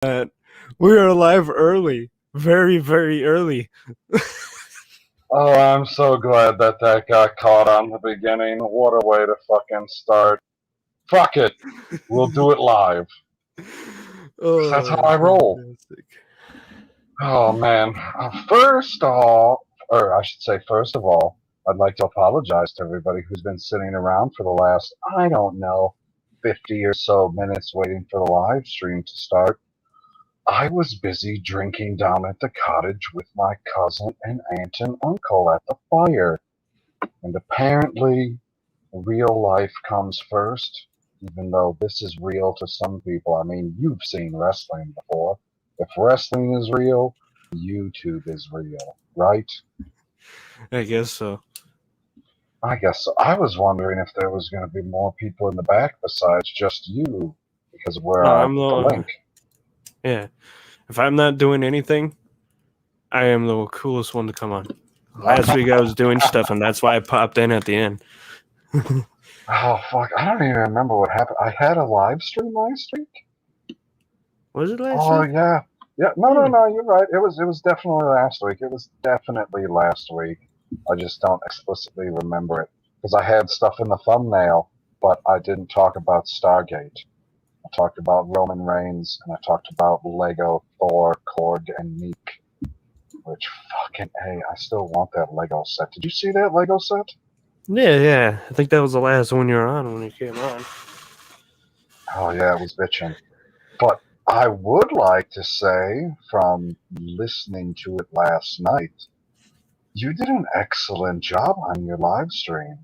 We are live early. Very, very early. Oh, I'm so glad that got caught on the beginning. What a way to fucking start. Fuck it. We'll do it live. That's how Oh, I roll. fantastic. Oh, man. First of all, I'd like to apologize to everybody who's been sitting around for the last, 50 or so minutes waiting for the live stream to start. I was busy drinking down at the cottage with my cousin and aunt and uncle at the fire. And apparently, real life comes first, even though this is real to some people. I mean, you've seen wrestling before. If wrestling is real, YouTube is real, right? I guess so. I guess so. I was wondering if there was going to be more people in the back besides just you, because of where No, I I'm put the link. Yeah. If I'm not doing anything, I am the coolest one to come on. Last week I was doing stuff, and that's why I popped in at the end. Oh, fuck. I don't even remember what happened. I had a live stream last week? Was it last Oh, week? yeah. Yeah, no, you're right. It was definitely last week. It was definitely last week. I just don't explicitly remember it because I had stuff in the thumbnail, but I didn't talk about Stargate. I talked about Roman Reigns and I talked about Lego, Thor, Korg, and Meek. Which fucking hey, I still want that Lego set. Did you see that Lego set? Yeah. I think that was the last one you were on when you came on. Oh yeah, it was bitching. But I would like to say, from listening to it last night, you did an excellent job on your live stream.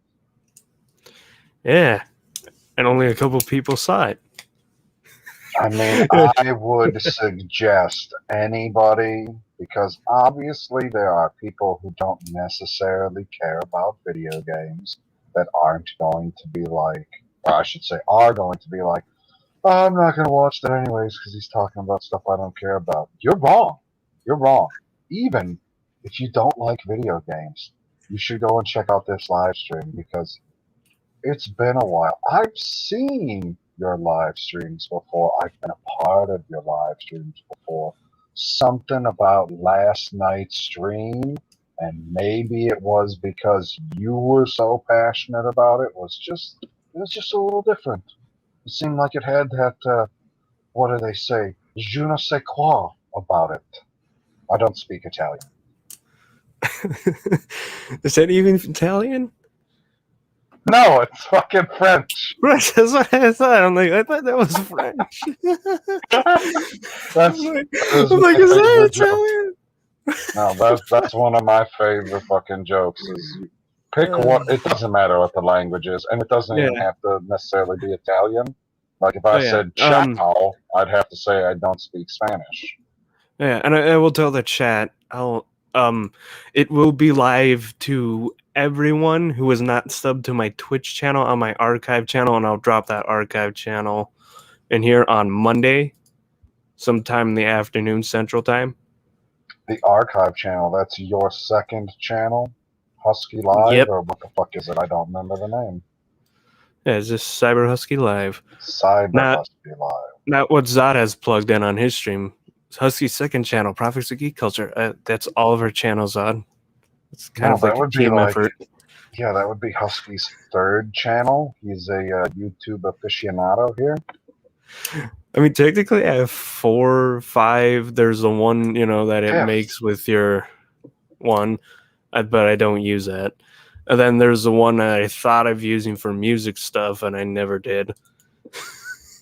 Yeah. And only a couple people saw it. I mean, I would suggest anybody, because obviously there are people who don't necessarily care about video games that aren't going to be like, or I should say, are going to be like, oh, I'm not going to watch that anyways because he's talking about stuff I don't care about. You're wrong. You're wrong. Even if you don't like video games, you should go and check out this live stream because it's been a while. I've seen your live streams before. I've been a part of your live streams before. Something about last night's stream, and maybe it was because you were so passionate about it, was just a little different. It seemed like it had that, what do they say, je ne sais quoi about it. I don't speak Italian. Is that even Italian? No, it's fucking French. Right, that's what I thought. I thought that was French. That's I'm like, my is that favorite joke. Italian? No, that's one of my favorite fucking jokes. Is you pick what. It doesn't matter what the language is, and it doesn't even have to necessarily be Italian. Like if I said ciao, I'd have to say I don't speak Spanish. Yeah, and I will tell the chat. It will be live to everyone who is not subbed to my Twitch channel on my archive channel, and I'll drop that archive channel in here on Monday, sometime in the afternoon Central Time. The archive channel, that's your second channel? Husky Live, or what the fuck is it? I don't remember the name. Yeah, it's just Cyber Husky Live. Husky Live. Not what Zod has plugged in on his stream. It's Husky's second channel, Profits of Geek Culture. That's all of our channels, Zod. It's kind of like a team effort. Yeah, that would be Husky's third channel. He's a YouTube aficionado here. I mean, technically, I have 4 or 5. There's the one, that it makes with your one, but I don't use that. And then there's the one I thought of using for music stuff, and I never did.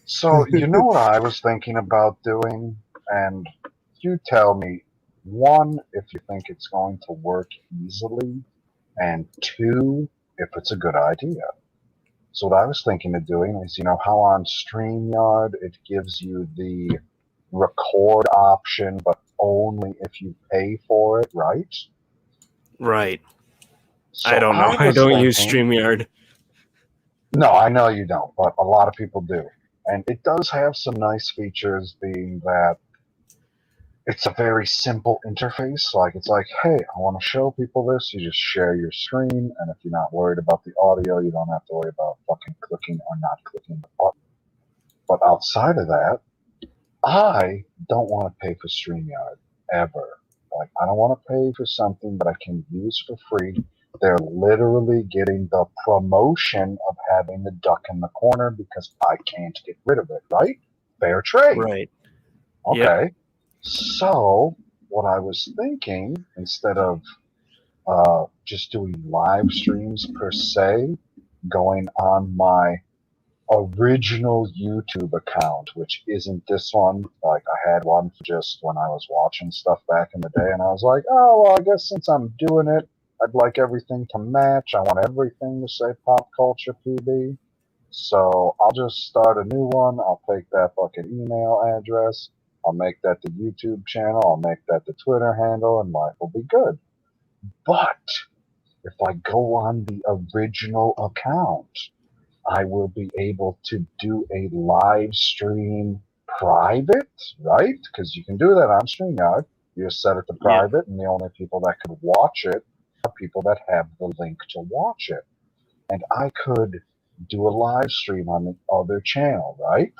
So, you know what I was thinking about doing? And you tell me, 1, if you think it's going to work easily, and 2, if it's a good idea. So what I was thinking of doing is, how on StreamYard it gives you the record option, but only if you pay for it, right? Right. So I don't know. I don't use StreamYard. No, I know you don't, but a lot of people do. And it does have some nice features, being that it's a very simple interface. Like, it's like, hey, I want to show people this. You just share your screen, and if you're not worried about the audio, you don't have to worry about fucking clicking or not clicking the button. But outside of that, I don't want to pay for StreamYard ever. Like, I don't want to pay for something that I can use for free. They're literally getting the promotion of having the duck in the corner because I can't get rid of it, right? Fair trade. Right. Yep. Okay. So, what I was thinking, instead of just doing live streams per se, going on my original YouTube account, which isn't this one. Like, I had one just when I was watching stuff back in the day, and I was like, oh, well, I guess since I'm doing it, I'd like everything to match. I want everything to say popculturepb. So I'll just start a new one. I'll take that fucking email address. I'll make that the YouTube channel. I'll make that the Twitter handle, and life will be good. But if I go on the original account, I will be able to do a live stream private, right? Because you can do that on StreamYard. You just set it to private, and the only people that could watch it are people that have the link to watch it. And I could do a live stream on the other channel, right?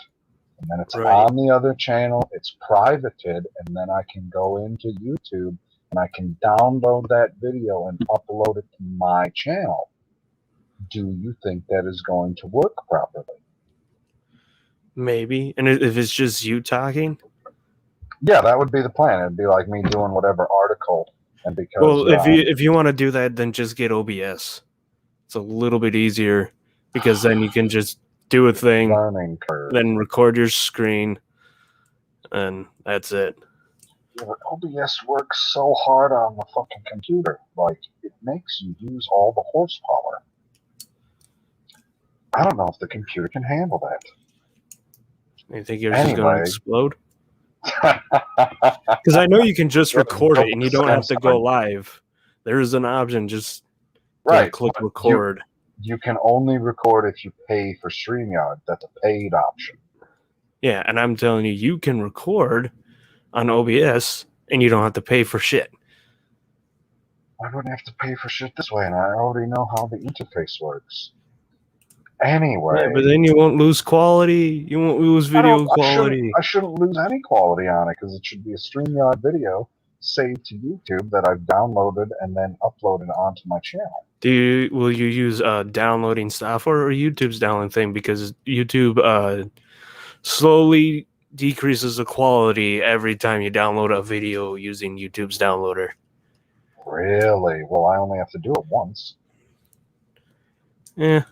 And then it's on the other channel, it's privated, and then I can go into YouTube and I can download that video and upload it to my channel. Do you think that is going to work properly? Maybe. And if it's just you talking? Yeah, that would be the plan. It'd be like me doing whatever article. And because well, if you want to do that, then just get OBS. It's a little bit easier because then you can just do a thing, learning curve, then record your screen, and that's it. Yeah, but OBS works so hard on the fucking computer. Like, it makes you use all the horsepower. I don't know if the computer can handle that. You think yours is going to explode? Because I know you can just record it and you don't have to go live. There is an option, just click record. You can only record if you pay for StreamYard. That's a paid option. Yeah, and I'm telling you, you can record on OBS and you don't have to pay for shit. I wouldn't have to pay for shit this way, and I already know how the interface works. Anyway. Yeah, but then you won't lose quality. You won't lose video quality. I shouldn't lose any quality on it because it should be a StreamYard video saved to YouTube that I've downloaded and then uploaded onto my channel. Will you use downloading software or YouTube's downloading thing? Because YouTube slowly decreases the quality every time you download a video using YouTube's downloader. Really? Well, I only have to do it once. Yeah.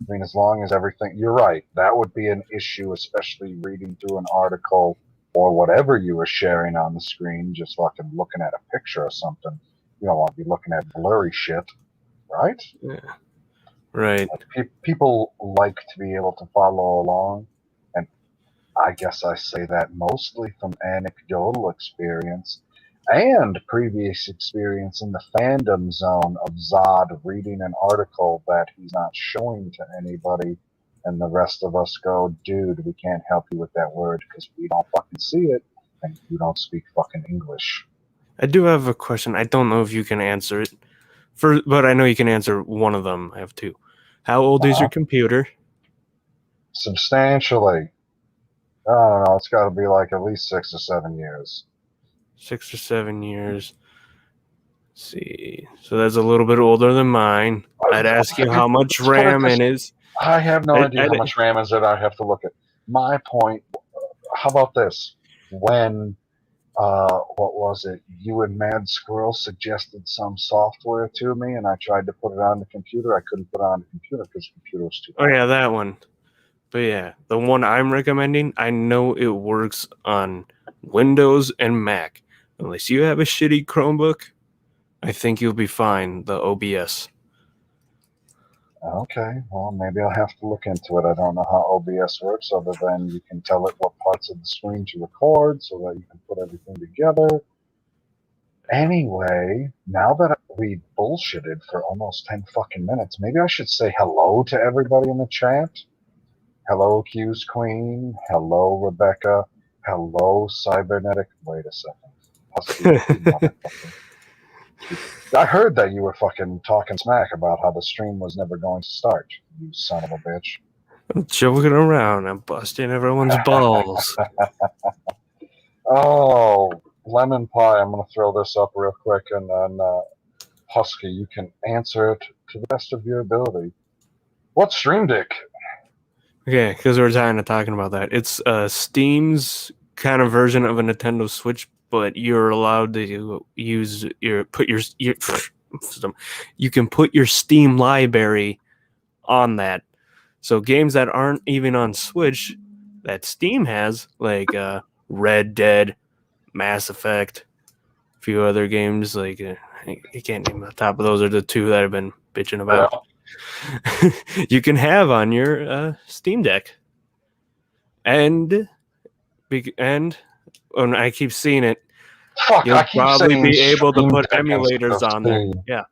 I mean, as long as everything... You're right. That would be an issue, especially reading through an article or whatever you were sharing on the screen, just fucking looking at a picture or something. You don't want to be looking at blurry shit, right? Yeah. Right. Like, people like to be able to follow along, and I guess I say that mostly from anecdotal experience and previous experience in the fandom zone of Zod reading an article that he's not showing to anybody, and the rest of us go, dude, we can't help you with that word because we don't fucking see it, and you don't speak fucking English. I do have a question. I don't know if you can answer it, but I know you can answer one of them. I have two. How old is your computer? Substantially. I don't know. It's got to be like at least 6 or 7 years. 6 or 7 years. Let's see. So that's a little bit older than mine. I'd ask you how much RAM it is. I have no idea how much RAM is it. I have to look at. My point, how about this? When, what was it? You and Mad Squirrel suggested some software to me, and I tried to put it on the computer. I couldn't put it on the computer because the computer was too hard. Oh, yeah, that one. But yeah, the one I'm recommending, I know it works on Windows and Mac. Unless you have a shitty Chromebook, I think you'll be fine, the OBS. Okay, well, maybe I'll have to look into it. I don't know how OBS works other than you can tell it what parts of the screen to record so that you can put everything together. Anyway, now that we bullshitted for almost 10 fucking minutes, maybe I should say hello to everybody in the chat. Hello, Q's Queen. Hello, Rebecca. Hello, Cybernetic. Wait a second. Husky, I heard that you were fucking talking smack about how the stream was never going to start, you son of a bitch. I'm joking around. I'm busting everyone's balls. Oh, lemon pie. I'm going to throw this up real quick, and then Husky, you can answer it to the best of your ability. What's Stream Deck? Okay, because we're talking about that. It's Steam's kind of version of a Nintendo Switch, but you're allowed to use your you can put your Steam library on that. So games that aren't even on Switch that Steam has, like Red Dead, Mass Effect, a few other games like you can't name the top of those are the two that I've been bitching about. Yeah. You can have on your Steam Deck, and when I keep seeing it, Fuck, you'll I keep probably saying be able to Stream put Deck instead emulators of on there. Steam. Yeah.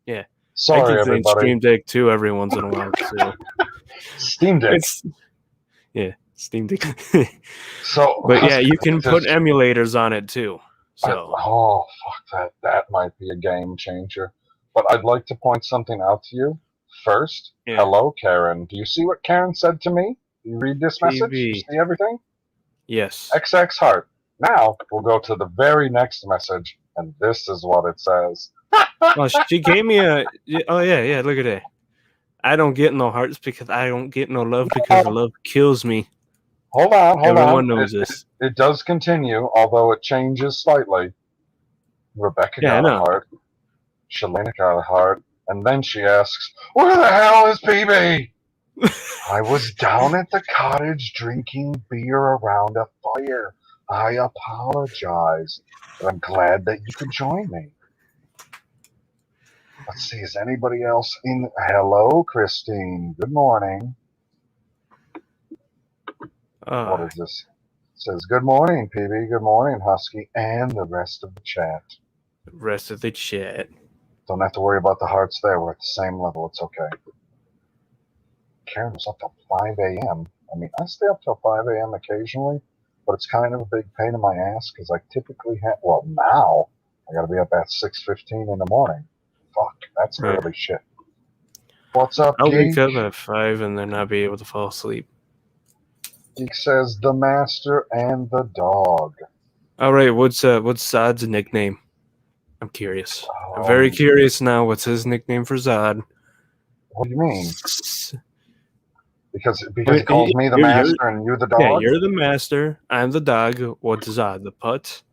I Sorry, keep saying everybody. Stream Deck too every once in a while too. Steam Deck. It's Steam Deck. So, But yeah, Husky, you can put emulators on it too. So oh, fuck that might be a game changer. But I'd like to point something out to you. First, yeah. Hello, Karen. Do you see what Karen said to me? Do you read this message? You see everything? Yes. XX heart. Now, we'll go to the very next message, and this is what it says. Well, she gave me a. Oh yeah. Look at that. I don't get no hearts because I don't get no love because love kills me. Hold on. Everyone knows this. It does continue, although it changes slightly. Rebecca got a heart. Shalena got a heart. And then she asks, "Where the hell is PB?" I was down at the cottage drinking beer around a fire. I apologize, but I'm glad that you could join me. Let's see, is anybody else in? Hello, Christine. Good morning. What is this? It says, "Good morning, PB. Good morning, Husky, and the rest of the chat." The rest of the chat. Don't have to worry about the hearts there. We're at the same level. It's okay. Karen was up till 5 a.m. I mean, I stay up till 5 a.m. occasionally, but it's kind of a big pain in my ass because I typically have, well, now I got to be up at 6:15 in the morning. Fuck, that's early shit. What's up, I'll Geek? wake up at 5 and then I'll be able to fall asleep. Geek says, "The master and the dog." All right, what's Zod's nickname? I'm curious. I'm very curious now. What's his nickname for Zod? What do you mean? Because he calls me the master and you're the dog? Yeah, you're the master. I'm the dog. What's Zod? The putt?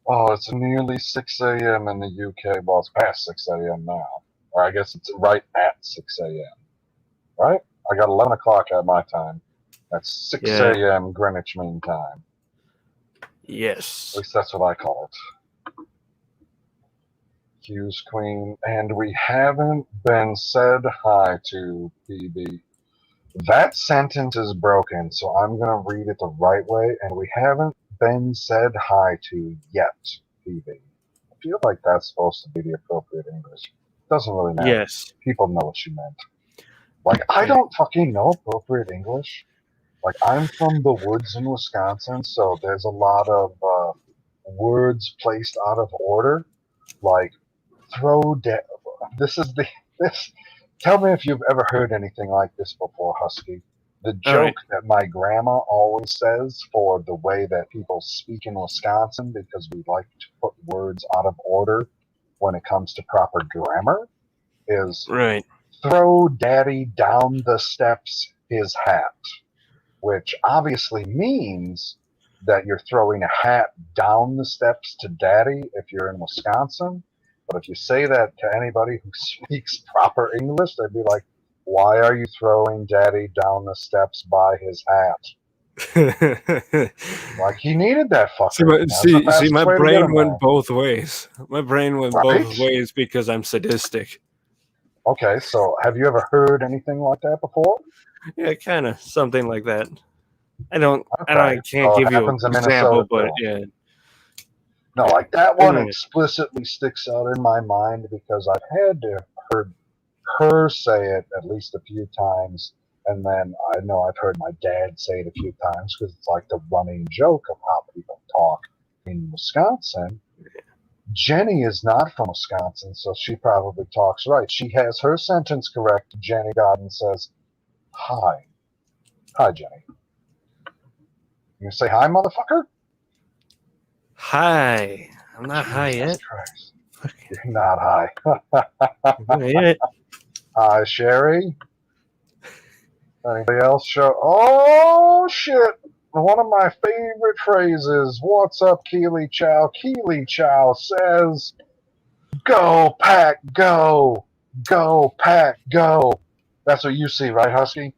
Oh, it's nearly 6 a.m. in the UK. Well, it's past 6 a.m. now. Or I guess it's right at 6 a.m. Right? I got 11 o'clock at my time. That's 6 a.m. Greenwich Mean Time. Yes. At least that's what I call it. Hughes Queen. And we haven't been said hi to, PB. That sentence is broken, so I'm going to read it the right way. And we haven't been said hi to yet, PB. I feel like that's supposed to be the appropriate English. It doesn't really matter. Yes. People know what you meant. Like, I don't fucking know appropriate English. Like, I'm from the woods in Wisconsin, so there's a lot of words placed out of order. Like, tell me if you've ever heard anything like this before, Husky. The joke that my grandma always says for the way that people speak in Wisconsin, because we like to put words out of order when it comes to proper grammar, is throw daddy down the steps his hat, which obviously means that you're throwing a hat down the steps to daddy if you're in Wisconsin. But if you say that to anybody who speaks proper English, they'd be like, "Why are you throwing daddy down the steps by his hat?" Like, he needed that fucker. See, my brain went both ways. My brain went both ways because I'm sadistic. Okay, so have you ever heard anything like that before? Yeah, kind of something like that. I can't give you an example, but yeah. No, like that one explicitly sticks out in my mind because I've had to heard her say it at least a few times, and then I know I've heard my dad say it a few times because it's like the running joke of how people talk in Wisconsin. Jenny is not from Wisconsin, so she probably talks right. She has her sentence correct. Jenny Godden says, hi. Hi, Jenny. You say hi, motherfucker? Hi. I'm not high Jesus yet. Christ. Okay. You're not high. Not yet. Hi, Sherry. Anybody else show? Oh, shit. One of my favorite phrases. What's up, Keely Chow? Keely Chow says, go, Pack, go. Go, Pack, go. That's what you see, right, Husky?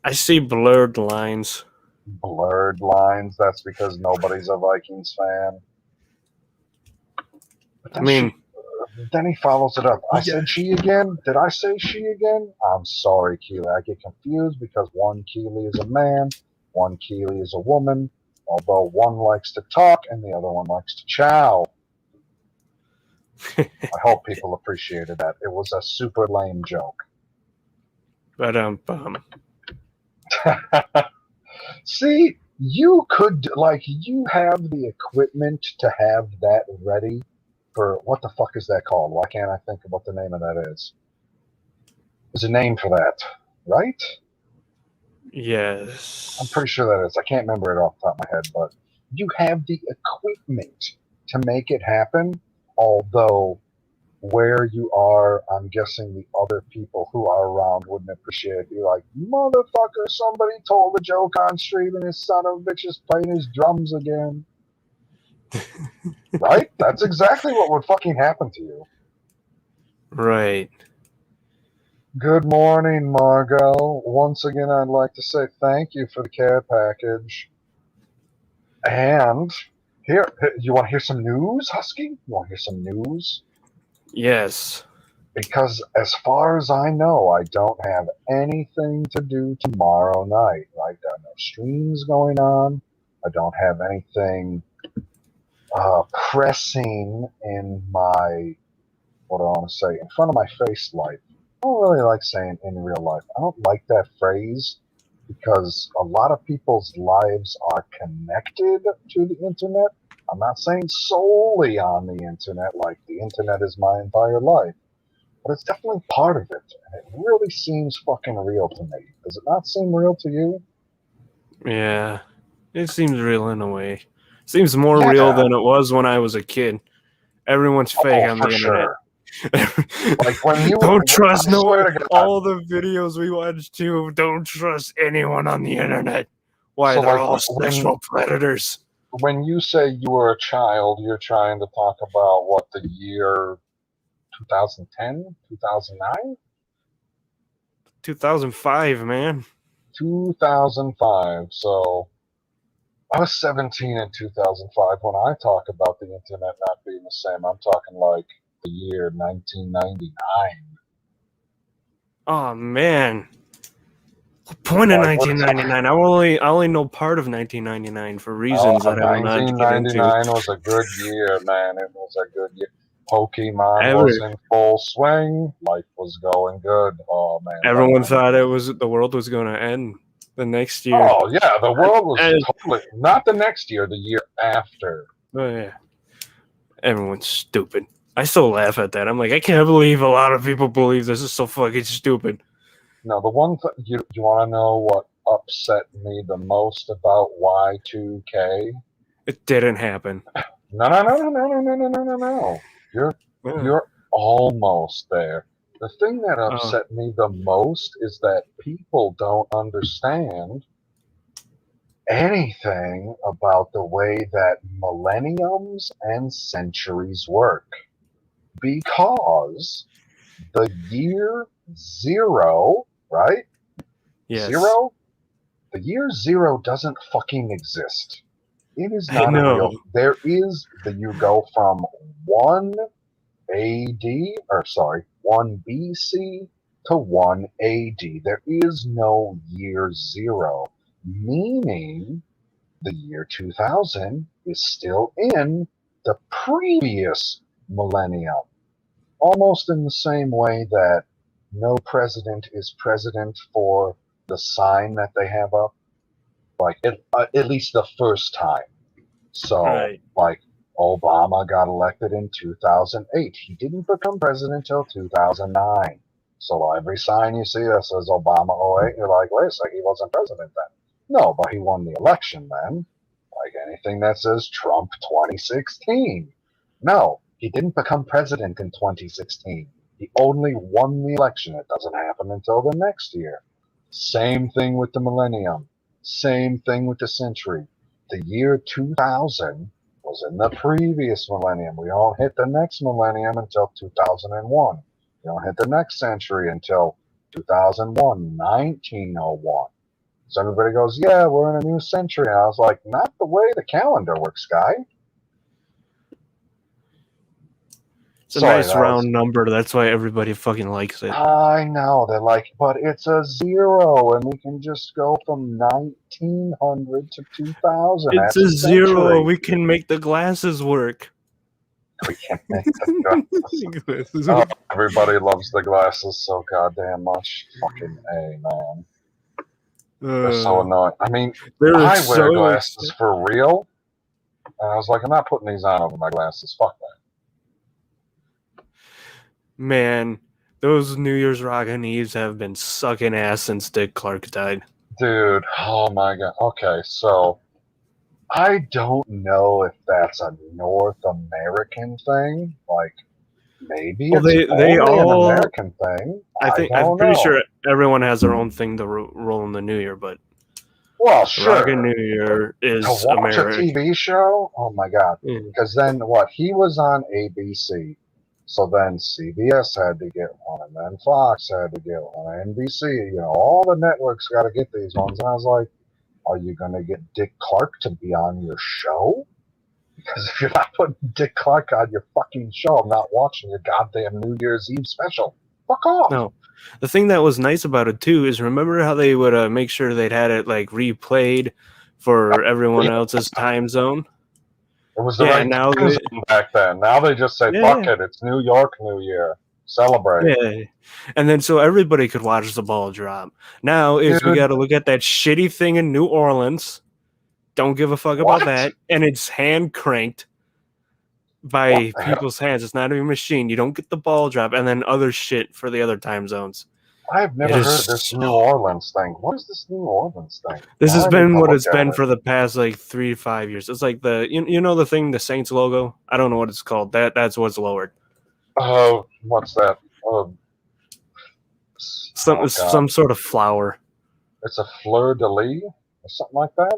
I see blurred lines. Blurred lines. That's because nobody's a Vikings fan. But then then he follows it up. I said she again? Did I say she again? I'm sorry, Keely. I get confused because one Keely is a man, one Keely is a woman, although one likes to talk and the other one likes to chow. I hope people appreciated that. It was a super lame joke. But See, you could, you have the equipment to have that ready for, what the fuck is that called? Why can't I think of what the name of that is? There's a name for that, right? yes. I'm pretty sure that is. I can't remember it off the top of my head, but you have the equipment to make it happen, although where you are, I'm guessing the other people who are around wouldn't appreciate it. Be like, motherfucker, somebody told a joke on stream and his son of a bitch is playing his drums again. Right? That's exactly what would fucking happen to you. Right. Good morning, Margot. Once again, I'd like to say thank you for the care package. And here, you want to hear some news, Husky? You want to hear some news? Yes. Because as far as I know, I don't have anything to do tomorrow night. Right? There are no streams going on. I don't have anything pressing in my, what do I want to say, in front of my face life. I don't really like saying in real life. I don't like that phrase because a lot of people's lives are connected to the internet. I'm not saying solely on the internet, like the internet is my entire life, but it's definitely part of it. And it really seems fucking real to me. Does it not seem real to you? Yeah. It seems real in a way. Seems more real than it was when I was a kid. Everyone's fake on the internet. Sure. Like when you don't trust no one. to God, all the videos we watch too. Don't trust anyone on the internet. Why? So, they're all sexual predators. When you say you were a child, you're trying to talk about what, the year 2010, 2009? 2005, man. 2005. So I was 17 in 2005. When I talk about the internet not being the same, I'm talking like the year 1999. Oh man. Point of 1999. I only know part of 1999 for reasons that I will not get into. 1999 was a good year, man. It was a good year. Pokemon was in full swing. Life was going good. Oh man. Everyone thought the world was going to end the next year. Oh yeah, the world was totally not the next year, the year after. Oh yeah. Everyone's stupid. I still laugh at that. I'm like, I can't believe a lot of people believe this is so fucking stupid. No, the one thing you want to know what upset me the most about Y2K? It didn't happen. No. You're almost there. The thing that upset me the most is that people don't understand anything about the way that millenniums and centuries work. Because the year zero, right? Yes. Zero? The year zero doesn't fucking exist. It is not real. There is you go from 1 AD, 1 BC to 1 AD. There is no year zero, meaning the year 2000 is still in the previous millennium. Almost in the same way that no president is president for the sign that they have up, like at least the first time. So, like Obama got elected in 2008. He didn't become president until 2009. So every sign you see that says Obama 08, you're like, wait a second, he wasn't president then. No, but he won the election then. Like anything that says Trump 2016. No, he didn't become president in 2016. He only won the election. It doesn't happen until the next year. Same thing with the millennium. Same thing with the century. The year 2000 was in the previous millennium. We don't hit the next millennium until 2001. We don't hit the next century until 2001, 1901. So everybody goes, yeah, we're in a new century. And I was like, not the way the calendar works, guy. It's a nice round number. That's why everybody fucking likes it. I know. They're like, but it's a 0, and we can just go from 1900 to 2000. It's a 0. We can make the glasses work. We can make the glasses. Oh, everybody loves the glasses so goddamn much. Fucking A, man. They're so annoying. I mean, I wear glasses for real. And I was like, I'm not putting these on over my glasses. Fuck that. Man, those New Year's Rockin' Eves have been sucking ass since Dick Clark died. Dude, oh my god. Okay, so I don't know if that's a North American thing. Like, maybe it's only an American thing. I'm pretty sure everyone has their own thing to roll in the New Year, but well, sure. Rockin' New Year is to watch American. A TV show? Oh my god. Because then what? He was on ABC. So then CBS had to get one, and then Fox had to get one, NBC, all the networks got to get these ones. And I was like, are you going to get Dick Clark to be on your show? Because if you're not putting Dick Clark on your fucking show, I'm not watching your goddamn New Year's Eve special. Fuck off. No. The thing that was nice about it, too, is remember how they would make sure they'd had it, like, replayed for everyone else's time zone? It was the right time zone back then. Now they just say, fuck it, it's New York New Year. Celebrate. Yeah. And then so everybody could watch the ball drop. Now is we got to look at that shitty thing in New Orleans. Don't give a fuck about that. And it's hand cranked by people's hands. It's not even a machine. You don't get the ball drop. And then other shit for the other time zones. I've never heard of this New Orleans thing. What is this New Orleans thing? This has been what it's been for the past like 3 to 5 years. It's like the you know the thing, the Saints logo. I don't know what it's called. That's what's lowered. Oh, what's that? Some sort of flower. It's a fleur de lis or something like that.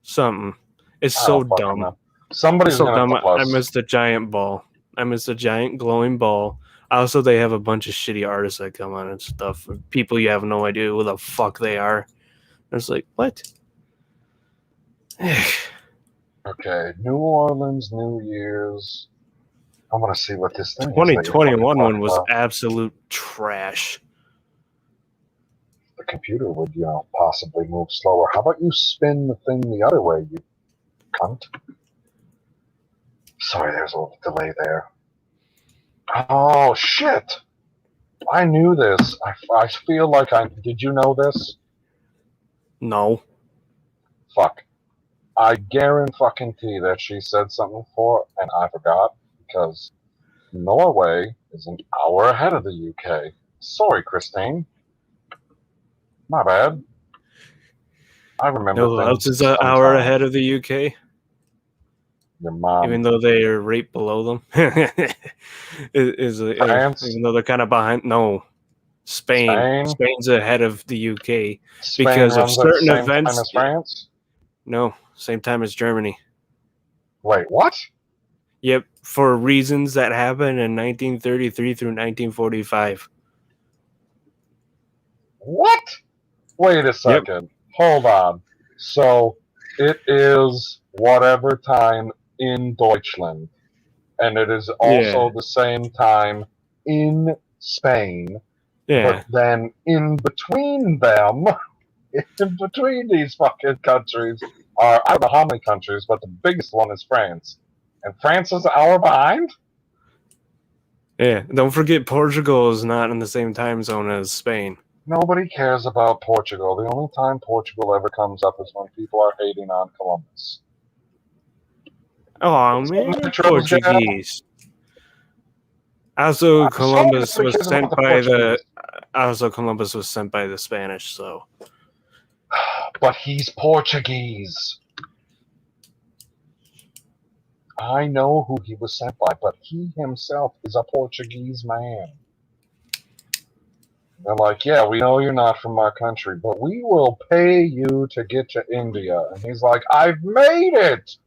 Something. It's so dumb. Somebody's so dumb. I missed a giant ball. I missed a giant glowing ball. Also, they have a bunch of shitty artists that come on and stuff. People you have no idea who the fuck they are. It's like, what? Okay, New Orleans, New Year's. I want to see what this thing 2021 one was absolute trash. The computer would, possibly move slower. How about you spin the thing the other way, you cunt? Sorry, there's a little delay there. Oh, shit! I knew this. I feel like Did you know this? No. Fuck. I guarantee that she said something before, and I forgot, because Norway is an hour ahead of the UK. Sorry, Christine. My bad. I remember. No, else is an hour ahead of the UK. Your mom. Even though they are right below them. Even though they're kind of behind. No. Spain. Spain's ahead of the UK. Spain because of certain events. Time as France? No. Same time as Germany. Wait, what? Yep. For reasons that happened in 1933 through 1945. What? Wait a second. Yep. Hold on. So it is whatever time in Deutschland, and it is also the same time in Spain. Yeah. But then in between them, in between these fucking countries are, I don't know how many countries, but the biggest one is France. And France is an hour behind? Yeah. Don't forget Portugal is not in the same time zone as Spain. Nobody cares about Portugal. The only time Portugal ever comes up is when people are hating on Columbus. Oh What's man, up, they're Metro's gal? Portuguese. Also, I saw Columbus nobody was cares about sent the by the. Portuguese. Also, Columbus was sent by the Spanish. So But he's Portuguese. I know who he was sent by, but he himself is a Portuguese man. They're like, yeah, we know you're not from our country, but we will pay you to get to India. And he's like, I've made it.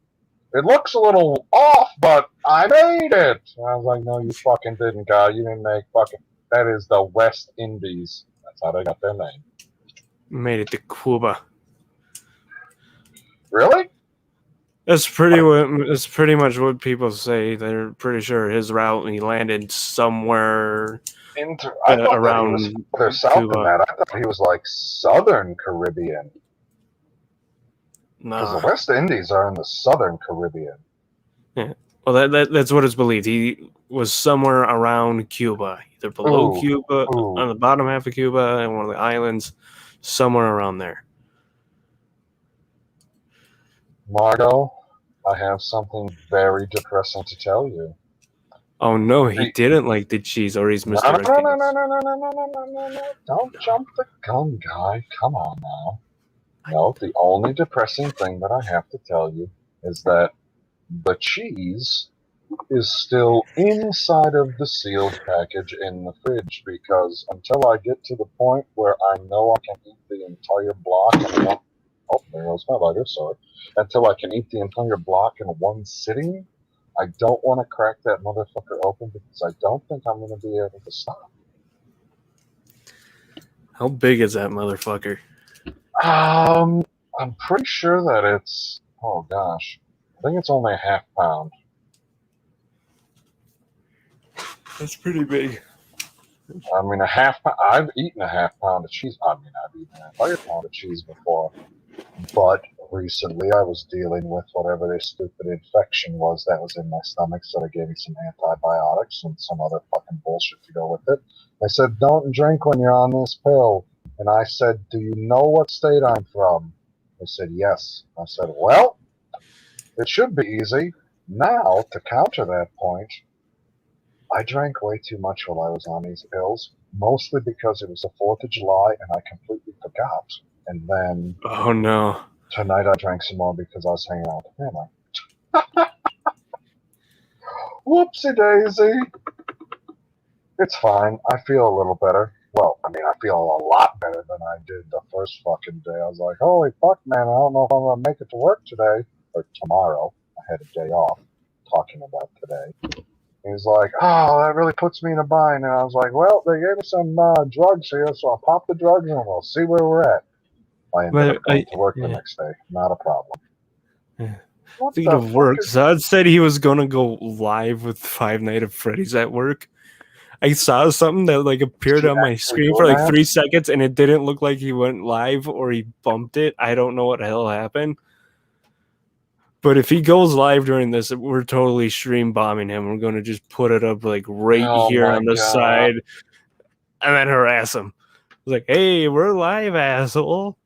It looks a little off, but I made it. And I was like, no, you fucking didn't, guy. You didn't make fucking. That is the West Indies. That's how they got their name. made it to Cuba. Really? That's pretty much what people say. They're pretty sure his route, and he landed somewhere I thought that he was around further south than Cuba. that. I thought he was like Southern Caribbean. Because the Nah. West Indies are in the Southern Caribbean. Yeah. Well, that's what it's believed. He was somewhere around Cuba, either below Ooh, Cuba, on the ooh. bottom half of Cuba, and one of the islands, somewhere around there. Margot, I have something very depressing to tell you. Oh no, he Hey, didn't like the cheese, or he's no, no, no, no, misdirecting no, us. no, no, no, no, no, no, no, no. Don't jump the gun, guy. Come on now. No, the only depressing thing that I have to tell you is that the cheese is still inside of the sealed package in the fridge because until I get to the point where I know I can eat the entire block in one, oh, there goes my lighter, sorry. Until I can eat the entire block in one sitting, I don't want to crack that motherfucker open because I don't think I'm going to be able to stop. How big is that motherfucker? I'm pretty sure that it's, oh gosh, I think it's only a half pound. That's pretty big. I mean, I've eaten a half pound of cheese. I mean, I've eaten an entire pound of cheese before. But recently I was dealing with whatever this stupid infection was that was in my stomach, so they gave me some antibiotics and some other fucking bullshit to go with it. They said, don't drink when you're on this pill. And I said, do you know what state I'm from? They said, yes. I said, well, it should be easy. Now, to counter that point, I drank way too much while I was on these pills, mostly because it was the 4th of July and I completely forgot. And then Oh no. tonight I drank some more because I was hanging out with the family. Whoopsie daisy. It's fine. I feel a little better. Well, I mean, I feel a lot better than I did the first fucking day. I was like, holy fuck, man, I don't know if I'm going to make it to work today or tomorrow. I had a day off talking about today. He's like, oh, that really puts me in a bind. And I was like, well, they gave me some drugs here, so I'll pop the drugs and we'll see where we're at. I ended up going to work the next day. Not a problem. What Speaking the of fuck work, is... Zod said he was gonna go live with Five Nights at Freddy's at work. I saw something that like appeared Is he on my actually screen for doing like that? 3 seconds, and it didn't look like he went live or he bumped it. I don't know what the hell happened. But if he goes live during this, we're totally stream bombing him. We're gonna just put it up like right Oh here my on the god. side, and then harass him. Like, hey, we're live, asshole.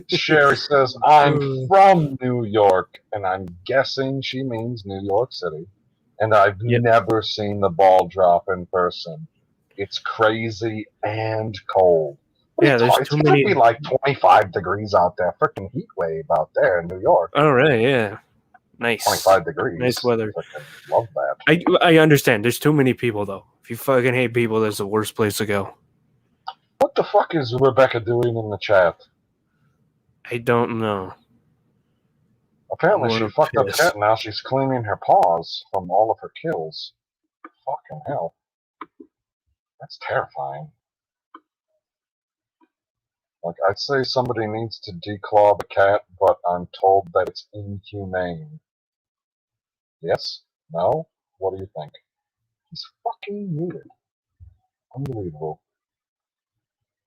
Sherry says, I'm from New York, and I'm guessing she means New York City. And I've Yep. never seen the ball drop in person. It's crazy and cold. Yeah, there's It's too going to many. be like 25 degrees out there. Freaking heat wave out there in New York. Oh, really? Yeah. Nice. 25 degrees. Nice weather. Freaking love that. I understand. There's too many people, though. If you fucking hate people, that's the worst place to go. What the fuck is Rebecca doing in the chat? I don't know. Apparently What she a fucked up piss. cat and now she's cleaning her paws from all of her kills. Fucking hell. That's terrifying. Like, I'd say somebody needs to declaw the cat, but I'm told that it's inhumane. Yes? No? What do you think? He's fucking muted. Unbelievable.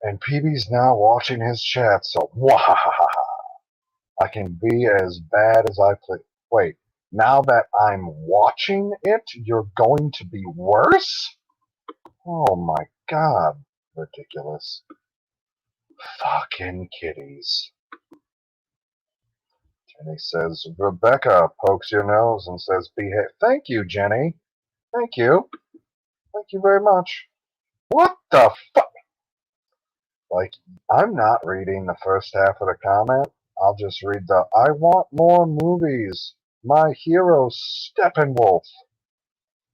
And PB's now watching his chat, so wahahaha. I can be as bad as I play. Wait, now that I'm watching it, you're going to be worse? Oh my god. Ridiculous. Fucking kitties. And he says, Rebecca pokes your nose and says, behave. Thank you, Jenny. Thank you. Thank you very much. What the fuck? Like, I'm not reading the first half of the comment. I'll just read the, I want more movies. My hero, Steppenwolf.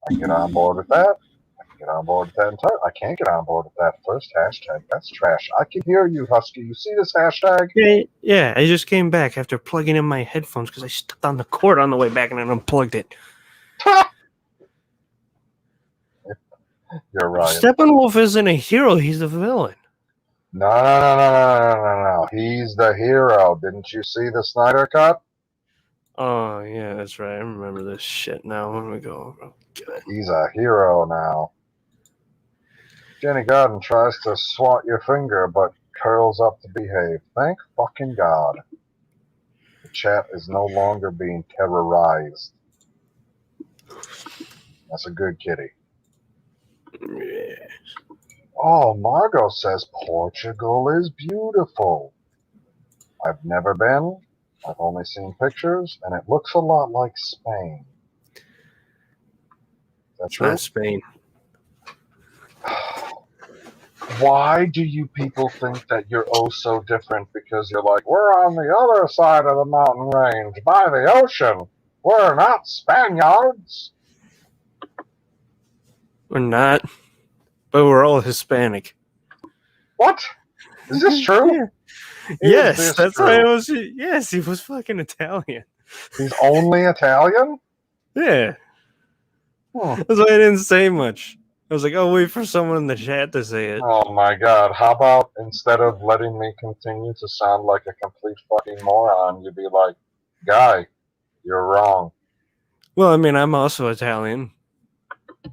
I can get on board with that. I can get on board with that entire. I can't get on board with that first hashtag. That's trash. I can hear you, Husky. You see this hashtag? Yeah, I just came back after plugging in my headphones because I stepped on the cord on the way back and then unplugged it. You're right. Steppenwolf isn't a hero, he's a villain. No. He's the hero. Didn't you see the Snyder Cut? Oh, yeah, that's right. I remember this shit now. When we go, He's a hero now. Jenny Garden tries to swat your finger, but curls up to behave. Thank fucking God. The chat is no longer being terrorized. That's a good kitty. Yeah. Oh, Margot says Portugal is beautiful. I've never been. I've only seen pictures, and it looks a lot like Spain. That's true. Not Spain. Why do you people think that you're oh so different? Because you're like, we're on the other side of the mountain range, by the ocean. We're not Spaniards. We're not, but we're all Hispanic. What? Is this true? Yeah. Yes, that's why I was. Yes, he was fucking Italian. He's only Italian? Yeah. That's why I didn't say much. I was like, I'll wait for someone in the chat to say it. Oh my God. How about instead of letting me continue to sound like a complete fucking moron, you'd be like, Guy, you're wrong. Well, I mean, I'm also Italian.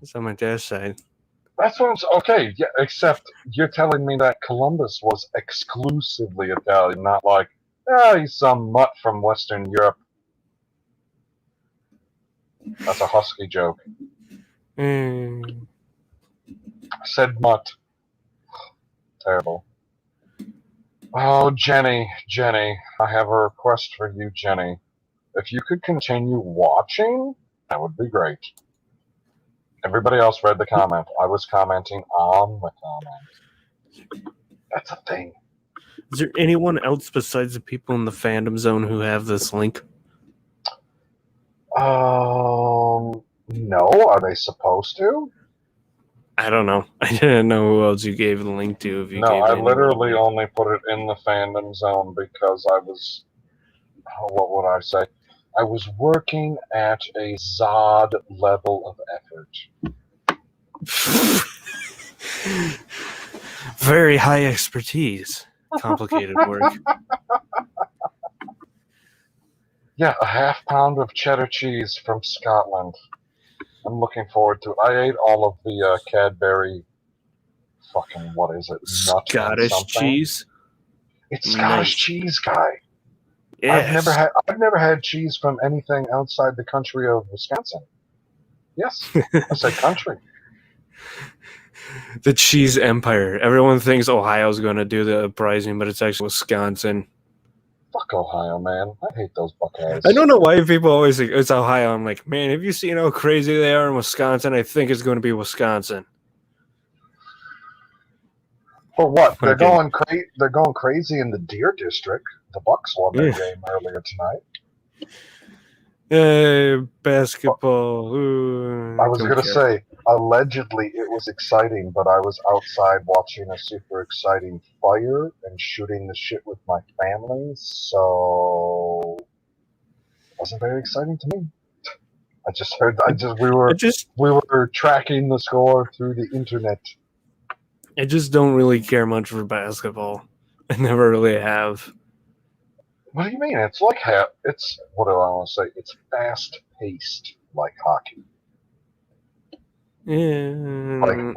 It's on my dad's side. That's what I'm saying. Okay, yeah, except you're telling me that Columbus was exclusively Italian, not like, he's some mutt from Western Europe. That's a Husky joke. Mm. I said mutt. Terrible. Oh, Jenny, I have a request for you, Jenny. If you could continue watching, that would be great. Everybody else read the comment. I was commenting on the comment. That's a thing. Is there anyone else besides the people in the fandom zone who have this link? No. Are they supposed to? I don't know. I didn't know who else you gave the link to. If you No, gave I literally only put it in the fandom zone because I was, what would I say? I was working at a Zod level of effort. Very high expertise. Complicated work. Yeah, a half pound of cheddar cheese from Scotland. I'm looking forward to it. I ate all of the Cadbury fucking, what is it? Nut Scottish cheese? It's Scottish cheese, Guy. Yes. I've never had cheese from anything outside the country of Wisconsin. Yes, I said country. The cheese empire. Everyone thinks Ohio's going to do the uprising, but it's actually Wisconsin. Fuck Ohio, man. I hate those Buckeyes. I don't know why people always think it's Ohio. I'm like, man, have you seen how crazy they are in Wisconsin? I think it's going to be Wisconsin. For what? They're going crazy in the Deer District. The Bucks won their game earlier tonight. Basketball. Ooh, I was going to say, allegedly it was exciting, but I was outside watching a super exciting fire and shooting the shit with my family, so it wasn't very exciting to me. We were tracking the score through the internet. I just don't really care much for basketball. I never really have. What do you mean? It's like what do I want to say? It's fast-paced like hockey. Yeah.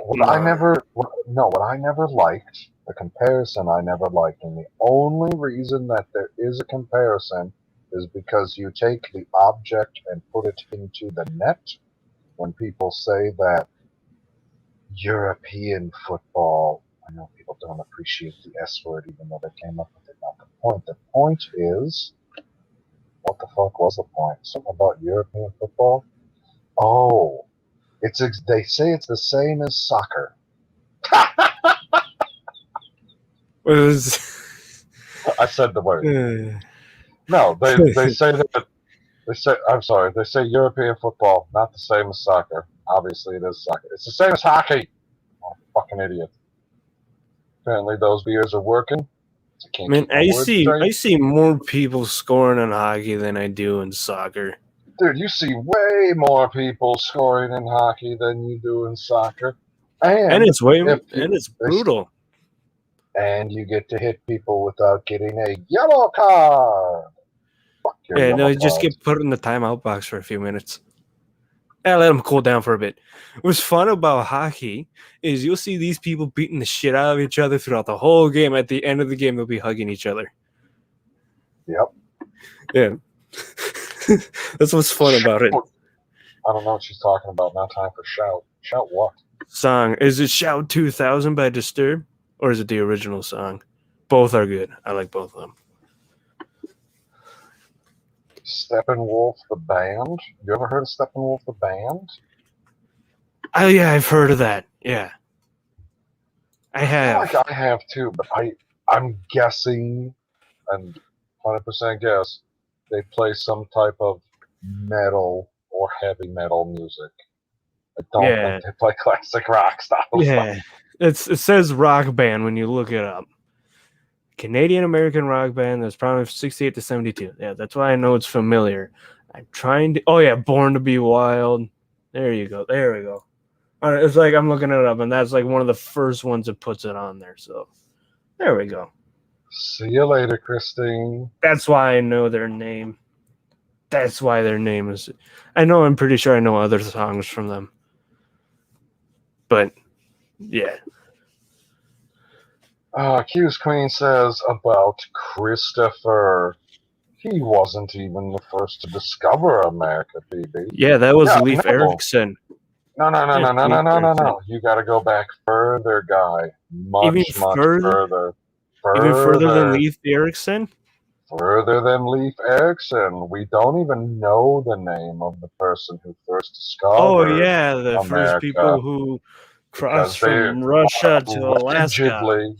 What I never liked, the comparison I never liked, and the only reason that there is a comparison is because you take the object and put it into the net. When people say that European football, I know people don't appreciate the S word even though they came up with it. Not the point. The point is, what the fuck was the point? Something about European football? Oh, they say it's the same as soccer. I said the word. No, they say that. They say European football, not the same as soccer. Obviously, it is soccer. It's the same as hockey. Oh, fucking idiot. Apparently, those beers are working. I can't Man, keep my words straight. I see more people scoring in hockey than I do in soccer. Dude, you see way more people scoring in hockey than you do in soccer. And it's brutal. And you get to hit people without getting a yellow card. Fuck your Yeah, yellow no, you just cards. get put in the timeout box for a few minutes. And let them cool down for a bit. What's fun about hockey is you'll see these people beating the shit out of each other throughout the whole game. At the end of the game, they'll be hugging each other. Yep. Yeah. That's what's fun about it. I don't know what she's talking about. Not time for shout. Shout what? Song. Is it Shout 2000 by Disturbed? Or is it the original song? Both are good. I like both of them. Steppenwolf the band. You ever heard of Steppenwolf the band? Oh yeah, I've heard of that. Yeah, I have. I feel like I have too, but I'm guessing, and 100% guess, they play some type of metal or heavy metal music. I don't think they play classic rock style. Yeah, it says rock band when you look it up. Canadian American rock band that's probably 68 to 72. Yeah, that's why I know it's familiar. I'm trying to. Oh yeah, Born to Be Wild. There you go. There we go. All right, it's like I'm looking it up, and that's like one of the first ones that puts it on there. So there we go. See you later, Christine. That's why I know their name. That's why their name is. I'm pretty sure I know other songs from them. But yeah. Q's Queen says about Christopher. He wasn't even the first to discover America, PB. Yeah, that was Leif Erikson. No. You got to go back further, guy. Much further. Even further than Leif Erikson? Further than Leif Erikson. We don't even know the name of the person who first discovered the America, first people who crossed from Russia to Alaska.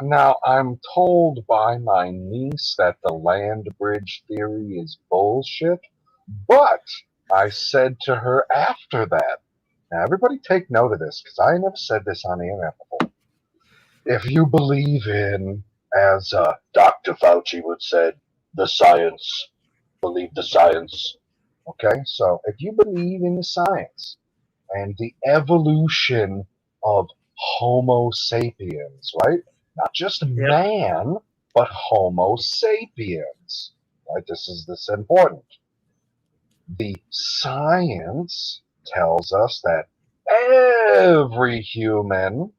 Now, I'm told by my niece that the land bridge theory is bullshit, but I said to her after that, now everybody take note of this, because I never said this on the internet before. If you believe in, as Dr. Fauci would say, the science, believe the science, okay? So if you believe in the science and the evolution of Homo sapiens, right? Not just man, but Homo sapiens. Right? This is important. The science tells us that every human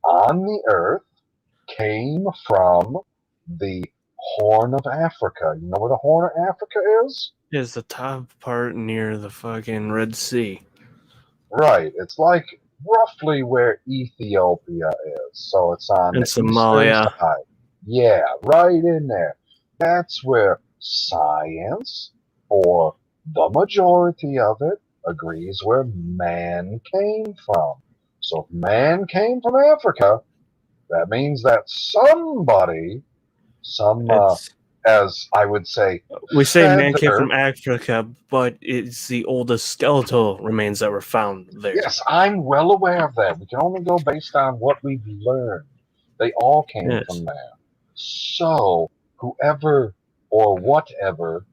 on the earth came from the Horn of Africa. You know where the Horn of Africa is? It's the top part near the fucking Red Sea. Right. It's like roughly where Ethiopia is. So it's on the Somalia. eastern side. Yeah, right in there. That's where science, or the majority of it, agrees where man came from. So if man came from Africa, that means that somebody, as I would say, we say man came from Africa, but it's the oldest skeletal remains that were found there. Yes, I'm well aware of that. We can only go based on what we've learned. They all came from there. So whoever or whatever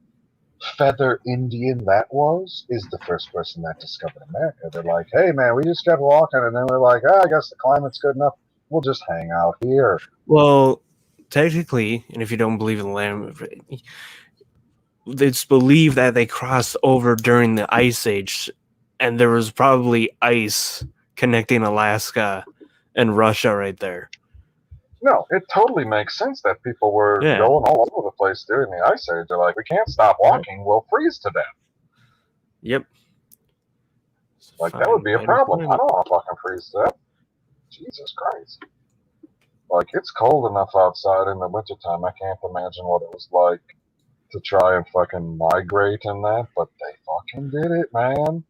feather Indian that was is the first person that discovered America. They're like, hey man, we just got walking, and then we're like, I guess the climate's good enough. We'll just hang out here. Well, technically, and if you don't believe in the land, it's believed that they crossed over during the Ice Age, and there was probably ice connecting Alaska and Russia right there. No, it totally makes sense that people were going all over the place during the Ice Age. They're like, we can't stop walking, we'll freeze to death. Yep. Like, that would be a problem. I don't want to fucking freeze to death. Jesus Christ. Like, it's cold enough outside in the wintertime. I can't imagine what it was like to try and fucking migrate in that, but they fucking did it, man.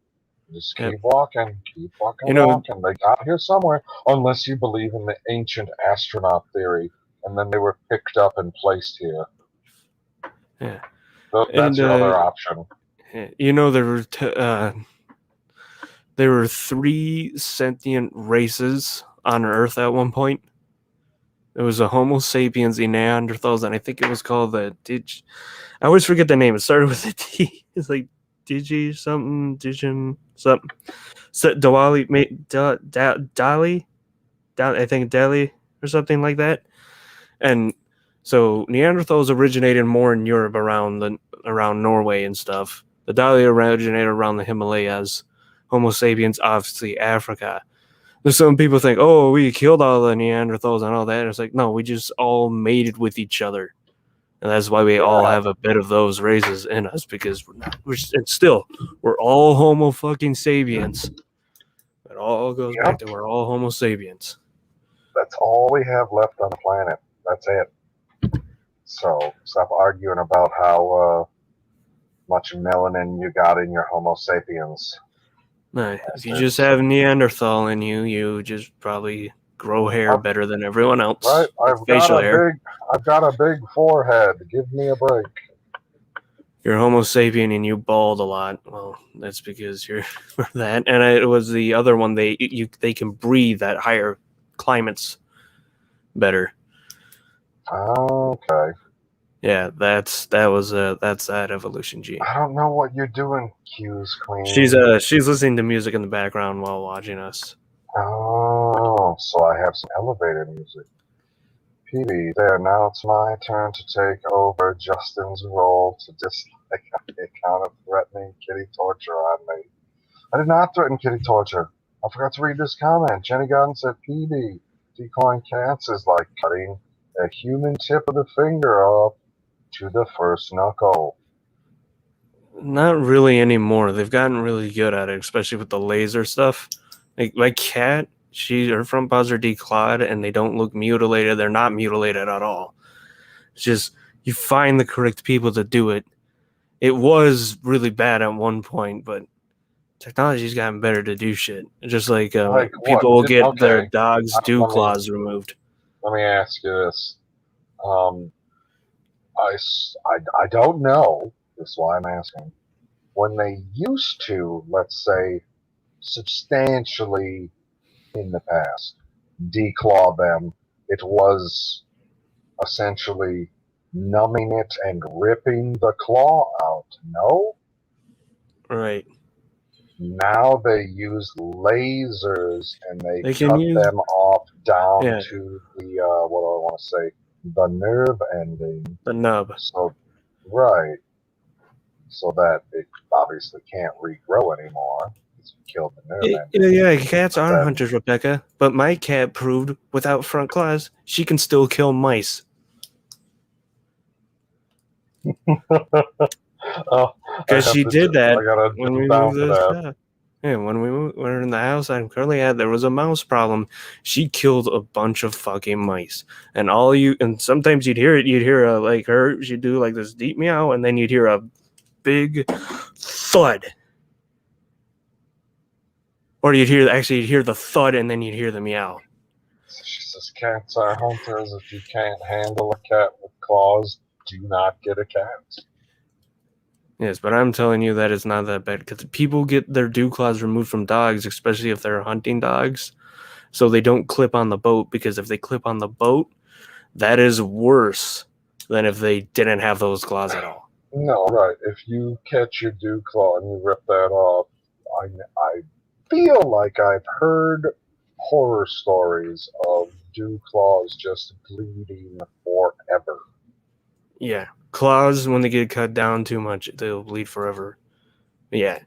Just Yep. keep walking, keep fucking You know- walking. They got here somewhere, unless you believe in the ancient astronaut theory, and then they were picked up and placed here. Yeah. That's And, your other option. You know, there were 3 sentient races on Earth at one point. There was a Homo sapiens, a Neanderthals, and I think it was called the I always forget the name. It started with a D. It's like Digi something, Digim something. So Dali, Dali, I think Delhi or something like that. And so Neanderthals originated more in Europe around Norway and stuff. The Dali originated around the Himalayas. Homo sapiens, obviously Africa. There's some people think, oh, we killed all the Neanderthals and all that. And it's like, no, we just all mated with each other. And that's why we all have a bit of those races in us, because we're all Homo fucking sapiens. It all goes back to we're all Homo sapiens. That's all we have left on the planet. That's it. So stop arguing about how much melanin you got in your Homo sapiens. No, if you just have Neanderthal in you, you just probably grow hair better than everyone else. Right, I've got a big forehead. Give me a break. You're Homo sapien and you bald a lot. Well, that's because you're that. And it was the other one. They can breathe at higher climates better. Okay. Yeah, that's that evolution gene. I don't know what you're doing, Q's Queen. She's listening to music in the background while watching us. Oh, so I have some elevator music. PB, there, now it's my turn to take over Justin's role to dislike the account of threatening kitty torture on me. I did not threaten kitty torture. I forgot to read this comment. Jenny Gunn said, PB, decoying cats is like cutting a human tip of the finger off to the first knuckle. Not really anymore. They've gotten really good at it, especially with the laser stuff. Like my cat, her front paws are declawed and they don't look mutilated. They're not mutilated at all. It's just you find the correct people to do it. It was really bad at one point, but technology's gotten better to do shit. Just like people will get their dogs' dew claws removed. Let me ask you this. I don't know. That's why I'm asking. When they used to, let's say, substantially in the past, declaw them, it was essentially numbing it and ripping the claw out, no? Right. Now they use lasers and they cut them off down to the, what do I want to say, the nerve ending. The nub. So, right. So that it obviously can't regrow anymore. It's killed the nerve ending. Yeah, cats are hunters, Rebecca. But my cat proved without front claws, she can still kill mice. Because she did that when we moved this house. Yeah, when we were in the house I'm currently at, there was a mouse problem. She killed a bunch of fucking mice, and sometimes you'd hear it. She'd do like this deep meow, and then you'd hear a big thud, or you'd hear the thud, and then you'd hear the meow. So she says, "Cats are hunters. If you can't handle a cat with claws, do not get a cat." Yes, but I'm telling you that it's not that bad, because people get their dew claws removed from dogs, especially if they're hunting dogs, so they don't clip on the boat, because if they clip on the boat, that is worse than if they didn't have those claws at all. No, right. If you catch your dew claw and you rip that off, I feel like I've heard horror stories of dew claws just bleeding forever. Yeah. Claws, when they get cut down too much, they'll bleed forever. Yeah.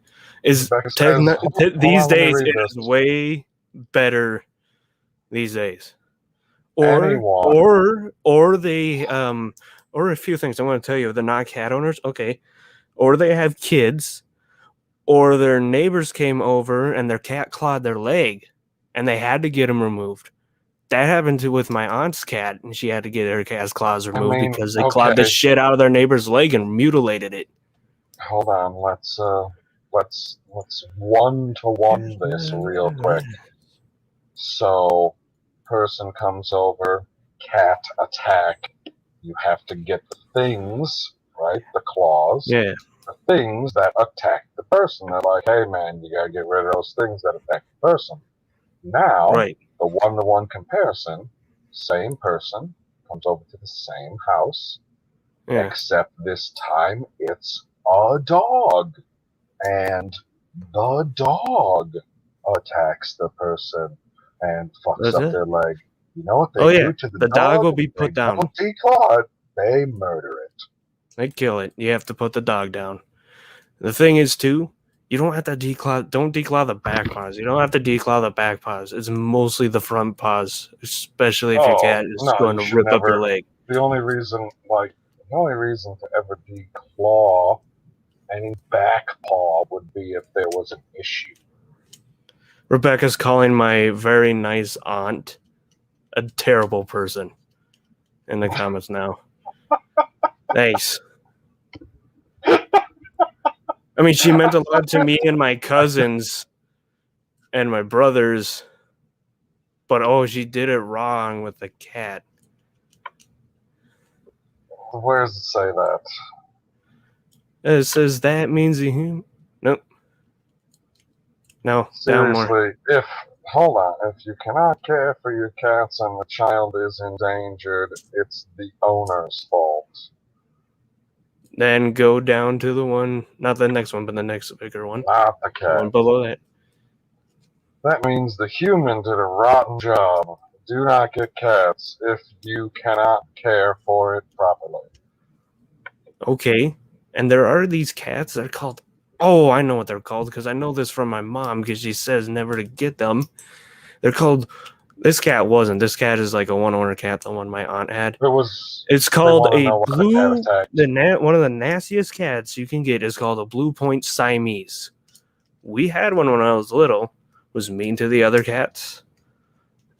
These days, it is way better these days. Or a few things I want to tell you. They're not cat owners, okay. Or they have kids, or their neighbors came over and their cat clawed their leg, and they had to get them removed. that happened with my aunt's cat, and she had to get her cat's claws removed because they clawed okay. the shit out of their neighbor's leg and mutilated it. Hold on, let's one-to-one this real quick. So, person comes over, cat attack. You have to get the things, right? The claws. Yeah. The things that attack the person. They're like, hey man, you gotta get rid of those things that attack the person. Now, Right. the one-to-one comparison, same person comes over to the same house, Yeah. except this time it's a dog. And the dog attacks the person and fucks That's up it. their leg. You know what they Oh, yeah. do to the The dog will be They put down. don't declaw it, they murder it. They kill it. You have to put the dog down. The thing is, too, you don't have to declaw. Don't declaw the back paws. You don't have to declaw the back paws. It's mostly the front paws, especially if your cat is going to rip up your leg. The only reason to ever declaw any back paw would be if there was an issue. Rebecca's calling my very nice aunt a terrible person in the comments now. Thanks. I mean, she meant a lot to me and my cousins and my brothers, but she did it wrong with the cat. Where does it say that? It says that means a human. Nope. No, down more. Seriously, hold on, if you cannot care for your cats and the child is endangered, it's the owner's fault. Then go down to the one, not the next one, but the next bigger one. Not the cat. One below that. That means the human did a rotten job. Do not get cats if you cannot care for it properly. Okay. And there are these cats that are called, I know what they're called because I know this from my mom because she says never to get them. They're called, this cat is like a one-owner cat, the one my aunt had. It's called a blue, one of the nastiest cats you can get is called a Blue Point Siamese. We had one when I was little, was mean to the other cats,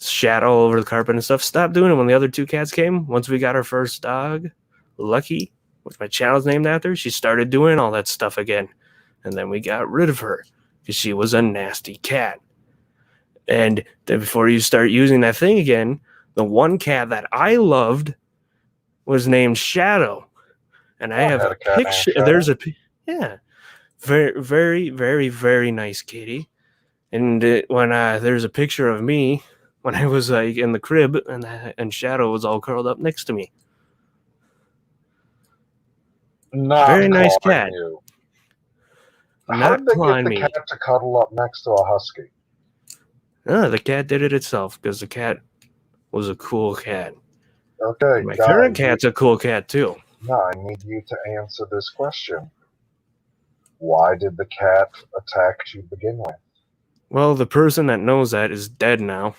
shat all over the carpet and stuff. Stopped doing it when the other two cats came. Once we got our first dog, Lucky, which my channel's named after, she started doing all that stuff again. And then we got rid of her because she was a nasty cat. And then before you start using that thing again, the one cat that I loved was named Shadow. And I have a picture. There's a, very, very, very, very nice kitty. And when there's a picture of me when I was like in the crib and Shadow was all curled up next to me. Very nice cat. How did they get the cat to cuddle up next to a husky? The cat did it itself because the cat was a cool cat. Okay, and my current cat's a cool cat too. No, I need you to answer this question. Why did the cat attack to begin with? Well, the person that knows that is dead now.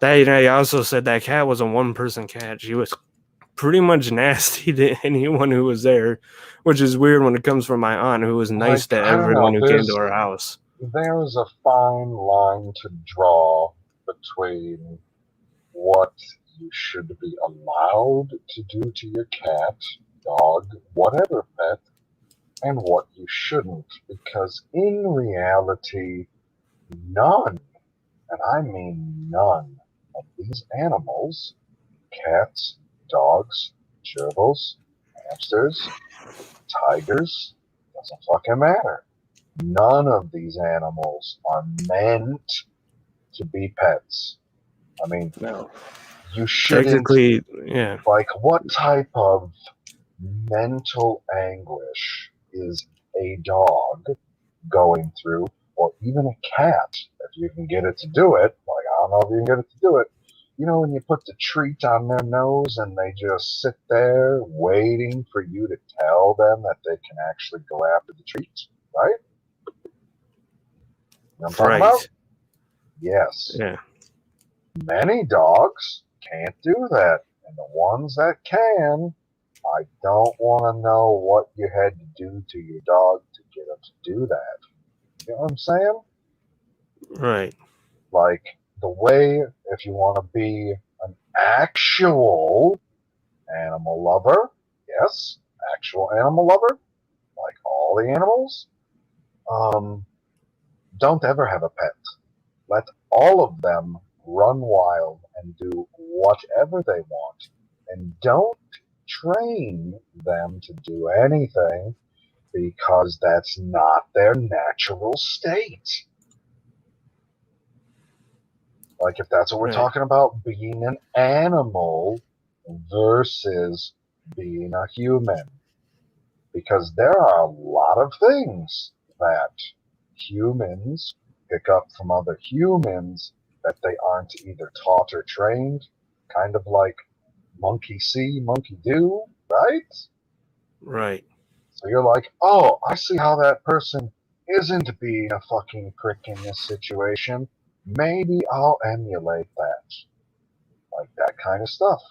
I also said that cat was a one-person cat. She was pretty much nasty to anyone who was there, which is weird when it comes from my aunt, who was nice to everyone who came to our house. There's a fine line to draw between what you should be allowed to do to your cat, dog, whatever pet, and what you shouldn't, because in reality, none, and I mean none, of these animals, cats, dogs, gerbils, hamsters, tigers, doesn't fucking matter. None of these animals are meant to be pets. I mean, no. You shouldn't. Technically, yeah. Like, what type of mental anguish is a dog going through, or even a cat, if you can get it to do it? Like, I don't know if you can get it to do it. You know, when you put the treat on their nose and they just sit there waiting for you to tell them that they can actually go after the treat, right? You know what I'm talking about? Yes. Yeah. Many dogs can't do that. And the ones that can, I don't want to know what you had to do to your dog to get them to do that. You know what I'm saying? Right. Like, the way, if you want to be an actual animal lover, yes, actual animal lover, like all the animals, don't ever have a pet. Let all of them run wild and do whatever they want. And don't train them to do anything because that's not their natural state. Like, if that's what we're Right. talking about, being an animal versus being a human. Because there are a lot of things that humans pick up from other humans that they aren't either taught or trained, kind of like monkey see, monkey do, right? Right. So you're like, oh, I see how that person isn't being a fucking prick in this situation. Maybe I'll emulate that. Like that kind of stuff.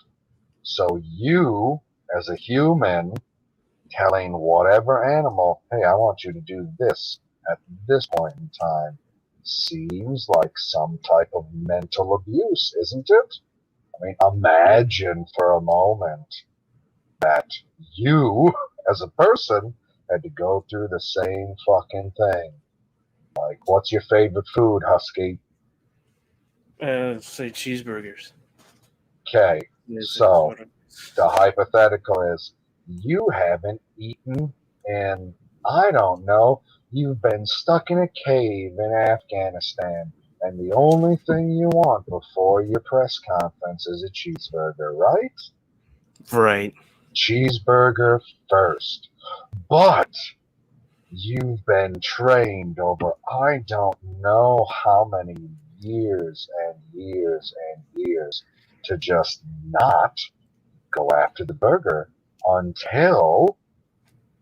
So you, as a human, telling whatever animal, hey, I want you to do this at this point in time, seems like some type of mental abuse, isn't it? I mean, imagine for a moment that you, as a person, had to go through the same fucking thing. Like, what's your favorite food, Husky? Say cheeseburgers. Okay, Yes, it is so what it the hypothetical is you haven't eaten in, I don't know, you've been stuck in a cave in Afghanistan, and the only thing you want before your press conference is a cheeseburger, right? Right. Cheeseburger first. But you've been trained over I don't know how many years and years and years to just not go after the burger until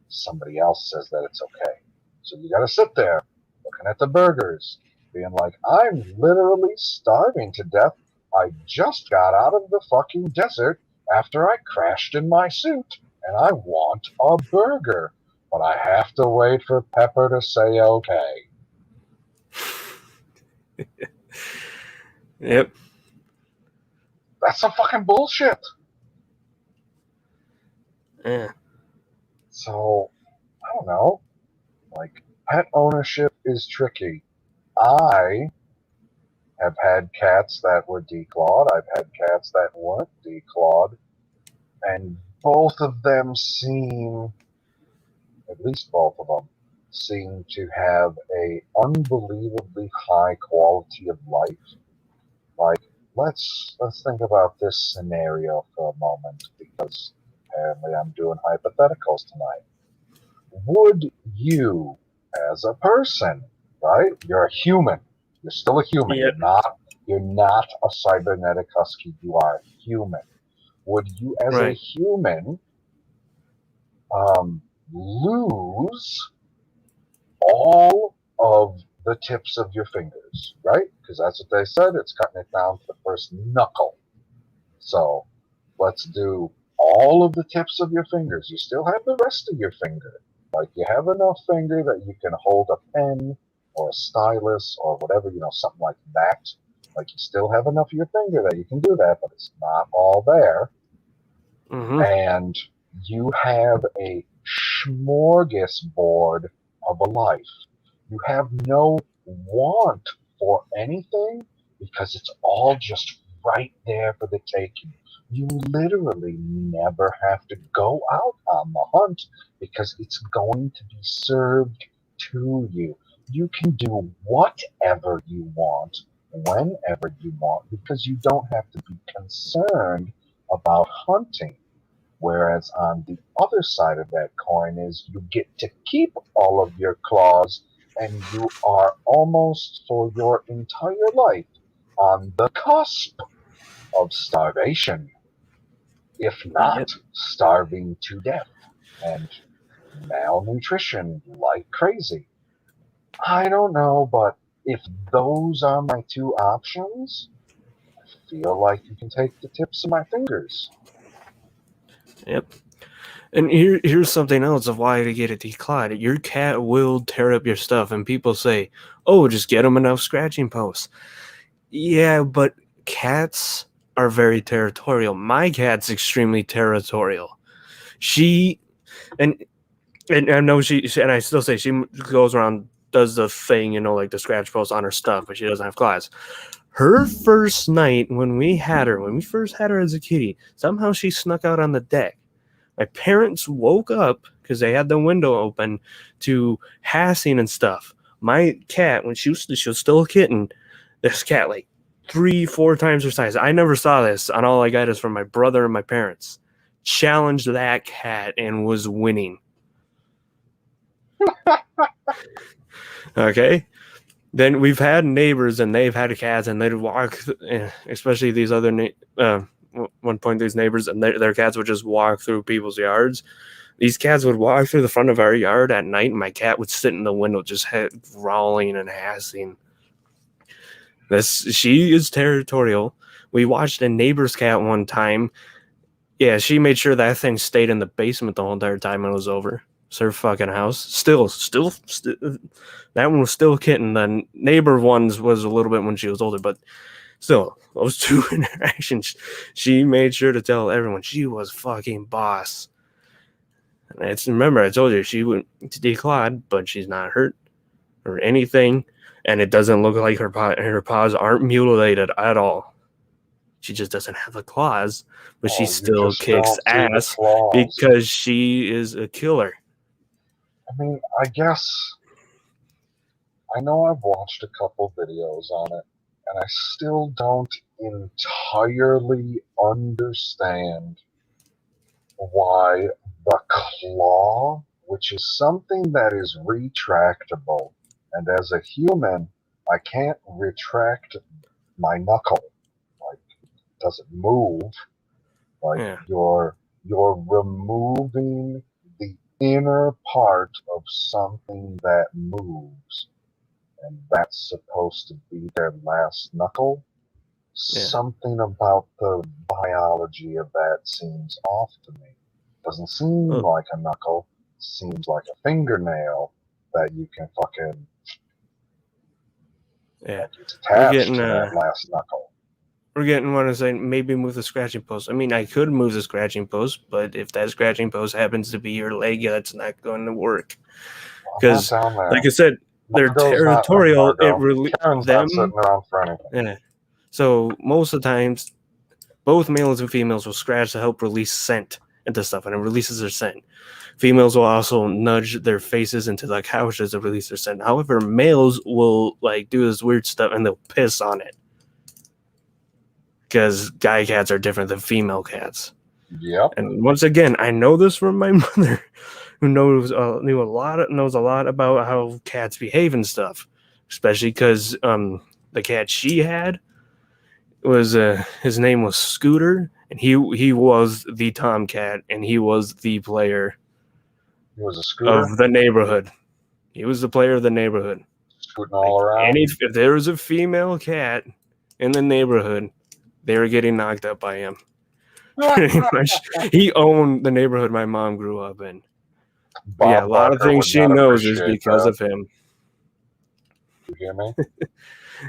somebody else says that it's okay. So you got to sit there looking at the burgers, being like, I'm literally starving to death. I just got out of the fucking desert after I crashed in my suit, and I want a burger. But I have to wait for Pepper to say okay. Yep. That's some fucking bullshit. Yeah. So, I don't know. Like, pet ownership is tricky. I have had cats that were declawed. I've had cats that weren't declawed. And both of them seem, at least both of them, seem to have a unbelievably high quality of life. Like, let's think about this scenario for a moment, because apparently I'm doing hypotheticals tonight. Would you, as a person, right? You're a human. You're still a human. Yep. You're not a cybernetic husky. You are a human. Would you, as a Right. human, lose all of the tips of your fingers, right? Because that's what they said. It's cutting it down to the first knuckle. So let's do all of the tips of your fingers. You still have the rest of your finger. Like, you have enough finger that you can hold a pen or a stylus or whatever, something like that. Like, you still have enough of your finger that you can do that, but it's not all there. Mm-hmm. And you have a smorgasbord of a life. You have no want for anything because it's all just right there for the taking. You literally never have to go out on the hunt because it's going to be served to you. You can do whatever you want, whenever you want, because you don't have to be concerned about hunting. Whereas on the other side of that coin is you get to keep all of your claws and you are almost for your entire life on the cusp of starvation, if not Yep. starving to death and malnutrition like crazy. I don't know, but if those are my two options, I feel like you can take the tips of my fingers. Yep. And here's something else of why to get it declawed. Your cat will tear up your stuff, and people say, "Oh, just get him enough scratching posts." Yeah, but cats are very territorial. My cat's extremely territorial. She and I know and I still say she goes around, does the thing, like the scratch post on her stuff, but she doesn't have claws. Her first night when we first had her as a kitty, somehow she snuck out on the deck. My parents woke up because they had the window open to hissing and stuff. My cat, when she was still a kitten, this cat like 3-4 times her size. I never saw this, and all I got is from my brother and my parents. Challenged that cat and was winning. Okay. Then we've had neighbors and they've had cats and they'd walk, especially these other one point these neighbors and their cats would just walk through people's yards. These cats would walk through the front of our yard at night, and my cat would sit in the window just growling and hissing. She is territorial. We watched a neighbor's cat one time. Yeah, she made sure that thing stayed in the basement the whole entire time it was over. It's her fucking house. Still, that one was still a kitten. The neighbor ones was a little bit when she was older, but still, those two interactions, she made sure to tell everyone she was fucking boss. And remember, I told you she went to Declawed, but she's not hurt or anything, and it doesn't look like her paws aren't mutilated at all. She just doesn't have the claws, but she still kicks ass because she is a killer. I mean, I guess I know I've watched a couple videos on it, and I still don't entirely understand why the claw, which is something that is retractable, and as a human, I can't retract my knuckle. Like, it doesn't move. Like, you're removing the inner part of something that moves, and that's supposed to be their last knuckle. Something about the biology of that seems off to me. Doesn't seem like a knuckle. Seems like a fingernail that you can fucking like it's attached to that last knuckle. We're getting one to say maybe move the scratching post. I mean, I could move the scratching post, but if that scratching post happens to be your leg, that's not going to work. Because, like I said, they're territorial. Karen's not sitting around for anything. Yeah. So most of the times, both males and females will scratch to help release scent into stuff, and it releases their scent. Females will also nudge their faces into the couches to release their scent. However, males will like do this weird stuff and they'll piss on it. Because guy cats are different than female cats. Yep. And once again, I know this from my mother, who knows a lot about how cats behave and stuff. Especially because the cat she had was his name was Scooter, and he was the tomcat, and he was the player. He was a Scooter of the neighborhood. He was the player of the neighborhood. Scooting all around. If there was a female cat in the neighborhood, they were getting knocked up by him. Pretty much, he owned the neighborhood my mom grew up in. Yeah, a lot of things she knows is because of him. You hear me?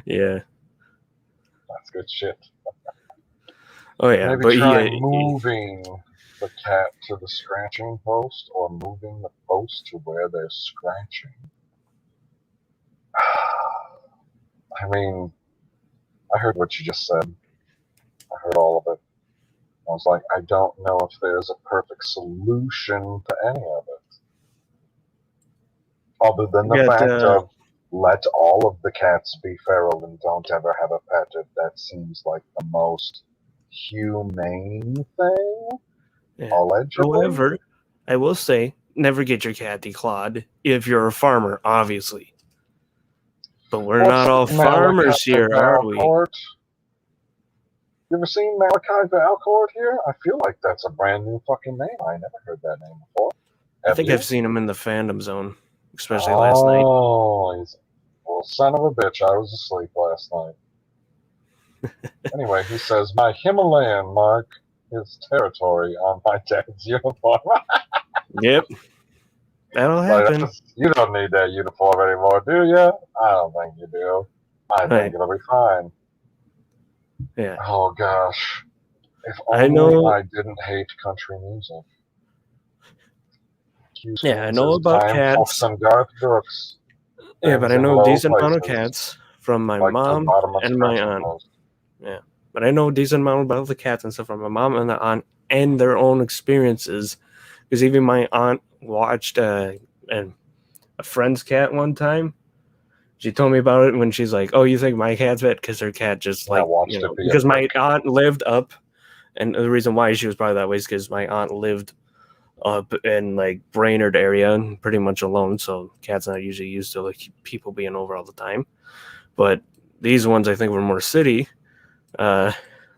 Yeah. That's good shit. Oh yeah, maybe try moving the cat to the scratching post, or moving the post to where they're scratching. I mean, I heard what you just said. I heard all of it. I was like, I don't know if there's a perfect solution to any of it. Other than the fact of let all of the cats be feral and don't ever have a pet. That seems like the most humane thing. Yeah. Allegedly. However, I will say, never get your cat declawed if you're a farmer, obviously. But we're not all farmers here, are we? You ever seen Malachi Valcourt here? I feel like that's a brand new fucking name. I never heard that name before. I think I've seen him in the fandom zone, especially last night. Oh, he's well, son of a bitch. I was asleep last night. Anyway, he says, my Himalayan mark is territory on my dad's uniform. Yep. That'll happen. You don't need that uniform anymore, do you? I don't think you do. I think it'll be fine. Yeah, Oh gosh. If I only know. I didn't hate country music. Excuse Yeah, I means know it's about time for cats. some Garth Brooks. Yeah, but Things I in know a low decent amount of places, cats from my like the mom bottom of and my scratching aunt. post. Yeah, but I know a decent amount about the cats and stuff from my mom and the aunt and their own experiences. Because even my aunt watched a friend's cat one time. She told me about it when she's like, "Oh, you think my cat's bad?" Because her cat just I like watched it be a because my prick. aunt lived up, and the reason why she was probably that way is because my aunt lived up in like Brainerd area, pretty much alone. So cats not usually used to like people being over all the time. But these ones I think were more city, uh,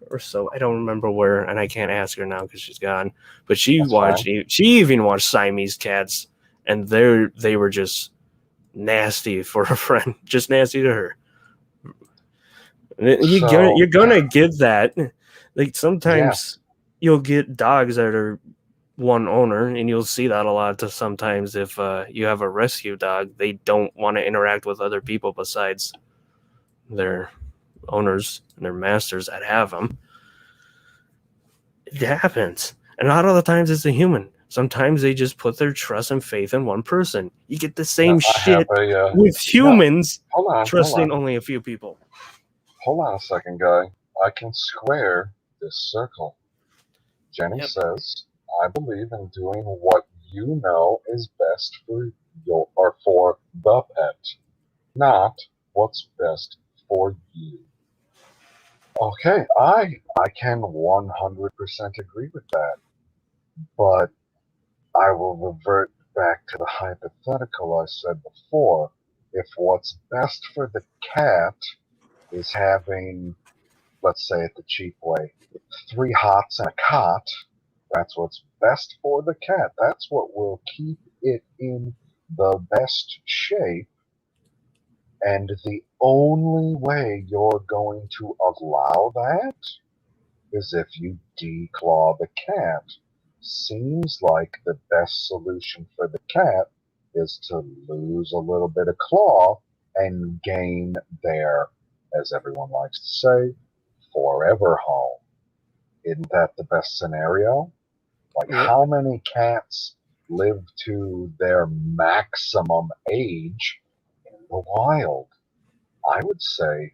or so. I don't remember where, and I can't ask her now because she's gone. But That's fine. she even watched Siamese cats, and they were just nasty for a friend, just nasty to her. You're So, gonna get that. Like yes, sometimes you'll get dogs that are one owner, and you'll see that a lot. To sometimes if you have a rescue dog, they don't want to interact with other people besides their owners and their masters that have them. It happens, and not all the times it's a human. Sometimes they just put their trust and faith in one person. You get the no, same I have shit a, with no, humans hold trusting on. only a few people. Hold on a second, guy. I can square this circle. Jenny Yep. says, I believe in doing what you know is best for your or for the pet, not what's best for you. Okay, I can 100% agree with that, but I will revert back to the hypothetical I said before. If what's best for the cat is having, let's say it the cheap way, 3 hots and a cot, that's what's best for the cat. That's what will keep it in the best shape. And the only way you're going to allow that is if you declaw the cat. Seems like the best solution for the cat is to lose a little bit of claw and gain their, as everyone likes to say, forever home. Isn't that the best scenario? Like, Yep. how many cats live to their maximum age in the wild? I would say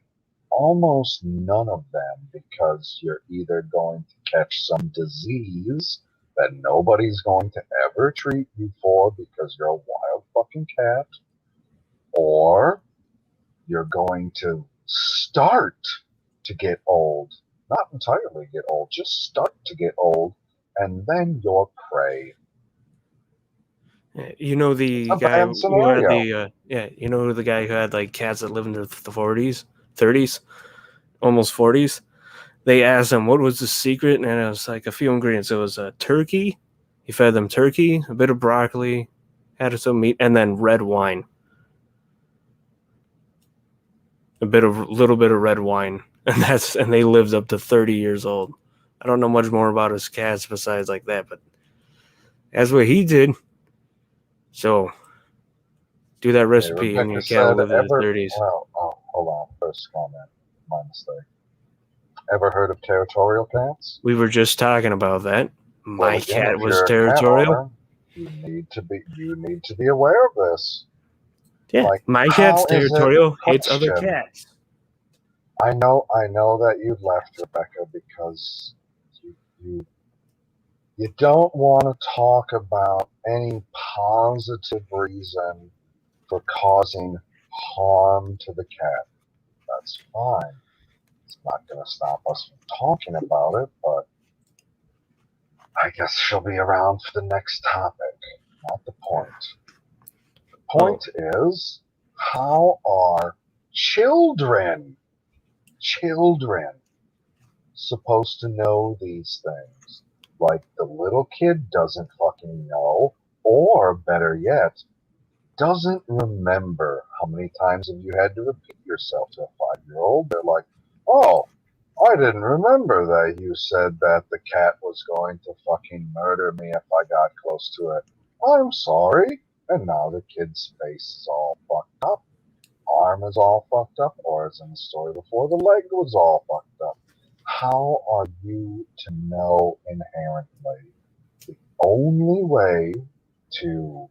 almost none of them, because you're either going to catch some disease that nobody's going to ever treat you for because you're a wild fucking cat, or you're going to start to get old. Not entirely get old, just start to get old, and then you're prey. You know It's the a guy bad who had scenario. the you know the guy who had like cats that lived in the 40s, 30s, almost 40s. They asked him what was the secret, and it was like a few ingredients. It was a turkey. He fed them turkey, a bit of broccoli, had some meat, and then red wine. Little bit of red wine, and they lived up to 30 years old. I don't know much more about his cats besides like that, but that's what he did. So do that Okay, recipe, and Rebecca your cat will said, live in the ever, 30s. well, oh, hold on, first comment, my mistake. Ever heard of territorial cats? We were just talking about that. Well, My again, cat if was you're a cat territorial. owner, you need to be aware of this. Yeah, Like, my cat's how is it? territorial. Hates other Question. cats. I know that you left, Rebecca, because you, you you don't want to talk about any positive reason for causing harm to the cat. That's fine. It's not going to stop us from talking about it, but I guess she'll be around for the next topic. Not the point. The Oh, point is, how are children, children, supposed to know these things? Like, the little kid doesn't fucking know, or better yet, doesn't remember. How many times have you had to repeat yourself to a 5-year-old? They're like, oh, I didn't remember that you said that the cat was going to fucking murder me if I got close to it. I'm sorry. And now the kid's face is all fucked up, arm is all fucked up, or as in the story before, the leg was all fucked up. How are you to know inherently? The only way to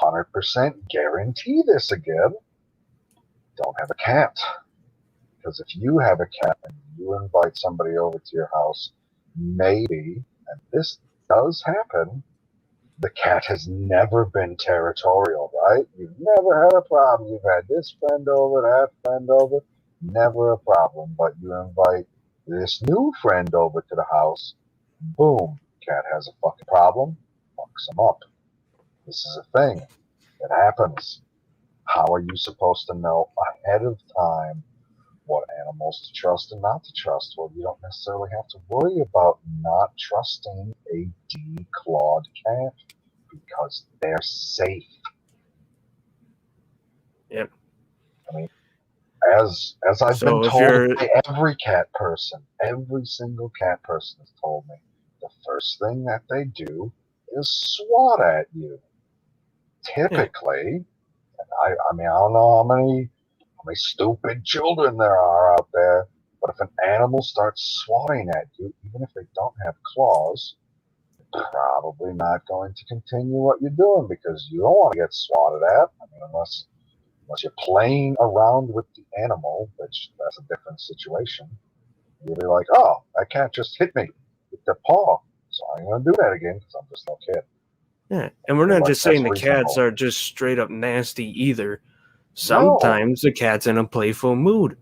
100% guarantee this again, don't have a cat. Because if you have a cat and you invite somebody over to your house, maybe, and this does happen, the cat has never been territorial, right? You've never had a problem. You've had this friend over, that friend over, never a problem. But you invite this new friend over to the house, boom, cat has a fucking problem, fucks him up. This is a thing. It happens. How are you supposed to know ahead of time what animals to trust and not to trust? Well, you don't necessarily have to worry about not trusting a declawed cat because they're safe. Yep. I mean, as I've been So if told you're by every cat person, every single cat person has told me, the first thing that they do is swat at you. Typically, and I mean, I don't know how many stupid children there are out there, but if an animal starts swatting at you, even if they don't have claws, you're probably not going to continue what you're doing because you don't want to get swatted at. I mean, unless you're playing around with the animal, which that's a different situation. You'll be like, oh, that cat just hit me with their paw, so I ain't gonna do that again because I'm just no kid. Yeah, and we're I feel not like just saying that's the cats reasonable. are just straight up nasty either. No, Sometimes the cat's in a playful mood,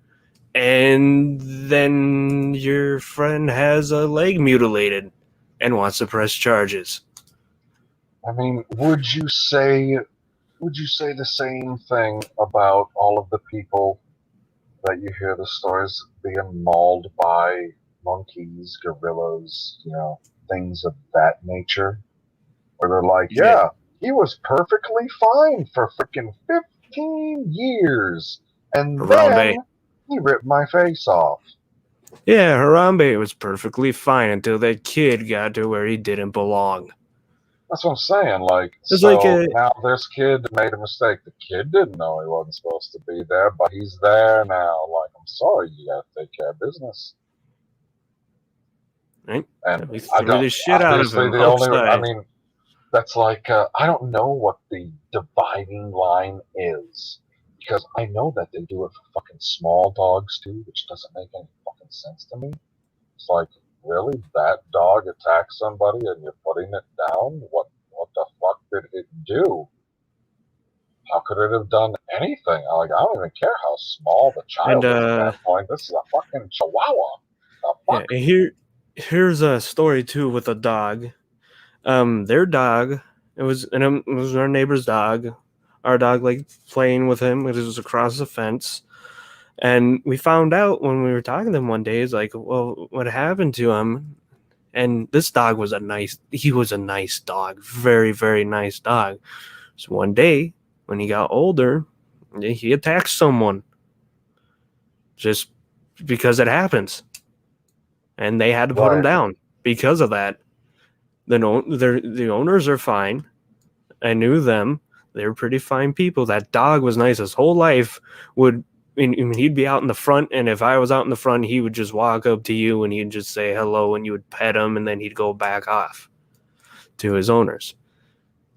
and then your friend has a leg mutilated and wants to press charges. I mean, would you say the same thing about all of the people that you hear the stories being mauled by monkeys, gorillas, things of that nature? Where they're like, Yeah, yeah, he was perfectly fine for freaking 15 years. And Harambe. then he ripped my face off. Yeah, Harambe was perfectly fine until that kid got to where he didn't belong. That's what I'm saying. Like, It's like so now this kid made a mistake. The kid didn't know he wasn't supposed to be there, but he's there now. Like, I'm sorry, you gotta take care of business. right? And We I threw don't, the shit out of obviously, him the only, I outside. mean, that's like, I don't know what the dividing line is. Because I know that they do it for fucking small dogs too, which doesn't make any fucking sense to me. It's like, really? That dog attacked somebody and you're putting it down? What the fuck did it do? How could it have done anything? I don't even care how small the And child is at that point. This is a fucking chihuahua. The yeah, fuck? and here's a story too with a dog. Their dog, it was our neighbor's dog. Our dog like playing with him. It was across the fence, and we found out when we were talking to him one day. He's like, "Well, what happened to him?" And this dog was he was a nice dog, very very nice dog. So one day when he got older, he attacked someone just because it happens, and they had to put him Right. down because of that. The owners are fine. I knew them. They were pretty fine people. That dog was nice his whole life. He'd be out in the front, and if I was out in the front, he would just walk up to you and he'd just say hello, and you would pet him, and then he'd go back off to his owners.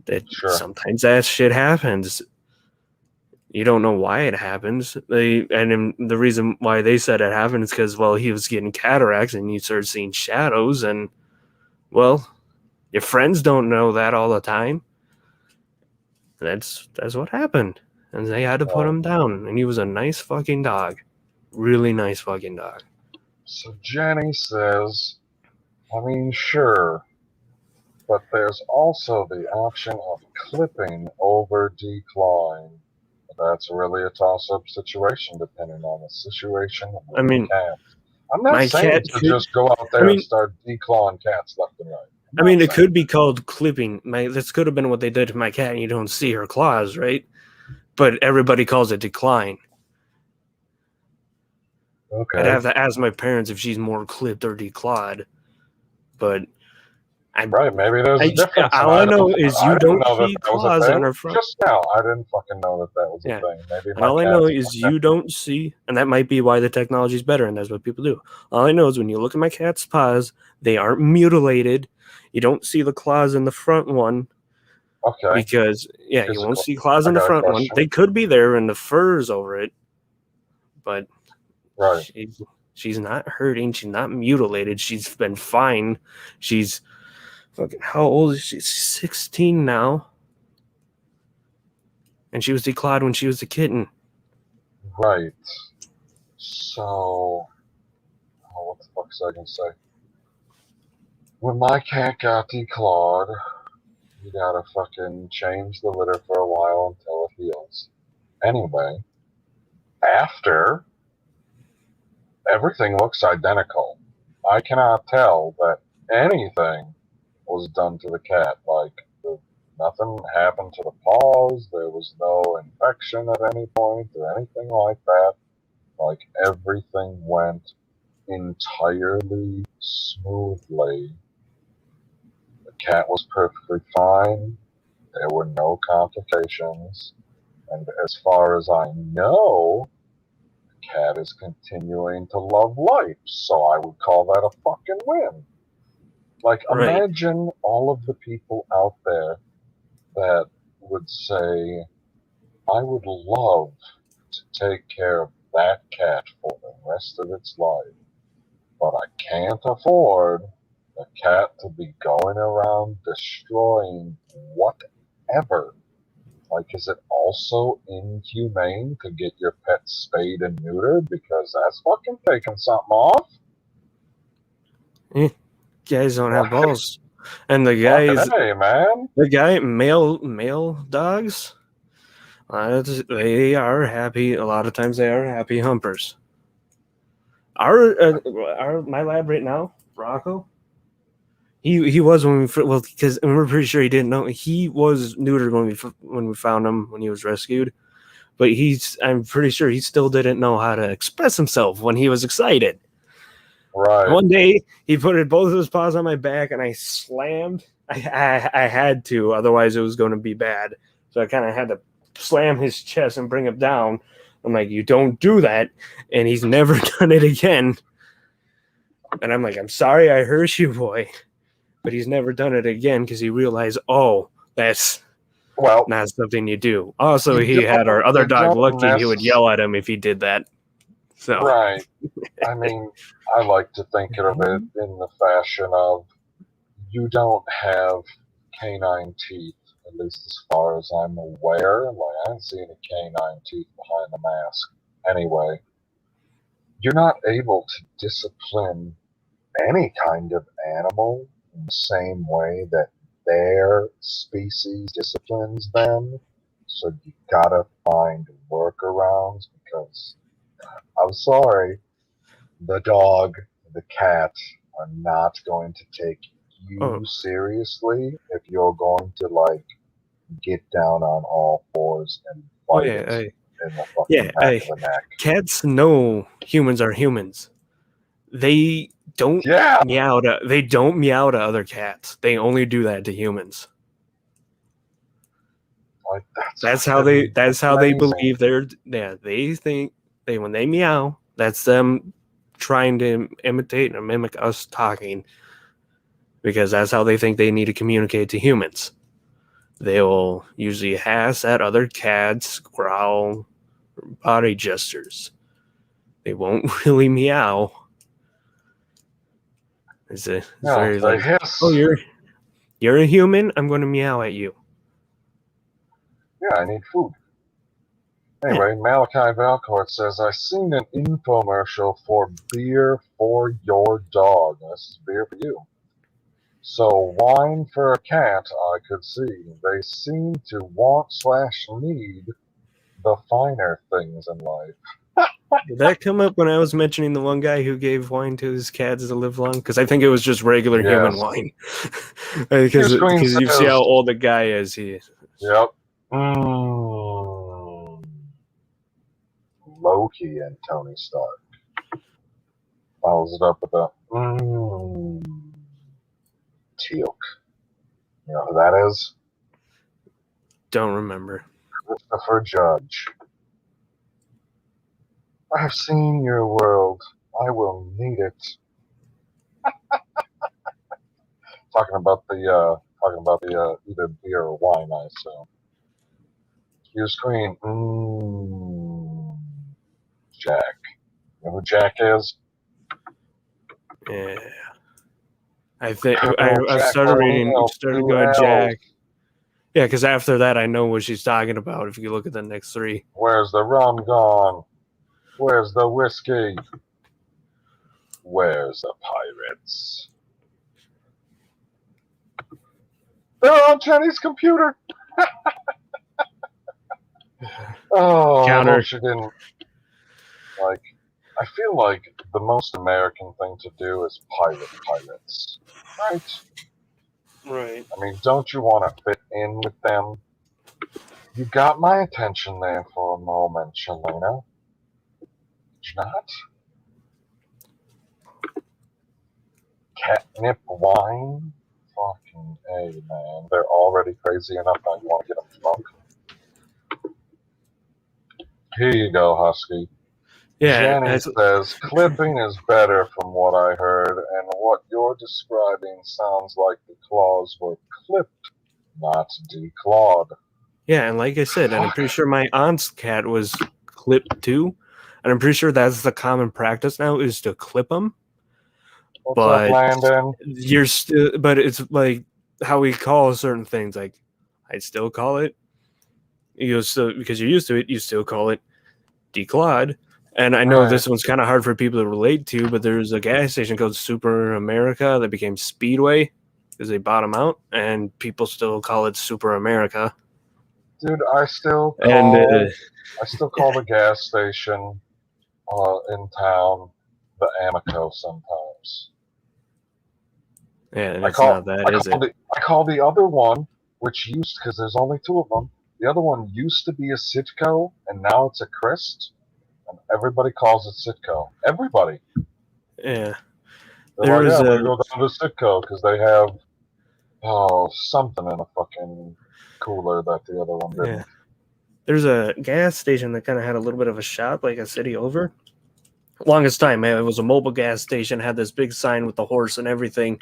That Sure. sometimes that shit happens. You don't know why it happens. The reason why they said it happened is because he was getting cataracts, and you start seeing shadows, and well, your friends don't know that all the time. That's what happened, and they had to put Right. him down. And he was a nice fucking dog, really nice fucking dog. So Jenny says, I mean, sure, but there's also the option of clipping over declawing. That's really a toss-up situation, depending on the situation I with the mean, cat. I'm not my cat saying to could. just go out I there and mean, start declawing cats left and right. I'm I not mean, it saying could be called clipping. This could have been what they did to my cat, and you don't see her claws, right? But everybody calls it decline. that. I'd Okay. have to ask my parents if she's more clipped or declawed. But Right, maybe there's a difference. All I know is I you didn't don't know that see that was a claws on thing. her front. Just now, I didn't fucking know that that was a Yeah. thing. Maybe And my all I know cat's is you don't see, and that might be why the technology is better, and that's what people do. All I know is when you look at my cat's paws, they aren't mutilated. You don't see the claws in the front one okay. because, yeah, you won't Physical. see claws I in the got a front one. question. They could be there and the fur's over it, but Right. she's not hurting. She's not mutilated. She's been fine. She's fucking, how old is she? 16 now. And she was declawed when she was a kitten. Right. So, what the fuck was I gonna say? When my cat got declawed, you gotta fucking change the litter for a while until it heals. Anyway, after, everything looks identical. I cannot tell that anything was done to the cat. Like, nothing happened to the paws, there was no infection at any point or anything like that. Like, everything went entirely smoothly. The cat was perfectly fine. There were no complications. And as far as I know, the cat is continuing to love life. So I would call that a fucking win. Like, Right. imagine all of the people out there that would say, I would love to take care of that cat for the rest of its life, but I can't afford the cat to be going around destroying whatever. Like, is it also inhumane to get your pet spayed and neutered? Because that's fucking taking something off. Guys don't have balls. And the guys, Hey, man. the guy, male dogs, they are happy. A lot of times they are happy humpers. My lab right now, Rocco, he was when because we're pretty sure he didn't know he was neutered when we found him when he was rescued, but I'm pretty sure he still didn't know how to express himself when he was excited. Right. One day he put both of his paws on my back and I slammed. I had to, otherwise it was going to be bad. So I kind of had to slam his chest and bring him down. I'm like, you don't do that, and he's never done it again. And I'm like, I'm sorry I hurt you, boy. But he's never done it again because he realized, oh, that's not something you do. Also, he had our other dog, Lucky, and he would yell at him if he did that. So Right. I mean, I like to think of it in the fashion of you don't have canine teeth, at least as far as I'm aware. Like, I haven't seen any canine teeth behind the mask. Anyway, you're not able to discipline any kind of animal in the same way that their species disciplines them. So you gotta find workarounds because I'm sorry, the dog, the cat are not going to take you seriously if you're going to like get down on all fours and bite it in the fucking back of the neck. Cats know humans are humans. They don't meow to other cats. They only do that to humans. Like, that's how they believe they think when they meow, that's them trying to imitate or mimic us talking, because that's how they think they need to communicate to humans. They will usually hiss at other cats, growl, body gestures. They won't really meow. It's very like, hiss. oh, you're a human, I'm going to meow at you. Yeah, I need food. Anyway, Malachi Valcourt says, I seen an infomercial for beer for your dog. This is beer for you. So wine for a cat, I could see. They seem to want/need the finer things in life. Did that come up when I was mentioning the one guy who gave wine to his cats to live long? Because I think it was just regular human wine. Because you see how old the guy is. Yep. Loki and Tony Stark. Follows it up with a Teal'c. You know who that is? Don't remember. Christopher Judge. I've seen your world. I will need it. Talking about the either beer or wine, I assume. Your screen. Jack. You know who Jack is? Yeah. I think Colonel I Jack started reading, O'Neill, started 2 going L's. Jack. Yeah, because after that, I know what she's talking about. If you look at the next three, Where's the rum gone? Where's the whiskey? Where's the pirates? They're on Jenny's computer. Oh, I Counter. hope she didn't. Like, I feel like the most American thing to do is pirate pirates, right? Right. I mean, don't you want to fit in with them? You got my attention there for a moment, Shalena. Did you not? Catnip wine? Fucking A, man. They're already crazy enough now. You want to get them drunk? Here you go, Husky. Yeah. Jenny says, clipping is better from what I heard, and what you're describing sounds like the claws were clipped, not declawed. Yeah, and like I said, and I'm pretty sure my aunt's cat was clipped too, and I'm pretty sure that's the common practice now is to clip them. What's But up, Landon? you're still, but it's like how we call certain things. Like I'd still call it, you still because you're used to it, you still call it declawed. And I know Right. this one's kind of hard for people to relate to, but there's a gas station called Super America that became Speedway because they bought them out, and people still call it Super America. Dude, I still And call the gas station in town the Amico sometimes. yeah, and it's not that, is it? I call the other one, which used, because there's only 2 of them, the other one used to be a Sitco, and now it's a Christ, and everybody calls it Sitco. Everybody. Yeah. They're like, yeah, I'm going to go down to Sitco, because they have, something in a fucking cooler that the other one didn't. Yeah. There's a gas station that kind of had a little bit of a shop, like a city over. Longest time, man, it was a mobile gas station, had this big sign with the horse and everything.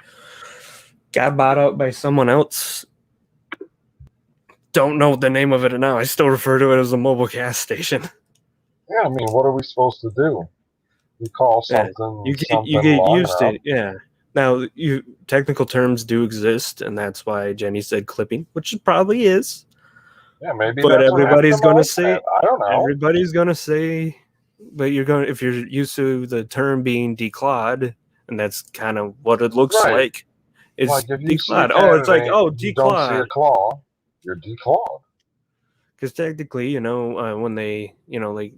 Got bought out by someone else. Don't know the name of it now. I still refer to it as a mobile gas station. Yeah, I mean, what are we supposed to do? You call something. You get used to it. Yeah. Now, technical terms do exist, and that's why Jenny said clipping, which it probably is. Yeah, maybe. But everybody's going to say. I don't know. Everybody's going to say. But if you're used to the term being declawed, and that's kind of what it looks like. It's like declawed. It's like, declawed. You don't see a claw, you're declawed. Because technically, when they, like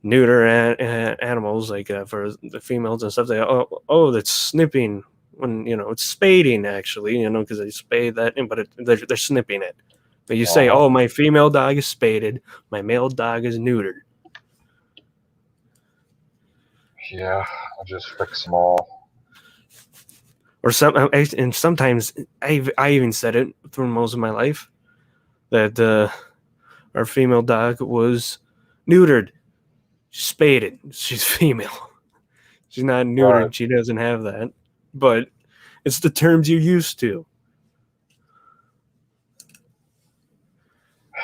neuter animals, like for the females and stuff, they that's snipping. When it's spading, actually, because they spade that, but they're snipping it. But you say, my female dog is spaded, my male dog is neutered. Yeah, I just fix them all. Or and sometimes I even said it through most of my life that our female dog was neutered, spaded. She's female. She's not neutered. Right. She doesn't have that. But it's the terms you're used to.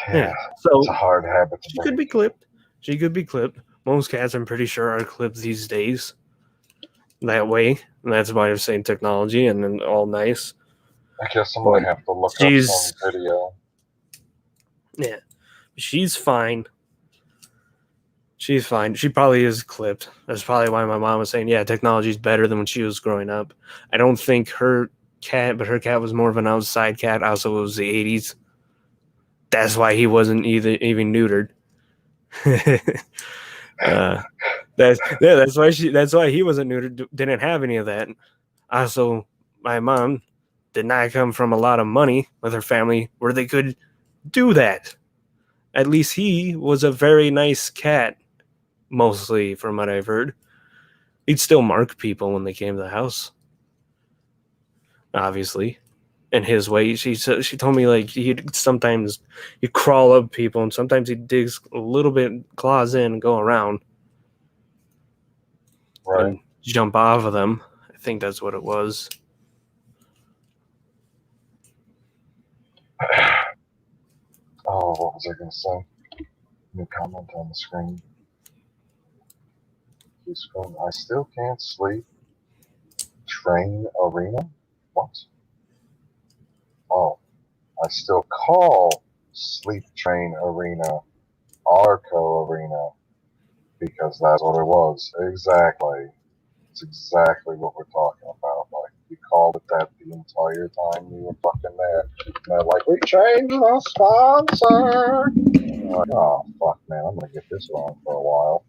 Yeah. So it's a hard habit. She could be clipped. She could be clipped. Most cats, I'm pretty sure, are clipped these days. That way. And that's why I'm saying technology and then all nice. I guess I'm going to have to look up some video. Yeah. She's fine. She's fine. She probably is clipped. That's probably why my mom was saying, yeah, technology's better than when she was growing up. I don't think her cat was more of an outside cat. Also, it was the 80s. That's why he wasn't even neutered. That's why he wasn't neutered. Didn't have any of that. Also, my mom did not come from a lot of money with her family where they could do that. At least he was a very nice cat, mostly from what I've heard. He'd still mark people when they came to the house. obviously, in his way. She told me like he'd crawl up people, and sometimes he digs a little bit, claws in, and go around, Right. and jump off of them. I think that's what it was. Oh, what was I going to say? New comment on the screen. He's going, I still can't sleep. Train arena? What? Oh, I still call Sleep Train Arena Arco Arena because that's what it was. Exactly. It's exactly what we're talking about. Like, we called it that the entire time we were fucking there. And they're like, we changed the sponsor. And I'm like, oh, fuck, man, I'm going to get this wrong for a while.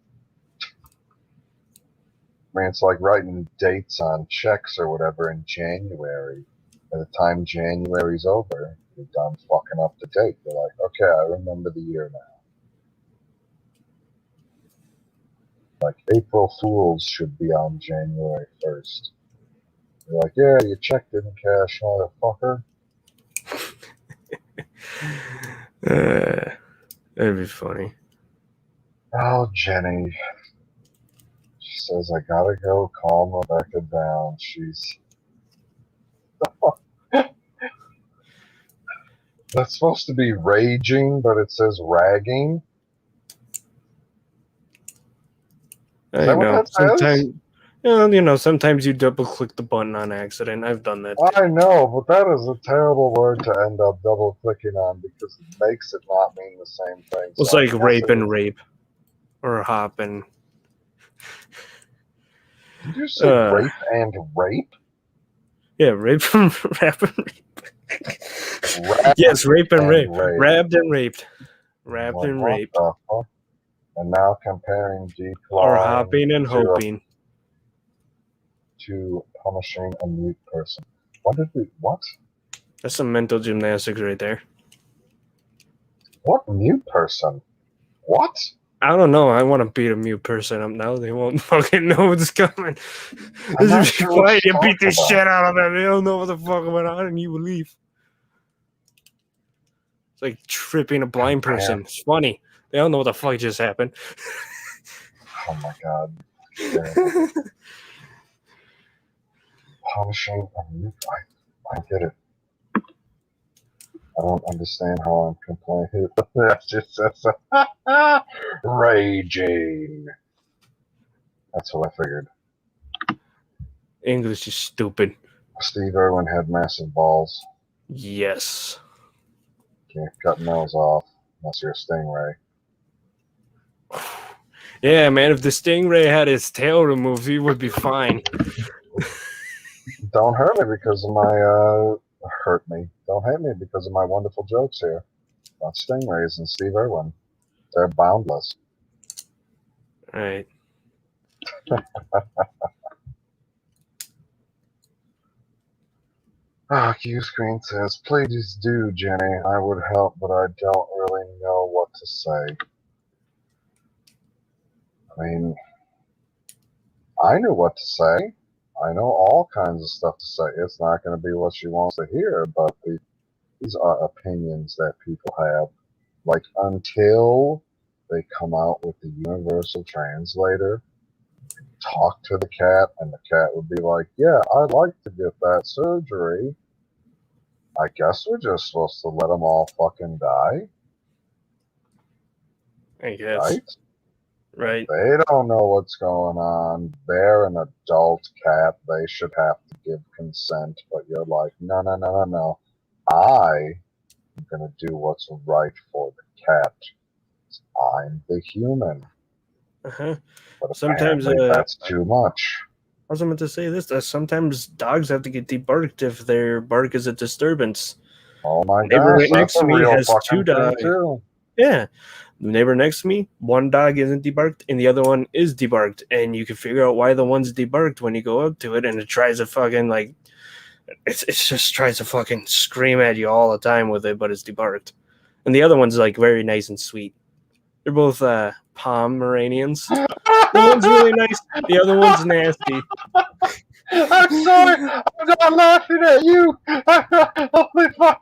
I mean, it's like writing dates on checks or whatever in January. By the time January's over, you're done fucking up the date. You're like, okay, I remember the year now. Like, April Fools should be on January 1st. You're like, yeah, your check didn't cash, motherfucker. That'd be funny. Oh, Jenny. She says, I gotta go calm Rebecca down. She's... That's supposed to be raging, but it says ragging. I know. Sometimes, sometimes you double click the button on accident. I've done that. I know, but that is a terrible word to end up double clicking on because it makes it not mean the same thing. It's so like rape and rape, or hop and. Did you say rape and rape? Yeah, rape and rap and rape. Yes, rape and rape. Wrapped and raped. Wrapped and raped. And now comparing Declawing or hopping and hoping to punishing a mute person. What? That's some mental gymnastics right there. What mute person? What? I don't know. I want to beat a mute person up now. They won't fucking know what's coming. Just be quiet and beat the shit out of them. They don't know what the fuck went on, and you will leave. It's like tripping a blind person. It's funny. They don't know what the fuck just happened. Oh my god. Punishing a mute. I get it. I don't understand how I'm complaining. That's just raging. That's what I figured. English is stupid. Steve Irwin had massive balls. Yes. Can't cut nails off unless you're a stingray. Yeah, man, if the stingray had his tail removed, he would be fine. Don't hurt me because of my Don't hate me because of my wonderful jokes here about stingrays and Steve Irwin. They're boundless. All right. Q Screen says, please do, Jenny. I would help, but I don't really know what to say. I mean, I knew what to say. I know all kinds of stuff to say. It's not going to be what she wants to hear, but these are opinions that people have. Like, until they come out with the universal translator, talk to the cat, and the cat would be like, yeah, I'd like to get that surgery. I guess we're just supposed to let them all fucking die. I guess. Right. They don't know what's going on. They're an adult cat. They should have to give consent. But you're like, no. I am going to do what's right for the cat. I'm the human. Uh-huh. But sometimes that's too much. I was meant to say this. Sometimes dogs have to get debarked if their bark is a disturbance. Oh my gosh, right next to me has 2 dogs. Too. Yeah. The neighbor next to me, one dog isn't debarked and the other one is debarked. And you can figure out why the one's debarked when you go up to it and it tries to fucking it just tries to fucking scream at you all the time with it, but it's debarked. And the other one's very nice and sweet. They're both Pomeranians. The one's really nice. The other one's nasty. I'm sorry. I'm not laughing at you. Holy fuck.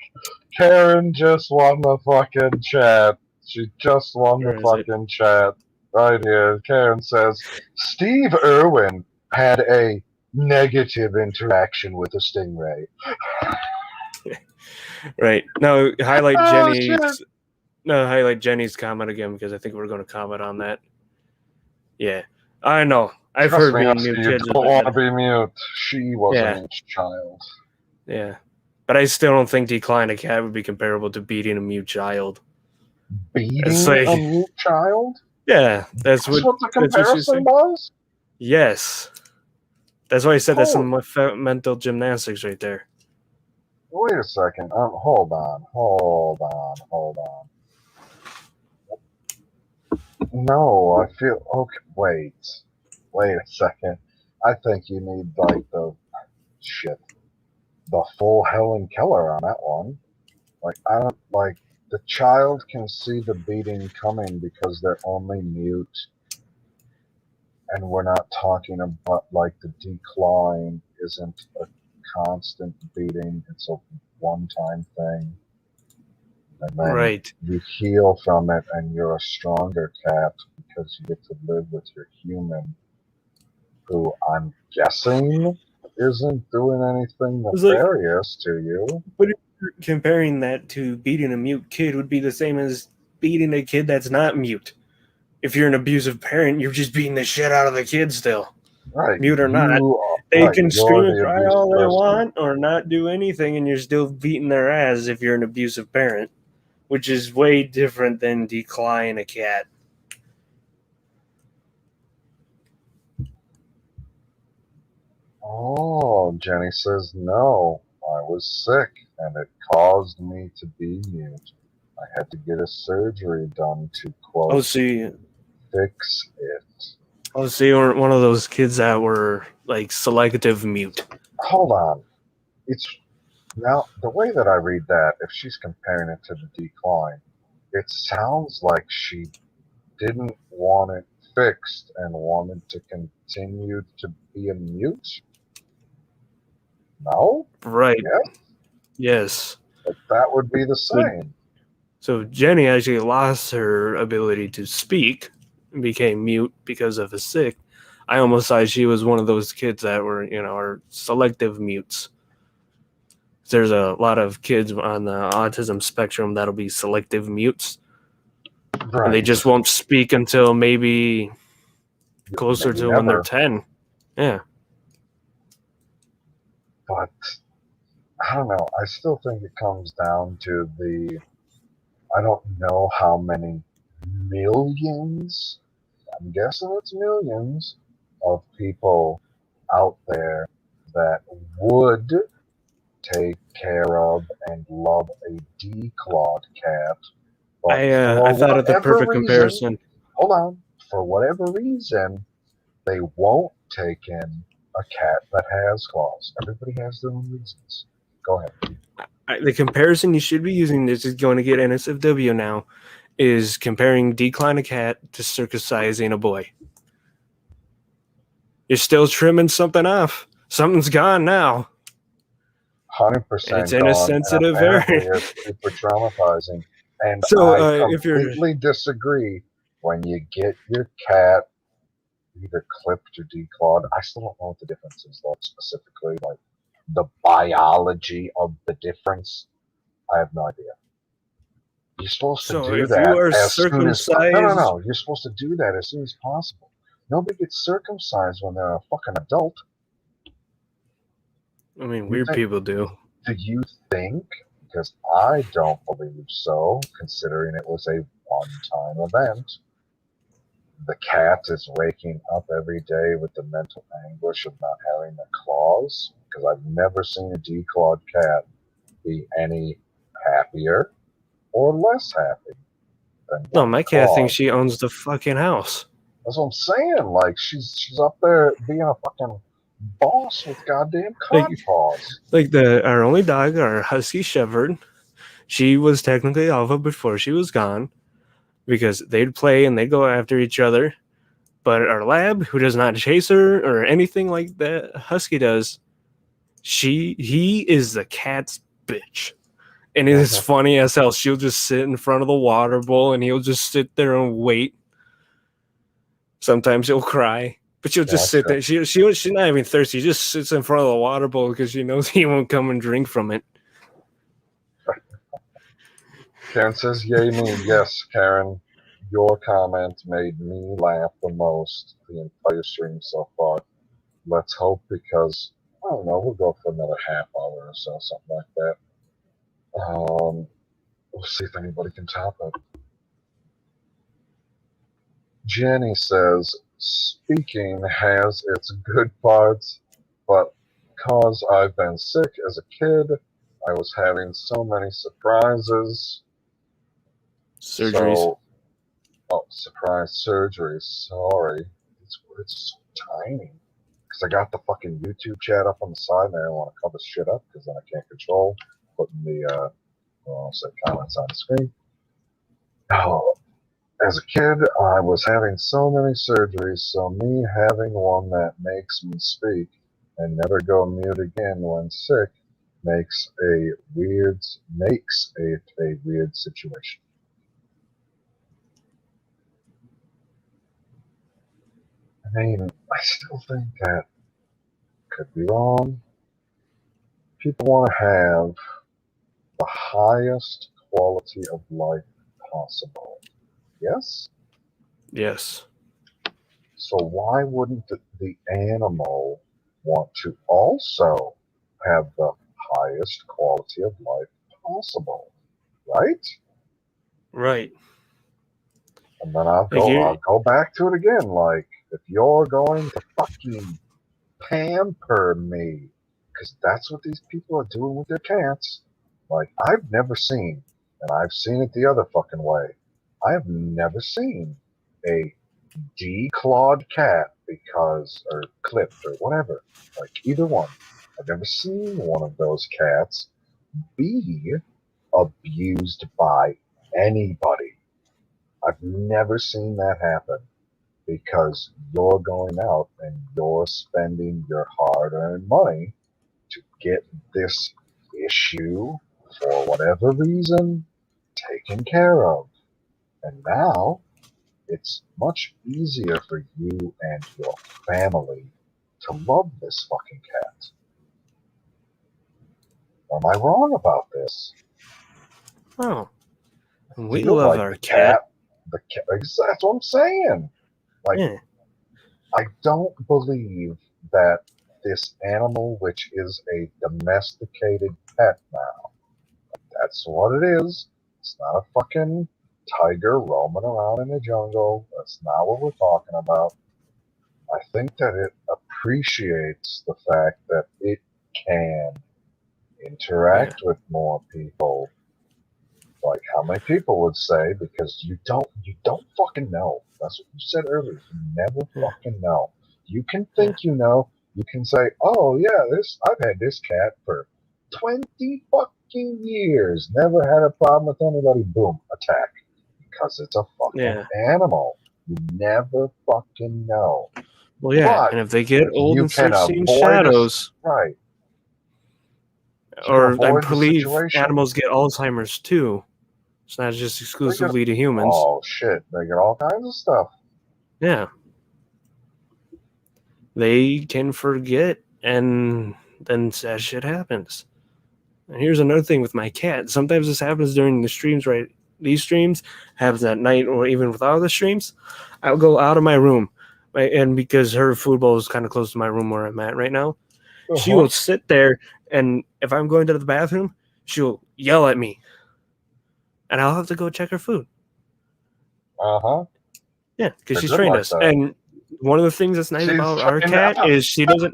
Karen just won the fucking chat. She just won the Where is it? fucking chat. Right here. Karen says Steve Irwin had a negative interaction with a stingray. Right. Now highlight Oh shit. Jenny's. No, highlight Jenny's comment again because I think we're going to comment on that. Yeah, I know. I've Trust heard me, being Husky, mute you kids is don't want to bad. be mute. She was Yeah. a mute child. Yeah, but I still don't think decline a cat would be comparable to beating a mute child. Beating It's like, a mute child? yeah, That's what the that's what she's comparison saying. was? Yes, that's why I said that's Oh, some mental gymnastics right there. wait a second. Hold on. No, I feel okay. Wait a second. I think you need like the full Helen Keller on that one. Like I don't like the child can see the beating coming because they're only mute, and we're not talking about like the decline isn't a constant beating; it's a one-time thing, and then Right. you heal from it, and you're a stronger cat because you get to live with your human, who I'm guessing isn't doing anything It's like, nefarious to you. but if you're comparing that to beating a mute kid would be the same as beating a kid that's not mute. If you're an abusive parent, you're just beating the shit out of the kid still, Right, mute or not. They right, can you're scream and the cry abused all they person. want or not do anything, and you're still beating their ass if you're an abusive parent, which is way different than decline a cat. Oh, Jenny says no. I was sick and it caused me to be mute. I had to get a surgery done to, Oh, quote, see, fix it. you're one of those kids that were like selective mute. Hold on. It's now the way that I read that, if she's comparing it to the decline, it sounds like she didn't want it fixed and wanted to continue to be a mute. No? Right. Yes? Yes. Like that would be the So, same. so Jenny actually lost her ability to speak and became mute because of a sick. I almost thought she was one of those kids that were, are selective mutes. There's a lot of kids on the autism spectrum that'll be selective mutes. Right. And they just won't speak until maybe closer Maybe to never. when they're 10. Yeah. But I don't know. I still think it comes down to I don't know how many millions, I'm guessing it's millions, of people out there that would take care of and love a declawed cat. But I for thought of the whatever perfect reason, comparison. hold on, for whatever reason, they won't take in a cat that has claws. Everybody has their own reasons. Go ahead. The comparison you should be using, this is going to get NSFW now, is comparing decline a cat to circumcising a boy. You're still trimming something off. Something's gone now. 100% It's in a gone, and sensitive apparently area. it's super traumatizing. And So I if you're completely disagree. When you get your cat either clipped or declawed, I still don't know what the difference is, though, specifically, like the biology of the difference. I have no idea. You're supposed to do if you that are as soon as circumcised, no. You're supposed to do that as soon as possible. Nobody gets circumcised when they're a fucking adult. I mean, weird people do. Do you think? Because I don't believe so, considering it was a one-time event. The cat is waking up every day with the mental anguish of not having the claws. Because I've never seen a declawed cat be any happier or less happy than No, one my cat clawed. thinks she owns the fucking house. That's what I'm saying. Like she's up there being a fucking boss with goddamn cotton paws. Like our only dog, our husky shepherd, she was technically alpha before she was gone because they'd play and they'd go after each other. But our lab, who does not chase her or anything like that Husky does, he is the cat's bitch. And it is funny as hell. She'll just sit in front of the water bowl and he'll just sit there and wait. Sometimes she'll cry, but she'll just sit there. She's not even thirsty. She just sits in front of the water bowl because she knows he won't come and drink from it. Karen says, yay me. Yes, Karen, your comment made me laugh the most the entire stream so far. Let's hope, because, I don't know, we'll go for another half hour or so, something like that. We'll see if anybody can top it. Jenny says, speaking has its good parts, but because I've been sick as a kid, I was having so many surprises. Surgeries. Surprise surgeries. Sorry. These words are so tiny. Because I got the fucking YouTube chat up on the side and I don't want to cover shit up because then I can't control putting the comments on the screen. Oh, as a kid, I was having so many surgeries, so me having one that makes me speak and never go mute again when sick makes it a weird situation. I mean, I still think that could be wrong. People want to have the highest quality of life possible. Yes? Yes. So why wouldn't the animal want to also have the highest quality of life possible? Right? Right. And then I'll go back to it again. Like, if you're going to fucking pamper me, because that's what these people are doing with their cats. Like, I've never seen, and I've seen it the other fucking way, I have never seen a declawed cat or clipped or whatever. Like, either one. I've never seen one of those cats be abused by anybody. I've never seen that happen, because you're going out and you're spending your hard-earned money to get this issue, for whatever reason, taken care of. And now it's much easier for you and your family to love this fucking cat. Am I wrong about this? Oh. We love our cat. That's what I'm saying. Like, yeah. I don't believe that this animal, which is a domesticated pet now, that's what it is. It's not a fucking tiger roaming around in the jungle. That's not what we're talking about. I think that it appreciates the fact that it can interact with more people. Like, how many people would say, because you don't fucking know. That's what you said earlier. You never fucking know. You can think you know. You can say, oh yeah, I've had this cat for 20 fucking years. Never had a problem with anybody. Boom, attack. Because it's a fucking animal. You never fucking know. Well, yeah, but and if they get old and start seeing shadows, right? Or I believe animals get Alzheimer's too. It's not just exclusively to humans. Oh shit, they get all kinds of stuff. Yeah. They can forget, and then sad shit happens. And here's another thing with my cat. Sometimes this happens during the streams, right? These streams happens at night, or even without the streams. I'll go out of my room, right? And because her food bowl is kind of close to my room where I'm at right now, she will sit there, and if I'm going to the bathroom, she'll yell at me. And I'll have to go check her food. Yeah, because she's trained us. And one of the things that's nice about our cat is she doesn't.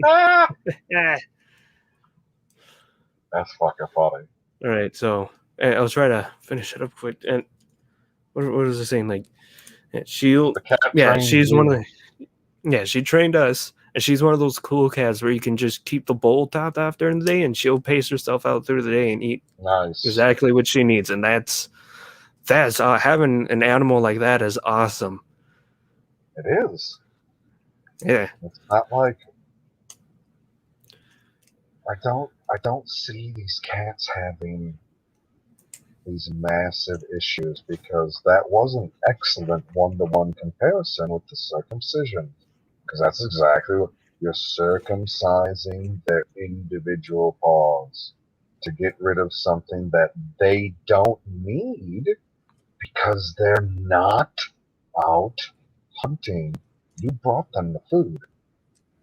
That's fucking funny. All right, so I'll try to finish it up quick. And what was I saying? Like, she's one of the. Yeah, she trained us, and she's one of those cool cats where you can just keep the bowl topped off during the day, and she'll pace herself out through the day and eat exactly what she needs. And that's having an animal like that is awesome. It is. Yeah. It's not like I don't see these cats having these massive issues because that was an excellent one-to-one comparison with the circumcision. Because that's exactly what you're circumcising their individual paws to get rid of something that they don't need because they're not out hunting. You brought them the food.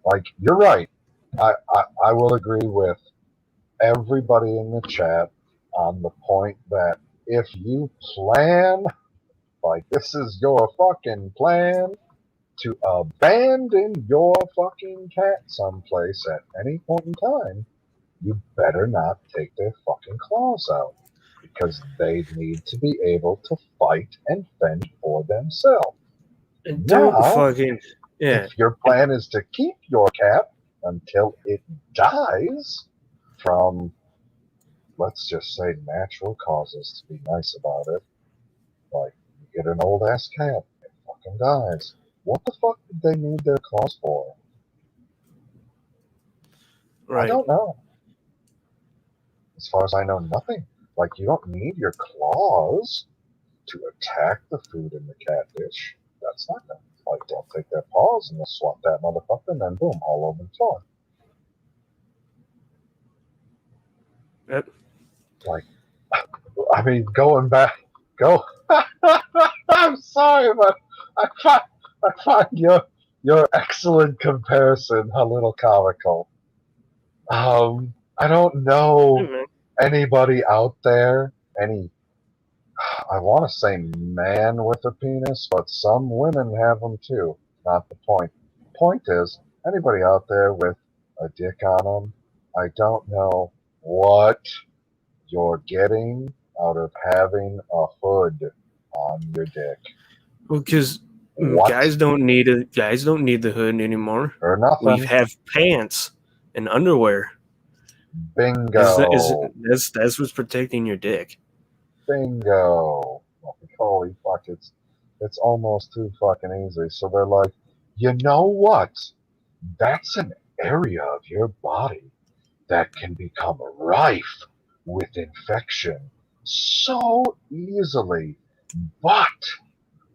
Like, you're right. I will agree with everybody in the chat on the point that if you plan, like, this is your fucking plan to abandon your fucking cat someplace at any point in time, you better not take their fucking claws out because they need to be able to fight and fend for themselves. And don't Now, fucking yeah. if your plan is to keep your cat until it dies from, let's just say, natural causes, to be nice about it, like you get an old ass cat, it fucking dies. What the fuck did they need their claws for? I Right. don't know. As far as I know, nothing. Like, you don't need your claws to attack the food in the cat dish. That's not gonna, like, they'll take their paws and they'll swat that motherfucker and then boom, all over the floor. Yep. Like, I mean, going back, go. I'm sorry, but I find your excellent comparison a little comical. I don't know Mhm. anybody out there, I want to say man with a penis, but some women have them too. Not the point. Point is, anybody out there with a dick on them, I don't know what you're getting out of having a hood on your dick. Well, because What? guys don't need the hood anymore. Or We nothing. have pants and underwear. Bingo. That's what's protecting your dick. Bingo. Like, holy fuck, it's almost too fucking easy. So they're like, you know what? That's an area of your body that can become rife with infection so easily. But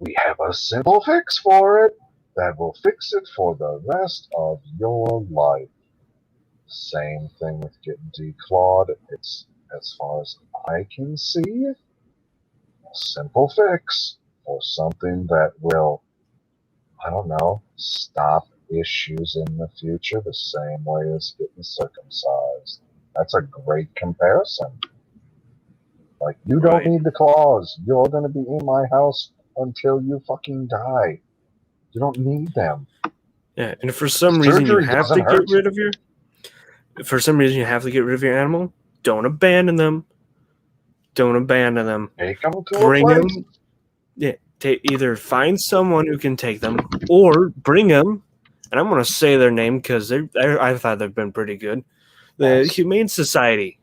we have a simple fix for it that will fix it for the rest of your life. Same thing with getting declawed. It's, as far as I can see, a simple fix for something that will, I don't know, stop issues in the future the same way as getting circumcised. That's a great comparison. Like, you don't Right. need the claws. You're going to be in my house until you fucking die. You don't need them. Yeah. And if for some reason you Surgery have doesn't to get hurt. rid of your animal, don't abandon them. Don't abandon them. Take them to a Bring place. them. Yeah. Either find someone who can take them, or bring them. And I'm going to say their name because I thought they've been pretty good. The Nice. Humane Society.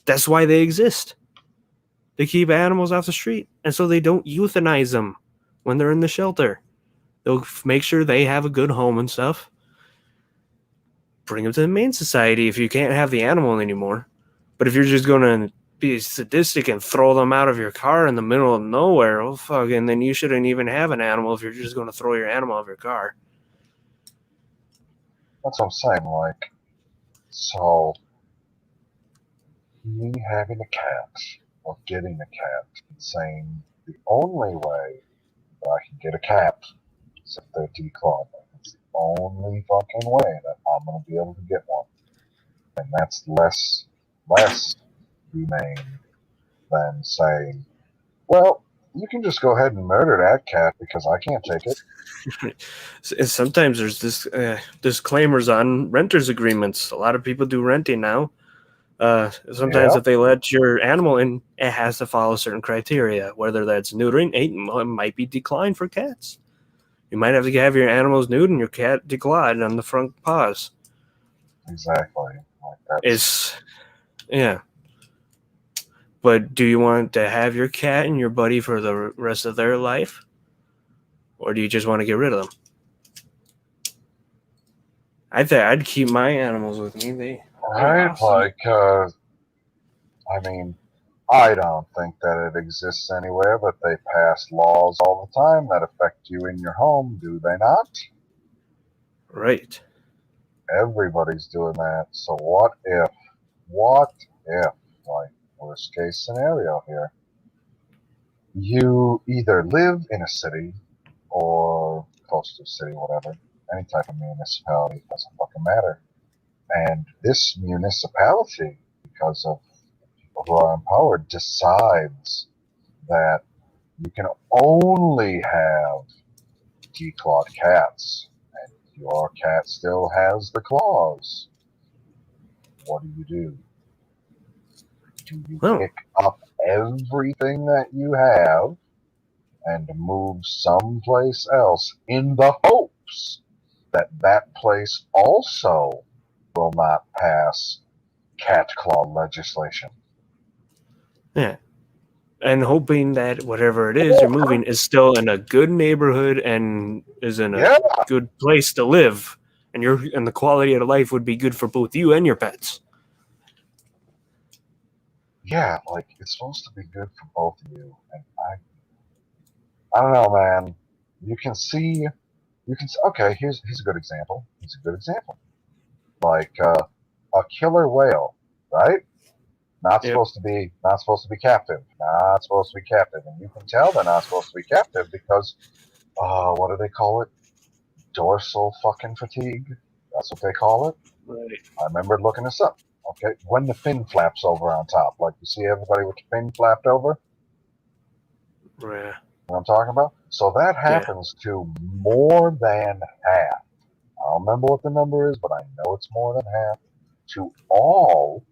That's why they exist. They keep animals off the street, and so they don't euthanize them when they're in the shelter. They'll make sure they have a good home and stuff. Bring them to the Humane Society if you can't have the animal anymore. But if you're just going to be sadistic and throw them out of your car in the middle of nowhere, oh fuck, and then you shouldn't even have an animal if you're just going to throw your animal out of your car. That's what I'm saying. Like, so me having a cat or getting a cat and saying the only way that I can get a cat is if they're declawed. It's the only fucking way that I'm going to be able to get one. And that's less humane than saying, well, you can just go ahead and murder that cat because I can't take it. And sometimes there's this disclaimers on renters agreements. A lot of people do renting now. Sometimes Yeah. if they let your animal in, it has to follow certain criteria. Whether that's neutering, it might be declined for cats. You might have to have your animals neutered and your cat declawed on the front paws. Exactly. Like, It's yeah. But do you want to have your cat and your buddy for the rest of their life? Or do you just want to get rid of them? I think I'd keep my animals with me. They're Right? awesome. Like, I mean, I don't think that it exists anywhere, but they pass laws all the time that affect you in your home, do they not? Right. Everybody's doing that. So like, worst case scenario here, you either live in a city or close to a city, whatever, any type of municipality, doesn't fucking matter. And this municipality, because of people who are empowered, decides that you can only have declawed cats, and your cat still has the claws. What do? Do you Well, pick up everything that you have and move someplace else in the hopes that that place also will not pass cat claw legislation? yeah. And hoping that whatever it is you're moving is still in a good neighborhood and is in a Yeah, good place to live, and the quality of life would be good for both you and your pets. yeah, like it's supposed to be good for both of you. And I don't know, man. You can see, okay, here's a good example. Like a killer whale, right? Yep. Not supposed to be captive. Not supposed to be captive. And you can tell they're not supposed to be captive because what do they call it? Dorsal fucking fatigue. That's what they call it. Right. I remember looking this up. Okay, when the fin flaps over on top, like you see everybody with the fin flapped over. Yeah. You know what I'm talking about? So that Yeah. happens to more than half. I don't remember what the number is, but I know it's more than half to all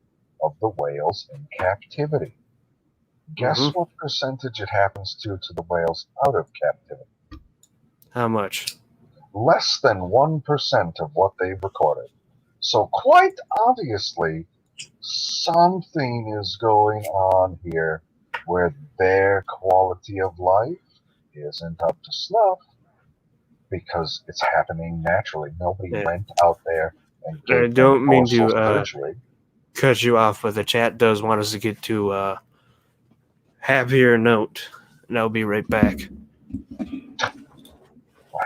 of the whales in captivity. Guess Mm-hmm. what percentage it happens to the whales out of captivity? How much? Less than 1% of what they've recorded. So quite obviously, something is going on here where their quality of life isn't up to snuff because it's happening naturally. Nobody Yeah. went out there and I gave them don't mean dorsal to surgery. cut you off, but the chat does want us to get to happier note, and I'll be right back.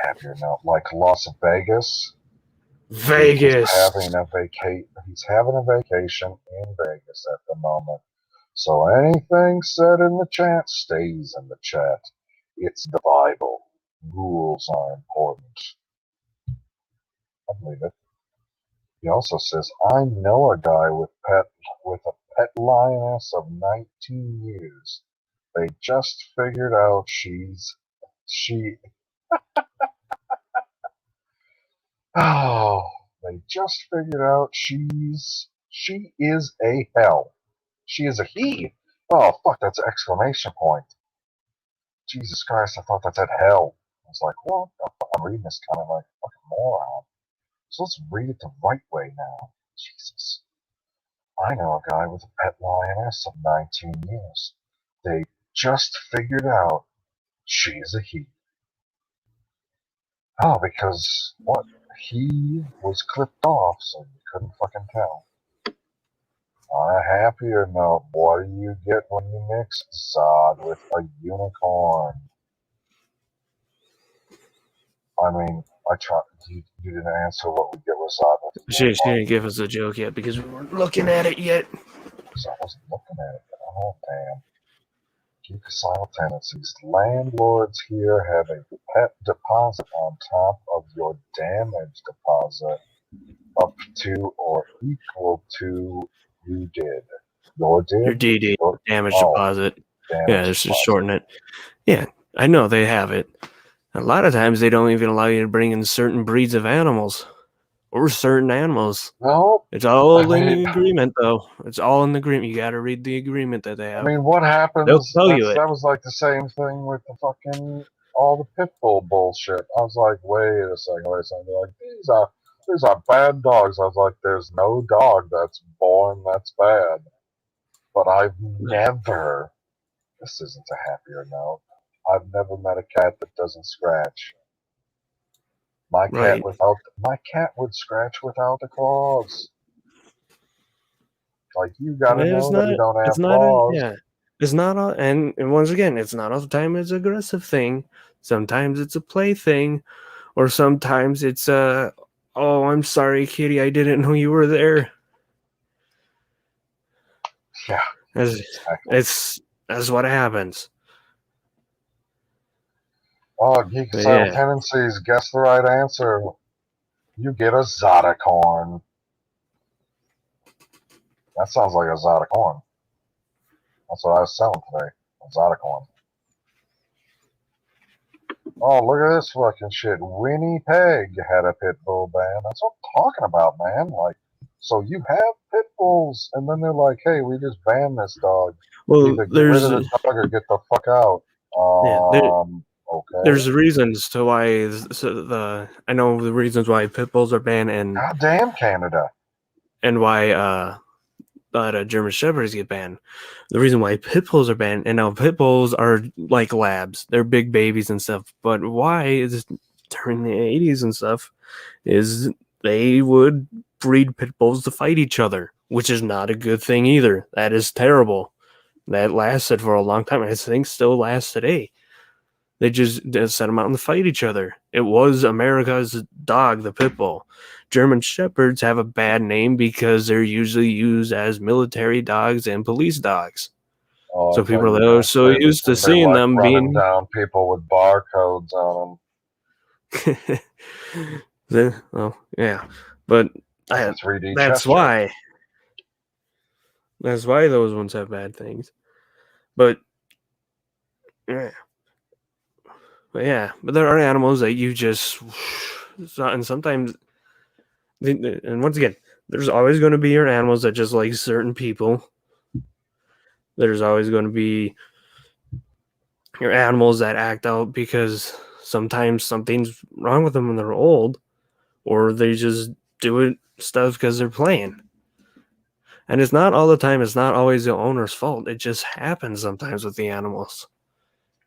Happier note, like Las Vegas. Vegas. He's having a vacation in Vegas at the moment. So anything said in the chat stays in the chat. It's the Bible. Rules are important. I believe it. He also says, I know a guy with a pet lioness of 19 years. They just figured out she oh, they just figured out she is a hell. She is a he. Oh fuck, that's an exclamation point. Jesus Christ, I thought that said hell. I was like, what the fuck? I'm reading this kind of like a fucking moron. So let's read it the right way now. Jesus. I know a guy with a pet lioness of 19 years. They just figured out she's a he. Oh, because what? He was clipped off, so you couldn't fucking tell. On a happier note, what do you get when you mix Zod with a unicorn? I mean, I tried. You didn't answer what we get with Zod with a She unicorn. didn't give us a joke yet because we weren't looking at it yet. Because I wasn't looking at it. Oh, damn. Geek tendencies. Landlords here have a pet deposit on top of your damage deposit up to or equal to you did. Your Your did? DD, Your, damage oh, deposit. Yeah, damage let's just deposit. shorten it. Yeah, I know they have it. A lot of times they don't even allow you to bring in certain breeds of animals or certain animals. No, It's all I in mean, the agreement, though. It's all in the agreement. You got to read the agreement that they have. what They'll happens? tell you it. That was like the same thing with the fucking all the pit bull bullshit. I was like, wait a second. They're like, these are bad dogs. I was like, there's no dog that's born that's bad. But I've never. This isn't a happier note. I've never met a cat that doesn't scratch. My cat Right. would scratch without the claws. Like, you gotta And know that he don't it's have not a claws. yeah. It's not all and once again, it's not all the time it's aggressive thing. Sometimes it's a play thing, or sometimes it's oh, I'm sorry, kitty, I didn't know you were there. Yeah, It's exactly. it's that's what happens. Oh, geek But asylum yeah. tendencies. Guess the right answer. You get a Zoticorn. That sounds like a Zoticorn. That's what I was selling today. A Zoticorn. Oh, look at this fucking shit. Winnipeg had a pit bull ban. That's what I'm talking about, man. Like, so you have pit bulls, and then they're like, hey, we just banned this dog. Well, Either get rid of the dog or get the fuck out. yeah, Okay. there's reasons to why I know the reasons why pit bulls are banned God damn Canada. and why German shepherds get banned. The reason why pit bulls are banned, and now pit bulls are like labs, they're big babies and stuff. But why is during the 80s and stuff is they would breed pit bulls to fight each other, which is not a good thing either. That is terrible. That lasted for a long time. I think still lasts today. They just set them out and fight each other. It was America's dog, the pit bull. German shepherds have a bad name because they're usually used as military dogs and police dogs. Oh, So I thought people you were are going to so say used to because they seeing like them running being. down people with barcodes on Well, yeah, but them. Like a 3D that's chess trick. why. That's why those ones have bad things. But yeah, but there are animals that you just and sometimes and once again, there's always going to be your animals that just like certain people. There's always going to be your animals that act out because sometimes something's wrong with them when they're old, or they just do it stuff because they're playing. And it's not all the time. It's not always the owner's fault. It just happens sometimes with the animals.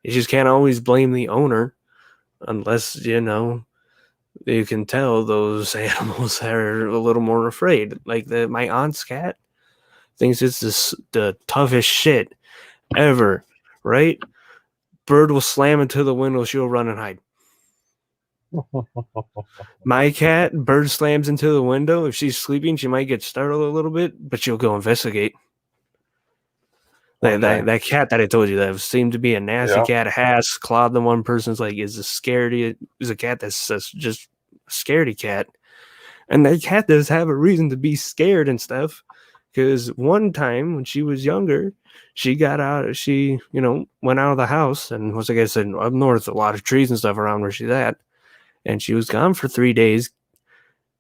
You just can't always blame the owner unless you can tell those animals are a little more afraid. Like my aunt's cat thinks it's the toughest shit ever, right? Bird will slam into the window, she'll run and hide. My cat, bird slams into the window. If she's sleeping, she might get startled a little bit, but she'll go investigate. Okay. That cat that I told you that seemed to be a nasty Yeah. cat has clawed the one person's like is a cat that's just a scaredy cat. And that cat does have a reason to be scared and stuff. Because one time when she was younger, she got out, went out of the house. And once like I said, up north, a lot of trees and stuff around where she's at. And she was gone for 3 days.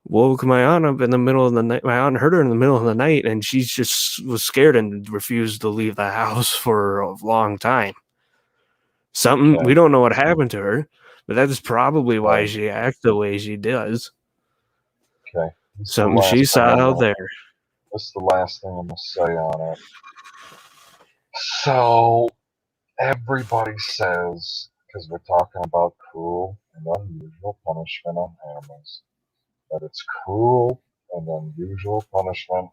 Woke my aunt up in the middle of the night. My aunt heard her in the middle of the night, and she just was scared and refused to leave the house for a long time. Something we don't know what happened to her, but that's probably why she acts the way she does. Okay. Something she saw out there. This is the last thing I'm going to say on it. So, everybody says, because we're talking about cruel and unusual punishment on animals, that it's cruel and unusual punishment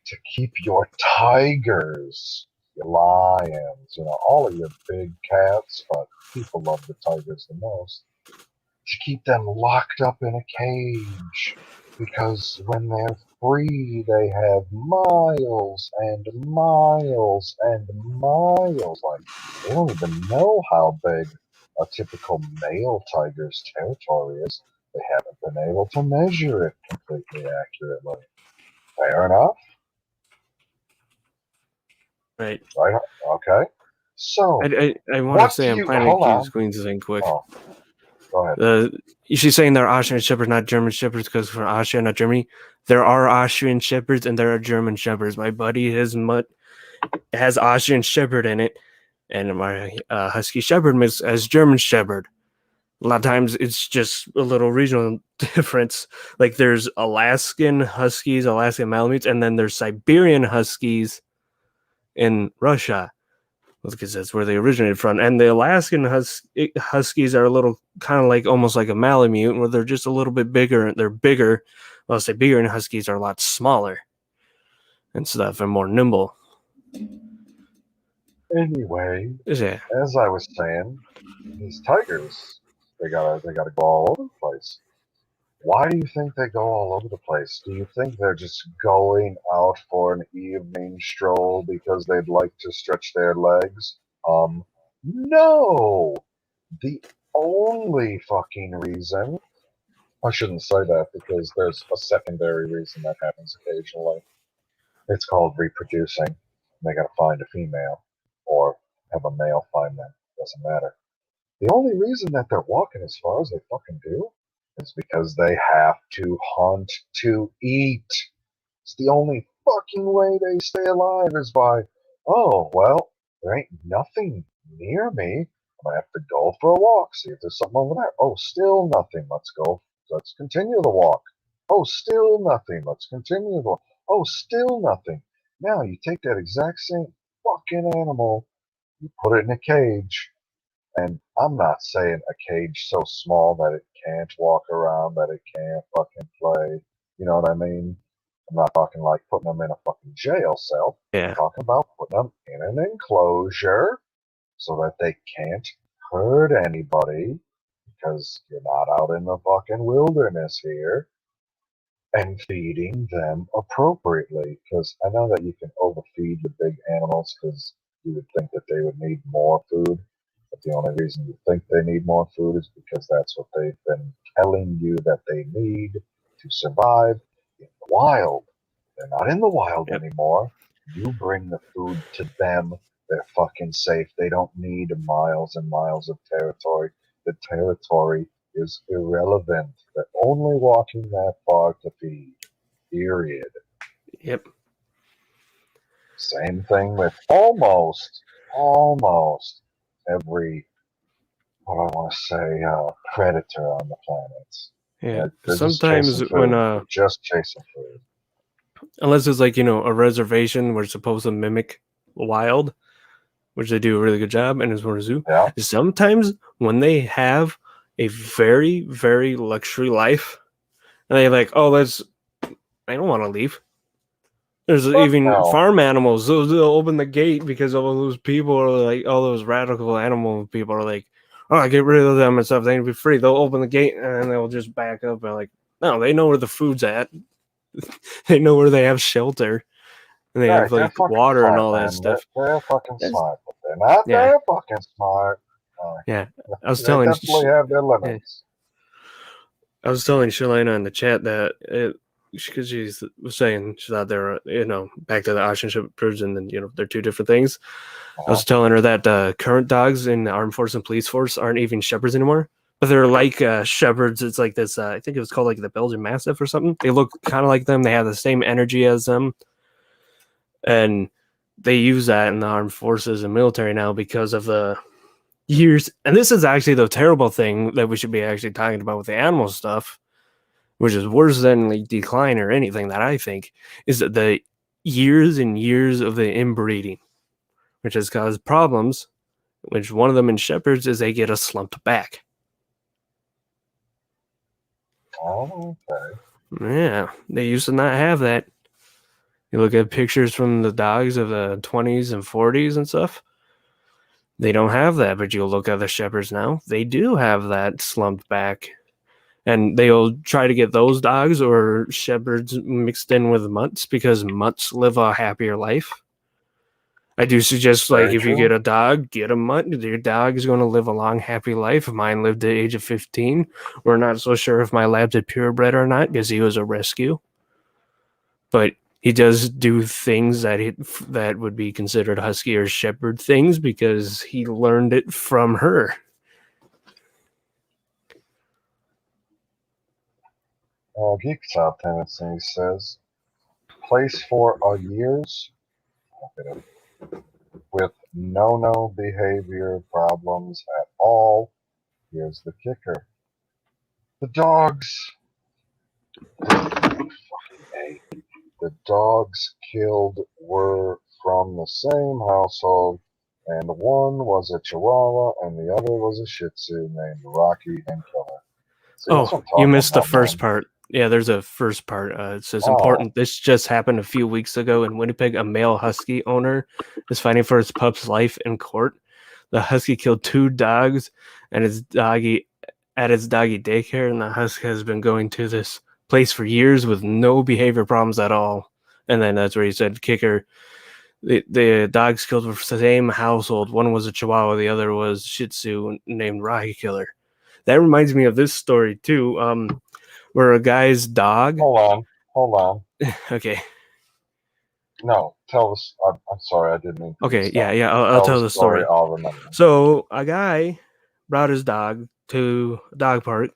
to keep your tigers, your lions, all of your big cats, but people love the tigers the most, to keep them locked up in a cage, because when they're free, they have miles and miles and miles. Like, they don't even know how big a typical male tiger's territory is. They haven't been able to measure it completely accurately. Fair enough? Right. Right? Okay. So, I want to say I'm planning to hold keep on. this Queen's thing quick. Oh, go ahead. She's saying they're Austrian Shepherds, not German Shepherds, because for Austria, not Germany. There are Austrian Shepherds and there are German Shepherds. My buddy has Austrian Shepherd in it, and my Husky Shepherd as German Shepherd. A lot of times it's just a little regional difference. Like there's Alaskan Huskies, Alaskan Malamutes, and then there's Siberian Huskies in Russia. because that's where they originated from. And the Alaskan Huskies are a little kind of like almost like a Malamute, where they're just a little bit bigger. They're bigger. Well, I'll say bigger, and Huskies are a lot smaller and stuff and more nimble. Anyway, Yeah. as I was saying, these tigers, they gotta go all over the place. Why do you think they go all over the place? Do you think they're just going out for an evening stroll because they'd like to stretch their legs? No. The only fucking reason, I shouldn't say that because there's a secondary reason that happens occasionally. It's called reproducing. They gotta find a female or have a male find them. Doesn't matter. The only reason that they're walking as far as they fucking do is because they have to hunt to eat. It's the only fucking way they stay alive is by, oh, well, there ain't nothing near me. I'm gonna have to go for a walk, see if there's something over there. Oh, still nothing. Let's go. Let's continue the walk. Oh, still nothing. Let's continue the walk. Oh, still nothing. Now you take that exact same fucking animal, you put it in a cage, and I'm not saying a cage so small that it can't walk around, that it can't fucking play. You know what I mean? I'm not talking like putting them in a fucking jail cell. I'm Yeah. talking about putting them in an enclosure so that they can't hurt anybody because you're not out in the fucking wilderness here, and feeding them appropriately. Because I know that you can overfeed the big animals because you would think that they would need more food. But the only reason you think they need more food is because that's what they've been telling you that they need to survive in the wild. They're not in the wild Yep. anymore. You bring the food to them. They're fucking safe. They don't need miles and miles of territory. The territory is irrelevant. They're only walking that far to feed. Period. Yep. Same thing with almost every, what I want to say, predator on the planet. Yeah. They're just Sometimes chasing when food. They're just chasing food. unless it's like a reservation where it's supposed to mimic wild, which they do a really good job, and is more a zoo. Yeah. Sometimes when they have a very, very luxury life, and they're like, oh, I don't want to leave. There's Fuck even no. farm animals. They'll open the gate because all those people are like, all those radical animal people are like, oh, get rid of them and stuff. They need to be free. They'll open the gate and they'll just back up and like, no, they know where the food's at. They know where they have shelter. And they Right, have they're like fucking water and smart, all that man. stuff. They're fucking That's, smart, but they're not yeah, that fucking smart. yeah. I was They telling, definitely have their yeah, limits. I was telling Shalana in the chat that because she was saying she thought they were, back to the ocean shepherds, and then they're two different things. I was telling her that current dogs in the armed force and police force aren't even shepherds anymore, but they're like shepherds. It's like this. I think it was called like the Belgian Mastiff or something. They look kind of like them. They have the same energy as them, and they use that in the armed forces and military now because of the years. And this is actually the terrible thing that we should be actually talking about with the animal stuff, which is worse than like decline or anything that I think, is that the years and years of the inbreeding, which has caused problems, which one of them in shepherds is they get a slumped back. Oh, okay. Yeah, they used to not have that. You look at pictures from the dogs of the 20s and 40s and stuff, they don't have that, but you'll look at the shepherds now, they do have that slumped back. And they'll try to get those dogs or shepherds mixed in with mutts because mutts live a happier life. I do suggest, like, Very if you true. get a dog, get a mutt. Your dog is going to live a long, happy life. Mine lived to the age of 15. We're not so sure if my lab's a purebred or not because he was a rescue. But he does do things that would be considered husky or shepherd things because he learned it from her. Geek's Out Tennessee says, place for a year's with no behavior problems at all. Here's the kicker. The dogs, the dogs killed were from the same household and one was a Chihuahua, and the other was a Shih Tzu named Rocky and Killer. See, that's Oh, what I'm you talking missed the about, first man. part. Yeah, there's a first part. It says Oh, important. This just happened a few weeks ago in Winnipeg. A male husky owner is fighting for his pup's life in court. The husky killed two dogs and his doggy at his doggy daycare, and the husky has been going to this place for years with no behavior problems at all. And then that's where he said, kicker, the dogs killed were from the same household. One was a Chihuahua, the other was Shih Tzu named Rocky Killer. That reminds me of this story too. Where a guy's dog. hold on. Okay. No, tell us. I'm sorry, I didn't mean for you to Okay. Yeah. stop. Yeah. I'll Tell the tell the story. story. I'll remember. So a guy brought his dog to a dog park,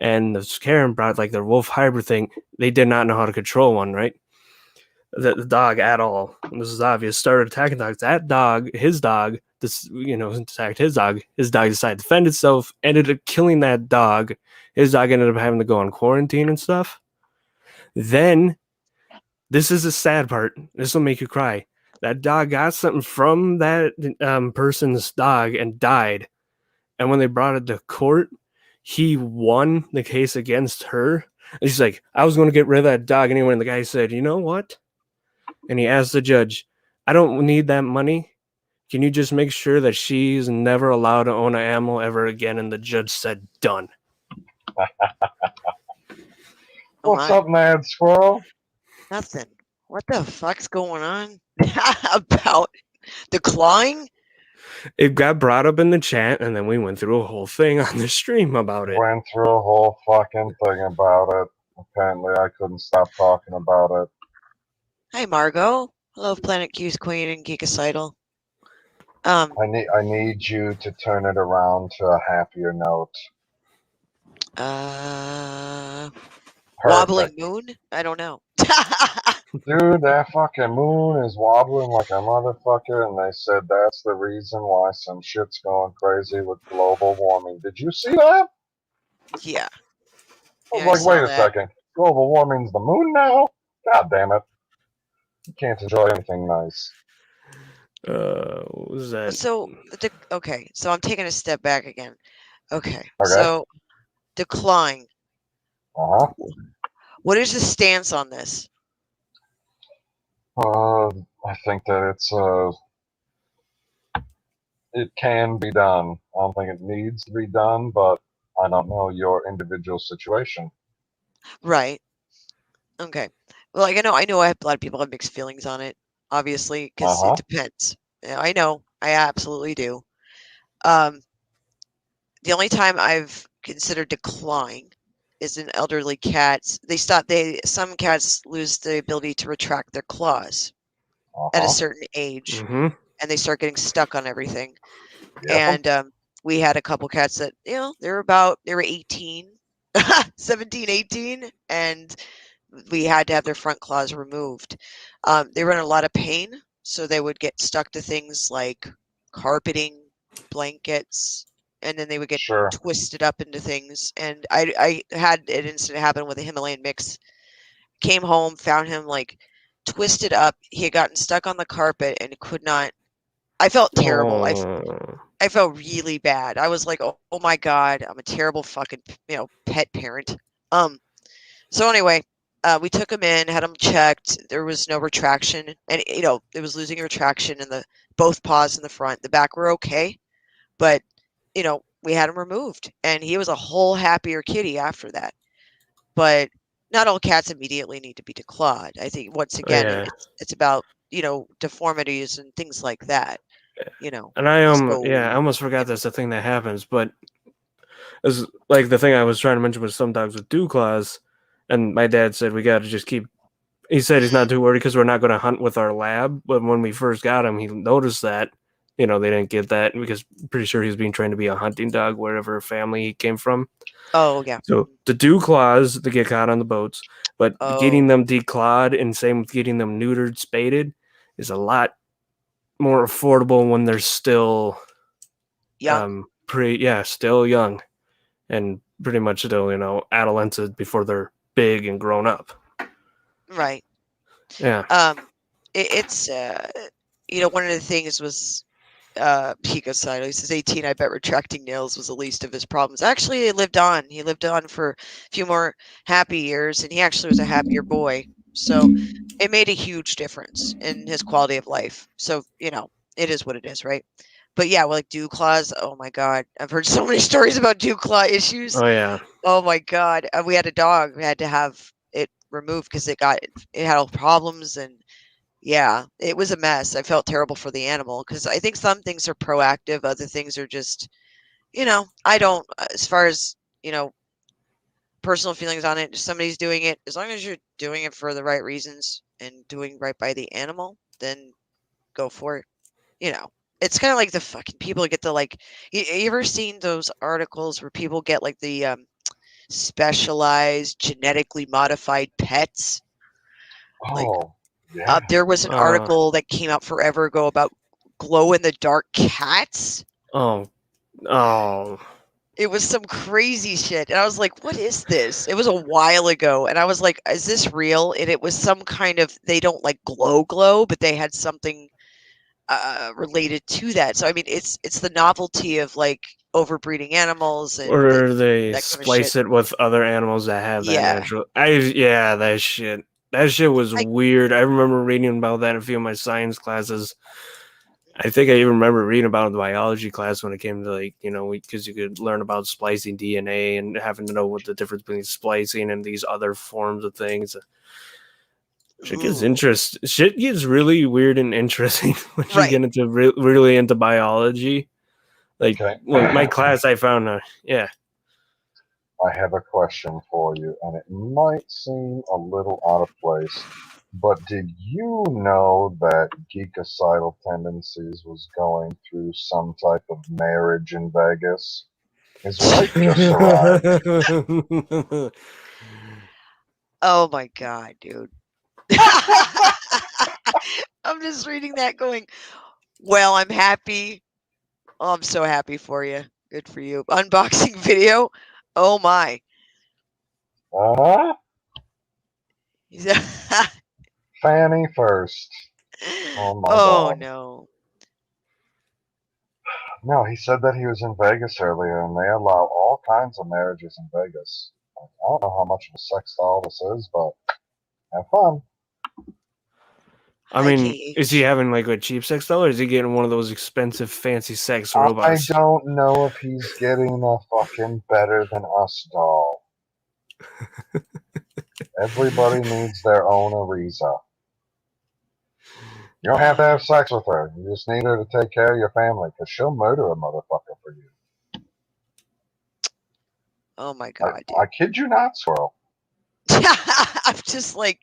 and the Karen brought like their wolf hybrid thing. They did not know how to control one, right? The dog at all. And this is obvious. Started attacking dogs. That dog, his dog, attacked his dog. His dog decided to defend itself. Ended up killing that dog. His dog ended up having to go on quarantine and stuff. Then, this is the sad part. This will make you cry. That dog got something from that person's dog and died. And when they brought it to court, he won the case against her. And she's like, I was going to get rid of that dog anyway. And the guy said, you know what? And he asked the judge, I don't need that money. Can you just make sure that she's never allowed to own an animal ever again? And the judge said, done. What's up, Mad Squirrel? Nothing. What the fuck's going on about Declawing? It got brought up in the chat, and then we went through a whole thing on the stream about it. Went through a whole fucking thing about it. Apparently, I couldn't stop talking about it. Hi, Margot. Hello, Planet Q's Queen and Geekicidal. I need you to turn it around to a happier note. Wobbling moon? I don't know. Dude, that fucking moon is wobbling like a motherfucker, and they said that's the reason why some shit's going crazy with global warming. Did you see that? Yeah. I was like, wait a second. Global warming's the moon now? God damn it. You can't enjoy anything nice. What was that? So I'm taking a step back again. Okay. So, Declawing. Uh-huh. What is the stance on this? I think that it can be done. I don't think it needs to be done, but I don't know your individual situation. Right. Okay. Well, like, I know a lot of people have mixed feelings on it, obviously, because it depends. I know. I absolutely do. The only time I've considered declawing is in elderly cats. Some cats lose the ability to retract their claws at a certain age, and they start getting stuck on everything. And we had a couple cats that, they were 18, 17, 18, and we had to have their front claws removed. They were in a lot of pain, so they would get stuck to things like carpeting, blankets, and then they would get twisted up into things. And I had an incident happen with a Himalayan mix. Came home, found him like twisted up. He had gotten stuck on the carpet and could not. I felt terrible. I felt really bad. I was like, oh my God, I'm a terrible fucking pet parent. So anyway, we took him in, had him checked. There was no retraction, and it was losing retraction in both paws in the front. The back were okay, but we had him removed, and he was a whole happier kitty after that. But not all cats immediately need to be declawed. I think once again, it's about deformities and things like that. And I almost forgot that's the thing that happens, but it's like the thing I was trying to mention with some dogs with dew claws, and my dad said we got to just keep. He said he's not too worried because we're not going to hunt with our lab. But when we first got him, he noticed that they didn't get that because I'm pretty sure he was being trained to be a hunting dog wherever family he came from. Oh yeah. So the dew claws they get caught on the boats, but getting them declawed and same with getting them neutered, spaded is a lot more affordable when they're still young. Still young, and pretty much still adolescent before they're big and grown up. Right. Yeah. It's one of the things was Picocidal. He says 18. I bet retracting nails was the least of his problems. Actually, he lived on. He lived on for a few more happy years, and he actually was a happier boy. So it made a huge difference in his quality of life. So it is what it is, right? But yeah, like dew claws. Oh my god, I've heard so many stories about dew claw issues. Oh yeah. Oh my god, we had a dog. We had to have it removed because it had all problems and. Yeah, it was a mess. I felt terrible for the animal because I think some things are proactive, other things are just, I don't, as far as, personal feelings on it, if somebody's doing it, as long as you're doing it for the right reasons and doing right by the animal, then go for it. It's kind of like the fucking people get the you ever seen those articles where people get like the specialized genetically modified pets? Like, Oh, yeah. there was an article that came out forever ago about glow-in-the-dark cats. Oh. It was some crazy shit, and I was like, "What is this?" It was a while ago, and I was like, "Is this real?" And it was some kind of they don't like glow, but they had something related to that. So I mean, it's the novelty of like overbreeding animals and Or they that kind of splice shit. it with other animals that have that Yeah. natural. That shit. That shit was weird. I remember reading about that in a few of my science classes. I think I even remember reading about it in the biology class when it came to because you could learn about splicing DNA and having to know what the difference between splicing and these other forms of things. Shit gets really weird and interesting when you get into really into biology. Like my class, I found yeah. I have a question for you, and it might seem a little out of place, but did you know that Geekicidal Tendencies was going through some type of marriage in Vegas? His wife just arrived. Oh my god, dude. I'm just reading that going, well, I'm happy. Oh, I'm so happy for you. Good for you. Unboxing video. Oh my. Uh-huh. Fanny first. Oh my god. No. No, he said that he was in Vegas earlier, and they allow all kinds of marriages in Vegas. I don't know how much of a sex doll this is, but have fun. I mean, is he having like a cheap sex doll, or is he getting one of those expensive, fancy sex robots? I don't know if he's getting a fucking better than us doll. Everybody needs their own Ariza. You don't have to have sex with her. You just need her to take care of your family, because she'll murder a motherfucker for you. Oh my god. I kid you not, Squirrel. I'm just like,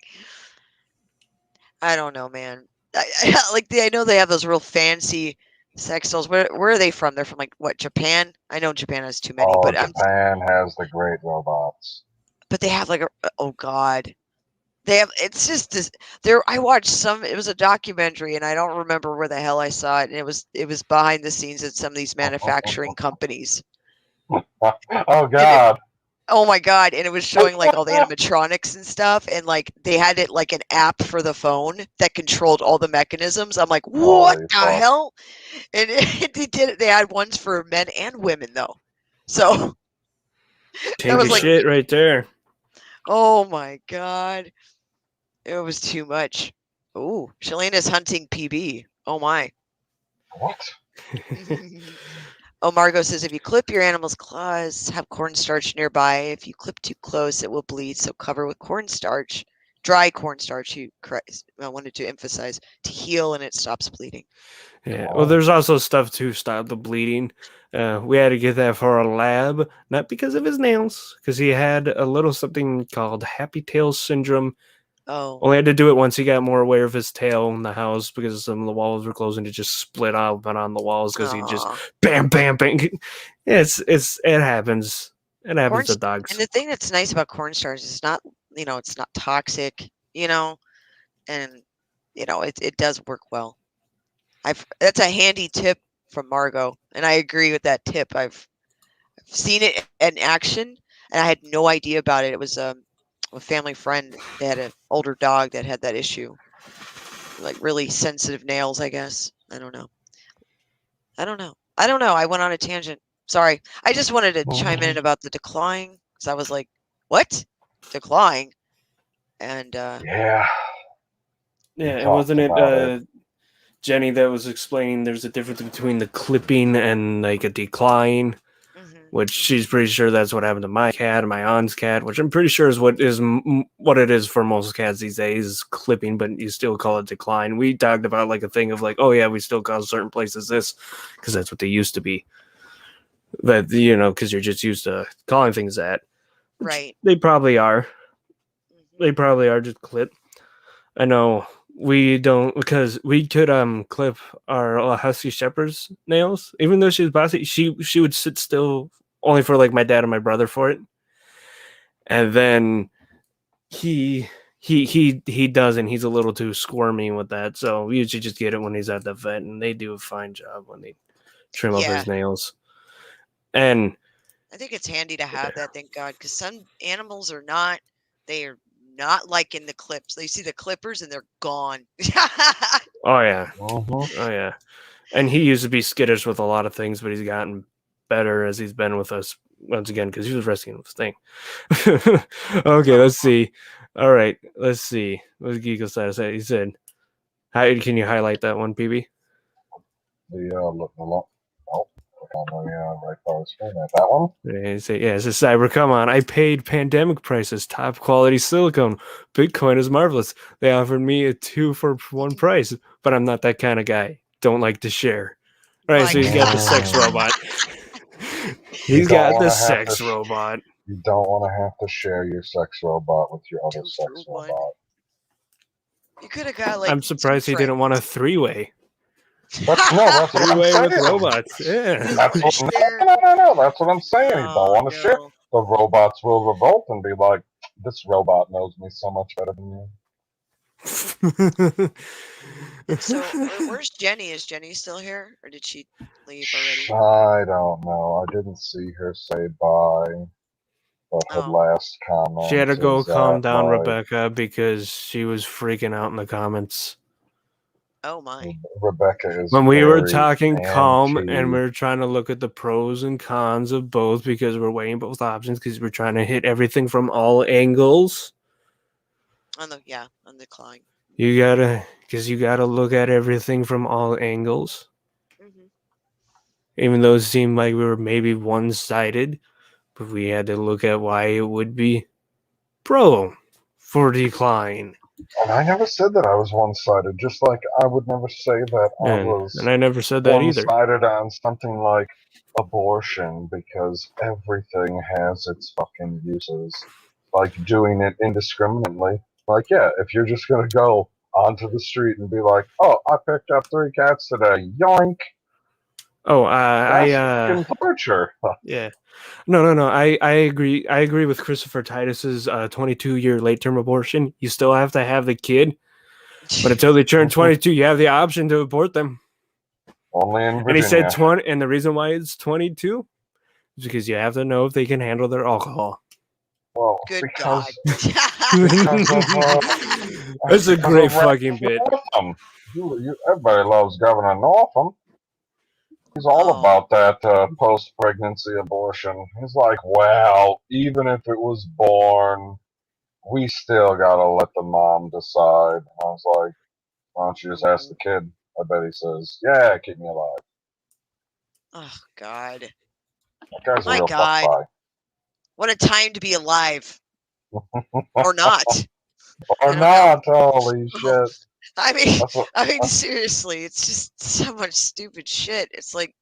I don't know, man. I know they have those real fancy sex dolls. Where are they from? They're from like what, Japan? I know Japan has too many, but Japan has the great robots. But they have like oh god. They have, it's just this there I watched it was a documentary and I don't remember where the hell I saw it, and it was behind the scenes at some of these manufacturing companies. Oh god. Oh my god, and it was showing like all the animatronics and stuff, and like they had it like an app for the phone that controlled all the mechanisms. I'm like, what the hell? And they had ones for men and women though. So that was like shit right there. Oh my god. It was too much. Oh, Shalena's hunting PB. Oh my. What? Oh, Margot says, if you clip your animal's claws, have cornstarch nearby. If you clip too close, it will bleed. So cover with cornstarch, dry cornstarch. I wanted to emphasize to heal and it stops bleeding. Yeah. Well, there's also stuff to stop the bleeding. We had to get that for our lab, not because of his nails, because he had a little something called happy tail syndrome. Oh. Only had to do it once he got more aware of his tail in the house because some of the walls were closed and it just split open on the walls because he just bam, bam, bam. It happens. It happens to dogs. And the thing that's nice about cornstarch is not, it's not toxic, and it does work well. That's a handy tip from Margot, and I agree with that tip. I've seen it in action, and I had no idea about it. It was a family friend. They had an older dog that had that issue, like really sensitive nails, I guess. I don't know. I don't know. I went on a tangent. Sorry. I just wanted to chime in about the declawing because I was like, what? Declawing? And yeah. Yeah, wasn't it Jenny that was explaining there's a difference between the clipping and like a decline, which she's pretty sure that's what happened to my cat and my aunt's cat, which I'm pretty sure is what it is for most cats these days, is clipping, but you still call it decline. We talked about like a thing of like, oh yeah, we still call certain places this because that's what they used to be. But because you're just used to calling things that. right. They probably are. They probably are just clip. I know we don't, because we could clip our Husky Shepherd's nails. Even though she was bossy, she would sit still only for like my dad and my brother for it. And then he doesn't. He's a little too squirmy with that. So we usually just get it when he's at the vet, and they do a fine job when they trim up his nails. And I think it's handy to have that, thank God, because some animals are not. They are not liking the clips. They see the clippers and they're gone. Oh yeah. Oh yeah. And he used to be skittish with a lot of things, but he's gotten better as he's been with us once again because he was rescuing this thing. Okay, let's see. All right, let's see. What's Geek say? He said, can you highlight that one, PB? Right by the screen. That one? He said, yeah, it's a Cyber. Come on. I paid pandemic prices, top quality silicone. Bitcoin is marvelous. They offered me a 2 for 1 price, but I'm not that kind of guy. Don't like to share. Right, so he's got the sex robot. He's got the sex robot. You don't want to have to share your sex robot with your other sex robot. You could have got like. I'm surprised he didn't want a 3-way. That's what 3-way I'm with saying. robots. Yeah. That's no. That's what I'm saying. You don't want to share. The robots will revolt and be like, "This robot knows me so much better than you." So, where's Jenny? Is Jenny still here, or did she leave already? I don't know. I didn't see her say bye. But her last comment. She had to go calm down Rebecca because she was freaking out in the comments. Oh my. Rebecca is when we were talking calm and we were trying to look at the pros and cons of both because we're weighing both options because we're trying to hit everything from all angles. On the climb. You gotta look at everything from all angles. Even though it seemed like we were maybe one-sided, but we had to look at why it would be pro for decline. And I never said that I was one-sided, just like I would never say that I was and I never said that either. One-sided on something like abortion, because everything has its fucking uses. Like doing it indiscriminately. Like, yeah, if you're just gonna go onto the street and be like, "Oh, I picked up 3 cats today, yoink." Oh, that's torture. Yeah. No. I agree. I agree with Christopher Titus's 22-year late-term abortion. You still have to have the kid, but until they turn 22, you have the option to abort them. Only in Virginia. And he said 20, and the reason why it's 22 is because you have to know if they can handle their alcohol. Well, good God. That's a great fucking bit. Everybody loves Governor Northam. He's all about that post-pregnancy abortion. He's like, well, even if it was born, we still gotta let the mom decide. And I was like, why don't you just ask the kid? I bet he says, yeah, keep me alive. Oh, God. That guy's a My real God. fuck guy. What a time to be alive. Or not. Or not, holy shit. I mean, seriously, it's just so much stupid shit. It's like,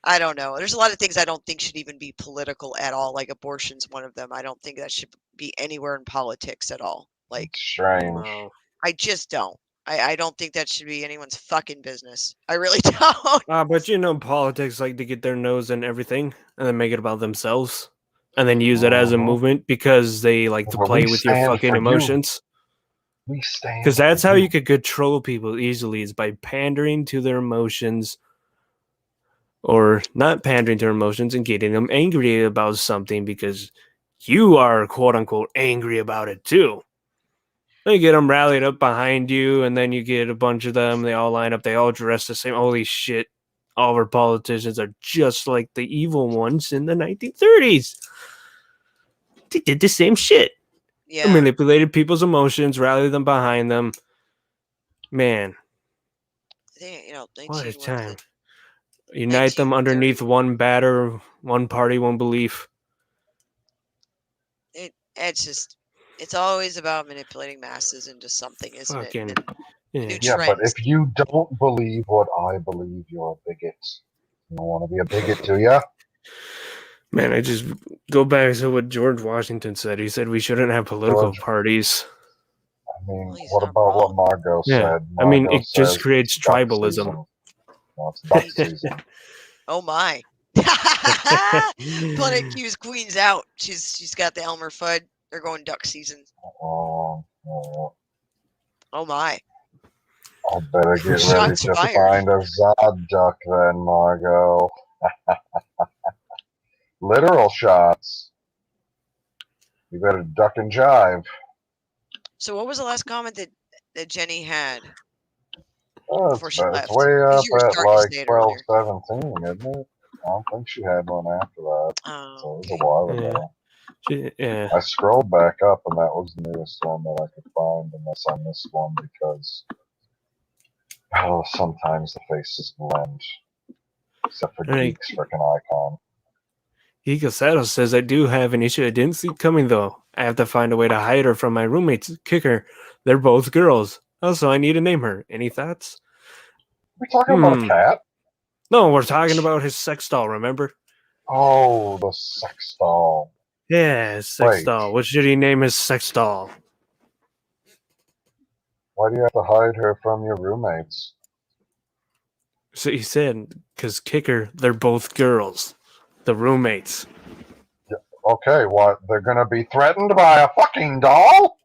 I don't know. There's a lot of things I don't think should even be political at all. Like abortion's one of them. I don't think that should be anywhere in politics at all. Like, strange. I just don't. I don't think that should be anyone's fucking business. I really don't. But politics like to get their nose in everything and then make it about themselves and then use it as a movement because they like to play with your fucking emotions. Because that's how you could control people easily, is by pandering to their emotions or not pandering to their emotions and getting them angry about something because you are quote unquote angry about it too. Then you get them rallied up behind you, and then you get a bunch of them. They all line up. They all dress the same. Holy shit! all our politicians are just like the evil ones in the 1930s. They did the same shit. Yeah. Manipulated people's emotions, rallied them behind them. Man, what a time. Unite them underneath one banner, one party, one belief. It's always about manipulating masses into something, isn't it? And yeah, but if you don't believe what I believe, you're a bigot. You don't want to be a bigot, do you? Man, I just go back to what George Washington said. He said we shouldn't have political parties. I mean, what about what Margot said? I mean, it just creates tribalism. Well, it's duck season. Oh my! Planet Q's Queen's out. She's got the Elmer Fudd. They're going duck season. Oh my! I'll better get ready to find a Zod duck then, Margot. Literal shots. You better duck and jive. So what was the last comment that Jenny had? Before she left? It's way up at like 12:17, isn't it? I don't think she had one after that. So it was a while ago. I scrolled back up and that was the newest one that I could find, unless I missed one because sometimes the faces blend. Except for Geek's freaking icon. Hikasato says, I do have an issue I didn't see coming, though. I have to find a way to hide her from my roommates. Kicker. They're both girls. Also, I need to name her. Any thoughts? We're talking about a cat? No, we're talking about his sex doll, remember? Oh, the sex doll. Yeah, his sex doll. What should he name his sex doll? Why do you have to hide her from your roommates? So he said, because Kicker, they're both girls. The roommates. Yeah, okay, what? They're going to be threatened by a fucking doll?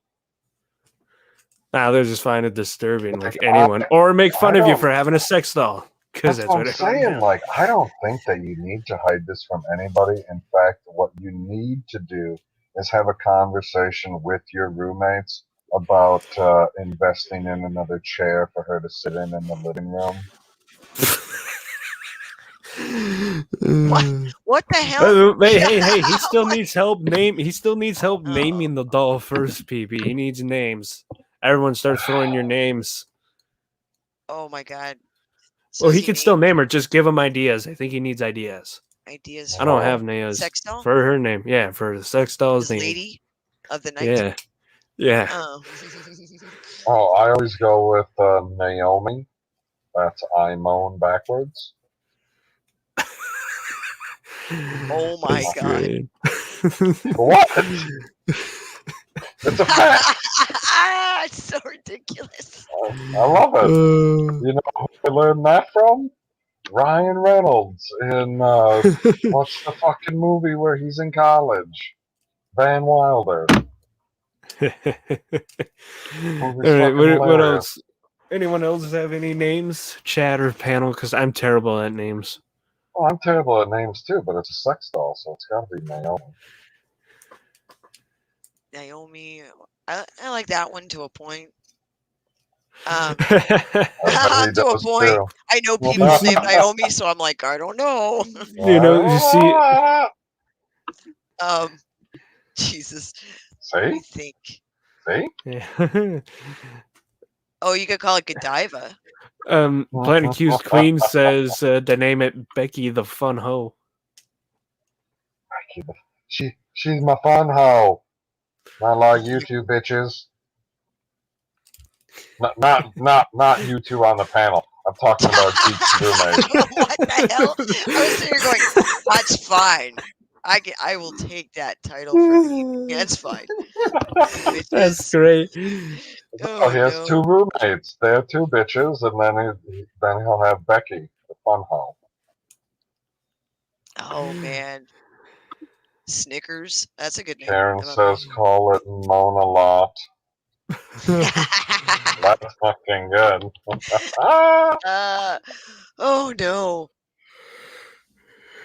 Nah, they're just find it disturbing, like anyone. Or make fun of you for having a sex doll. That's what I'm saying. Like, I don't think that you need to hide this from anybody. In fact, what you need to do is have a conversation with your roommates about investing in another chair for her to sit in the living room. What the hell? Hey, he still needs help naming the doll first, PP. He needs names. Everyone starts throwing your names. Oh my god. Well, he can still name her. Just give him ideas. I think he needs ideas. Ideas. I don't have names. Sex doll? For her name. Yeah, for the sex doll's name. Lady of the night? Yeah. Oh, I always go with Naomi. That's I moan backwards. Oh my god. What? It's a fact. It's so ridiculous. I love it. You know who I learned that from? Ryan Reynolds in what's the fucking movie where he's in college? Van Wilder. Alright, what else? Anyone else have any names? Chat or panel? Because I'm terrible at names. Oh, I'm terrible at names too, but it's a sex doll, so it's got to be Naomi. Naomi, I like that one to a point. To a point. Too. I know people named Naomi, so I'm like, I don't know. You know, you see. Jesus. See? Think. See? Yeah. Oh, you could call it Godiva. Planet Q's Queen says to name it Becky the Fun Hoe. She's my fun hoe. Not like you two bitches. Not you two on the panel. I'm talking about Geek's roommate. What the hell? I was sitting here going, that's fine. I will take that title from you. That's fine. That's great. Oh, he has two roommates. They have two bitches, and then he'll have Becky, the fun hoe. Oh man, Snickers. That's a good name. Karen says, "Call it Mona Lot." That's fucking good. Oh no.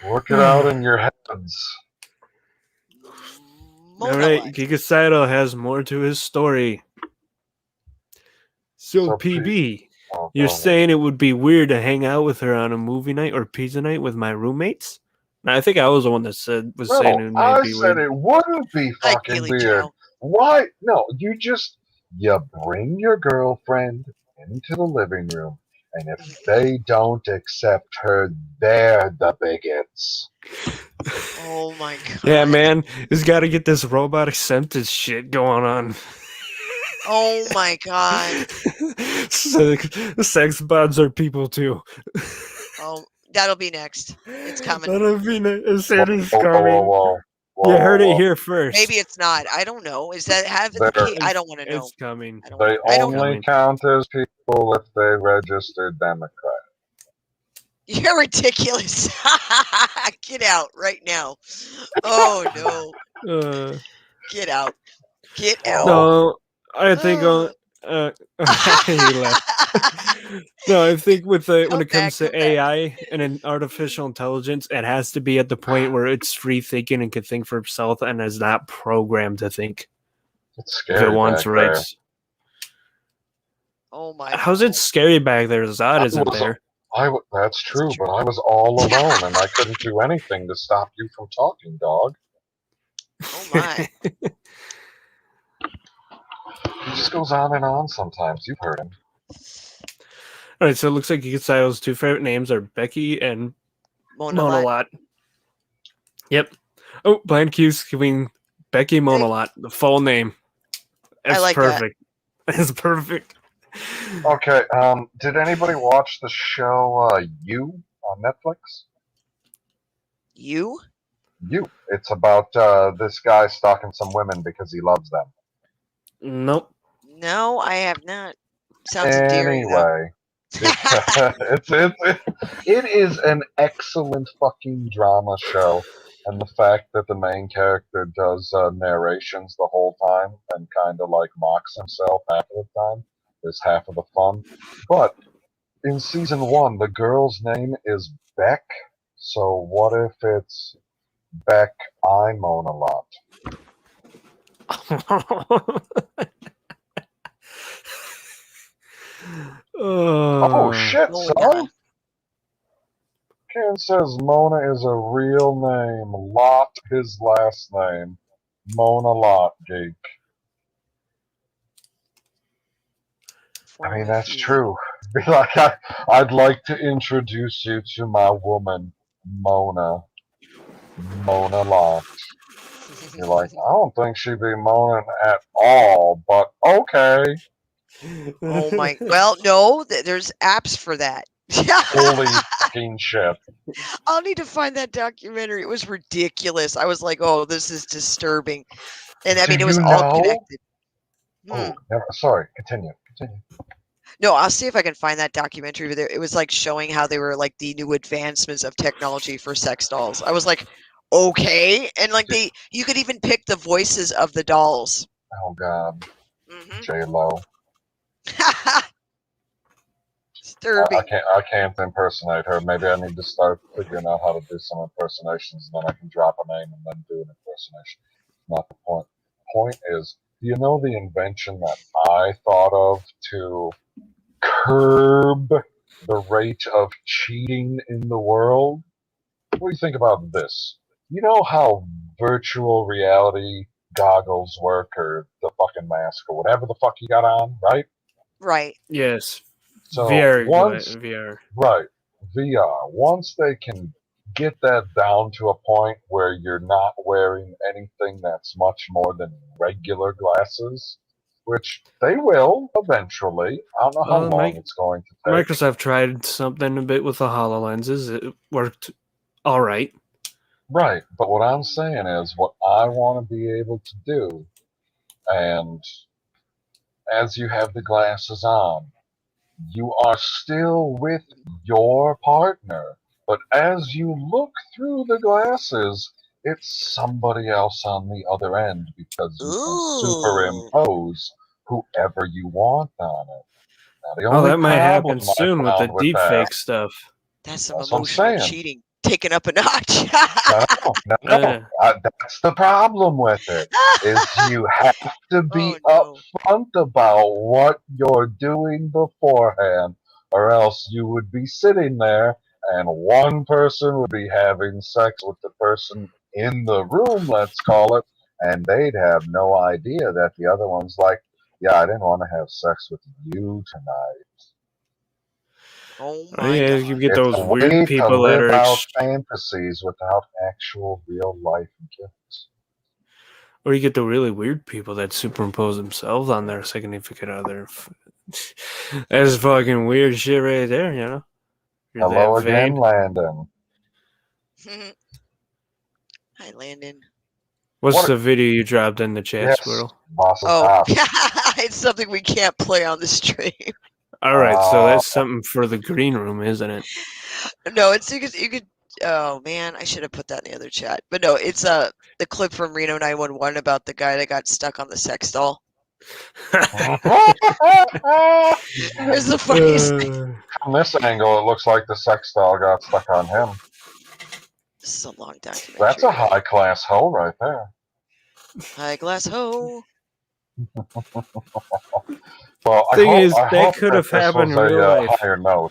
Work it out in your heads. Alright, Gigacyto has more to his story. So PB. Oh, You're go ahead. saying it would be weird to hang out with her on a movie night or pizza night with my roommates? And I think I was the one that saying No, it might I be said weird. it wouldn't be fucking Ideally, weird. Joe. Why? No, you bring your girlfriend into the living room, and if they don't accept her, they're the bigots. Oh my god. Yeah, man, he's got to get this robot acceptance shit going on. Oh my god. Sex bots are people too. Oh, that'll be next. It's coming. That'll be nice. It is Whoa, coming. whoa, You heard it whoa. here first. Maybe it's not. I don't know. Is that having the There- key? I don't want to know. It's coming. I don't. They I don't. only count as people if they register Democrat. You're ridiculous. Get out right now. Oh no. Get out. Get out. No, I think he left. No, I think when it comes to AI and an artificial intelligence, it has to be at the point where it's free thinking and can think for itself and is not programmed to think. It's If scary it wants back there. rights. Oh my. How's it scary back there? Zod isn't there. That's true, but I was all alone and I couldn't do anything to stop you from talking, dog. Oh my. He just goes on and on sometimes. You've heard him. All right, so it looks like Geek's two favorite names are Becky and Monolot. Yep. Oh, Blind Q's giving Becky Monolot the full name. That's like perfect. That's perfect. Okay, did anybody watch the show You on Netflix? You? You. It's about this guy stalking some women because he loves them. Nope. No, I have not. Sounds endearing, though. Anyway, it is an excellent fucking drama show, and the fact that the main character does narrations the whole time and kind of like mocks himself half of the time is half of the fun. But in season 1, the girl's name is Beck, so what if it's Beck I moan a lot? Oh shit, son! Ken says Mona is a real name. Lot his last name. Mona Lot, Geek. I mean, that's true. Be like, I'd like to introduce you to my woman, Mona. Mona Lot. You're like, I don't think she'd be moaning at all, but okay. Oh my. Well, no, there's apps for that. Holy fucking shit. I'll need to find that documentary. It was ridiculous. I was like, oh, this is disturbing. And I mean, it was all connected. Oh, sorry. Continue. No, I'll see if I can find that documentary. But it was like showing how they were like the new advancements of technology for sex dolls. I was like, okay. And like you could even pick the voices of the dolls. Oh God. J-Lo. Disturbing. I can't impersonate her. Maybe I need to start figuring out how to do some impersonations, and then I can drop a name and then do an impersonation. Not the point. Point is, do you know the invention that I thought of to curb the rate of cheating in the world? What do you think about this? You know how virtual reality goggles work, or the fucking mask, or whatever the fuck you got on, right? Right. Yes. So VR. Right. VR. Once they can get that down to a point where you're not wearing anything that's much more than regular glasses, which they will eventually. I don't know how long it's going to take. Microsoft tried something a bit with the HoloLenses. It worked all right. Right. But what I'm saying is what I want to be able to do, and as you have the glasses on, you are still with your partner, but as you look through the glasses, it's somebody else on the other end because you can superimpose whoever you want on it. Now, that might happen soon with the deepfake stuff. That's some emotional cheating taken up a notch. No. That's the problem with it. Is you have to be upfront about what you're doing beforehand, or else you would be sitting there and one person would be having sex with the person in the room, let's call it, and they'd have no idea that the other one's like, yeah, I didn't want to have sex with you tonight. Oh my Yeah, god. you get It's those a weird way to people that live are out fantasies without actual real life gifts. or you get the really weird people that superimpose themselves on their significant other. That's fucking weird shit right there, you know? You're Hello that again, vain. Landon. Hi, Landon. What's What? the video you dropped in the chat, Yes, Squirrel? boss's Oh, ass. it's something we can't play on the stream. Alright, so that's something for the green room, isn't it? No, it's you could. Oh man, I should have put that in the other chat. But no, it's the clip from Reno 911 about the guy that got stuck on the sex doll. It's the funniest thing. From this angle, it looks like the sex doll got stuck on him. This is a long documentary. That's a high class hoe right there. High glass hoe. Well, I Thing is, hope that could that have this happened was in real a life. higher note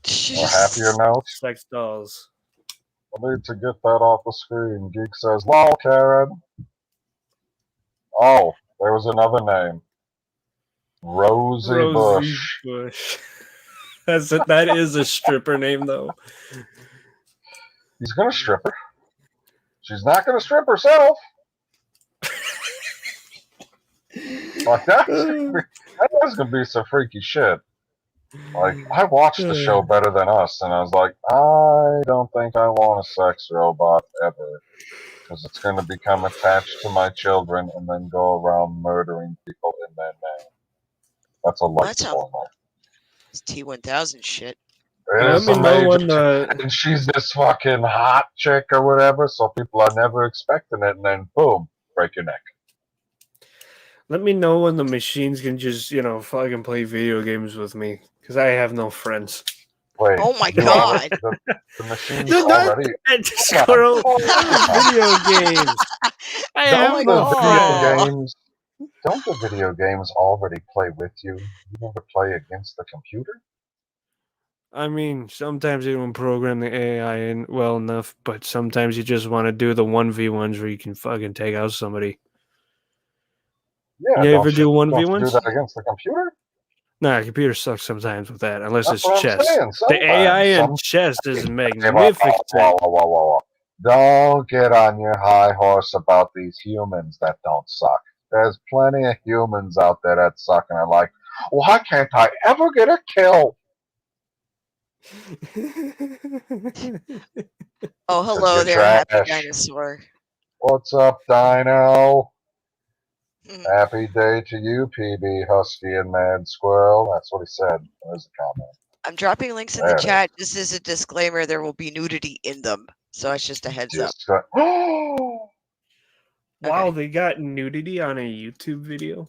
or happier note. Sex dolls. I need to get that off the screen. Geek says, "Lol, Karen." Oh, there was another name. Rosie Bush. That is a stripper name, though. He's gonna strip her. She's not gonna strip herself. Like that is gonna be some freaky shit. Like I watched the show Better Than Us, and I was like, I don't think I want a sex robot ever, because it's gonna become attached to my children and then go around murdering people in their name. That's a life formal. It's T1000 shit. It is a major, and she's this fucking hot chick or whatever, so people are never expecting it, and then boom, break your neck. Let me know when the machines can just, fucking play video games with me, because I have no friends. Wait, oh my god! The machine's already Squirrel video games. I have no friends. Don't the video games already play with you? You never play against the computer? I mean, sometimes you don't program the AI in well enough, but sometimes you just want to do the 1v1s where you can fucking take out somebody. Yeah, you ever do 1v1s? Do that against the computer? Nah, computer sucks sometimes with that, unless That's it's chess. The AI in chess is magnificent. Whoa. Don't get on your high horse about these humans that don't suck. There's plenty of humans out there that suck and are like, why can't I ever get a kill? Oh, hello there, Happy Dinosaur. What's up, Dino? Happy day to you, PB, Husky, and Mad Squirrel. That's what he said. There's a comment. I'm dropping links in the chat. This is a disclaimer. There will be nudity in them. So it's just a heads up. Wow, they got nudity on a YouTube video?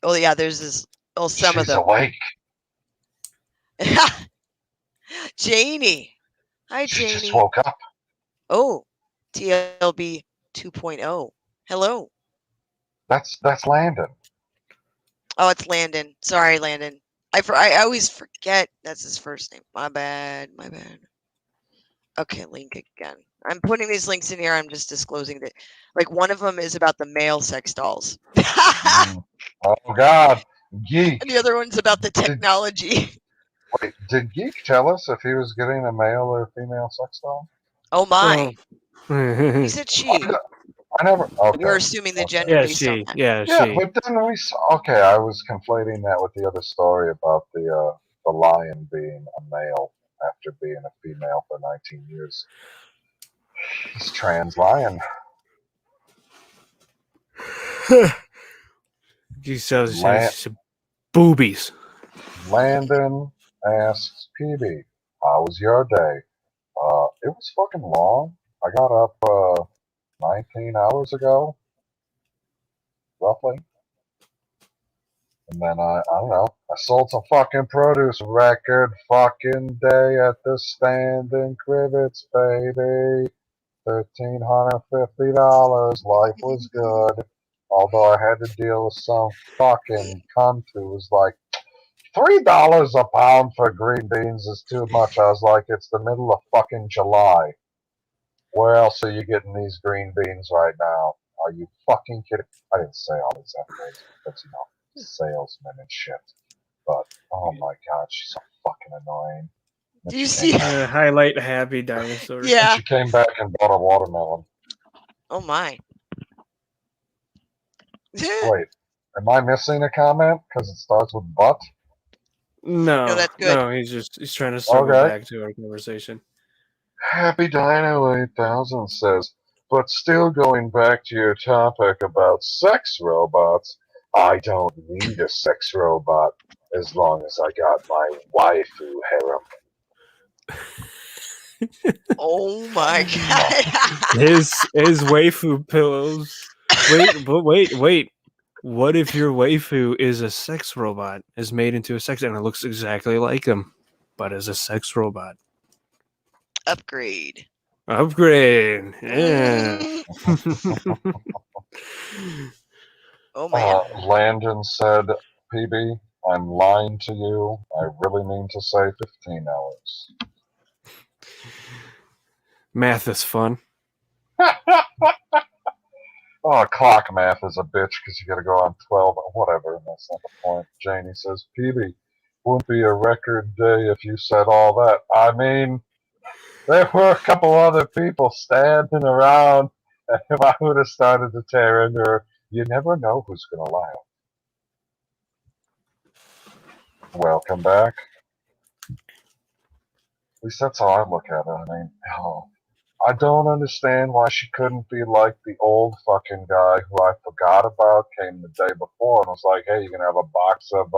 Oh, yeah, there's this. Oh, some of them. She's awake. Janie. Hi, Janie. She just woke up. Oh, TLB 2.0. Hello. That's Landon. Oh, it's Landon. Sorry, Landon. I always forget that's his first name. My bad. Okay, link again. I'm putting these links in here. I'm just disclosing that. Like, one of them is about the male sex dolls. Oh, God. Geek. And the other one's about the technology. Wait, did Geek tell us if he was getting a male or a female sex doll? Oh, my. He said she. I never. Okay. We're assuming the gender based on that. Yeah, but then we. Okay, I was conflating that with the other story about the lion being a male after being a female for 19 years. He's trans lion. He says boobies. Landon asks PB, "How was your day?" It was fucking long. I got up 19 hours ago, roughly. And then I don't know, I sold some fucking produce. Record fucking day at the stand in Crivets, baby. $1,350. Life was good. Although I had to deal with some fucking cunt who was like, $3 a pound for green beans is too much. I was like, it's the middle of fucking July. Where else are you getting these green beans right now? Are you fucking kidding? I didn't say all these F words because, salesmen and shit. But, oh my god, she's so fucking annoying. Do you see? Highlight happy dinosaurs. Yeah. And she came back and bought a watermelon. Oh my. Wait, am I missing a comment? Because it starts with butt? No, that's good. no, he's trying to circle back to our conversation. Happy Dino 8000 says, but still going back to your topic about sex robots, I don't need a sex robot as long as I got my waifu harem. Oh my god. His waifu pillows. Wait. What if your waifu is a sex robot, is made into a sex, and it looks exactly like him, but as a sex robot? Upgrade. Yeah. Oh man. Landon said, PB, I'm lying to you. I really mean to say 15 hours. Math is fun. Oh, clock math is a bitch because you got to go on 12. Whatever, that's not the point. Janie says, PB, wouldn't be a record day if you said all that. I mean, there were a couple other people standing around. And if I would have started to tear into her, you never know who's going to laugh. Welcome back. At least that's how I look at it. I mean, I don't understand why she couldn't be like the old fucking guy who I forgot about, came the day before and was like, hey, you can have a box of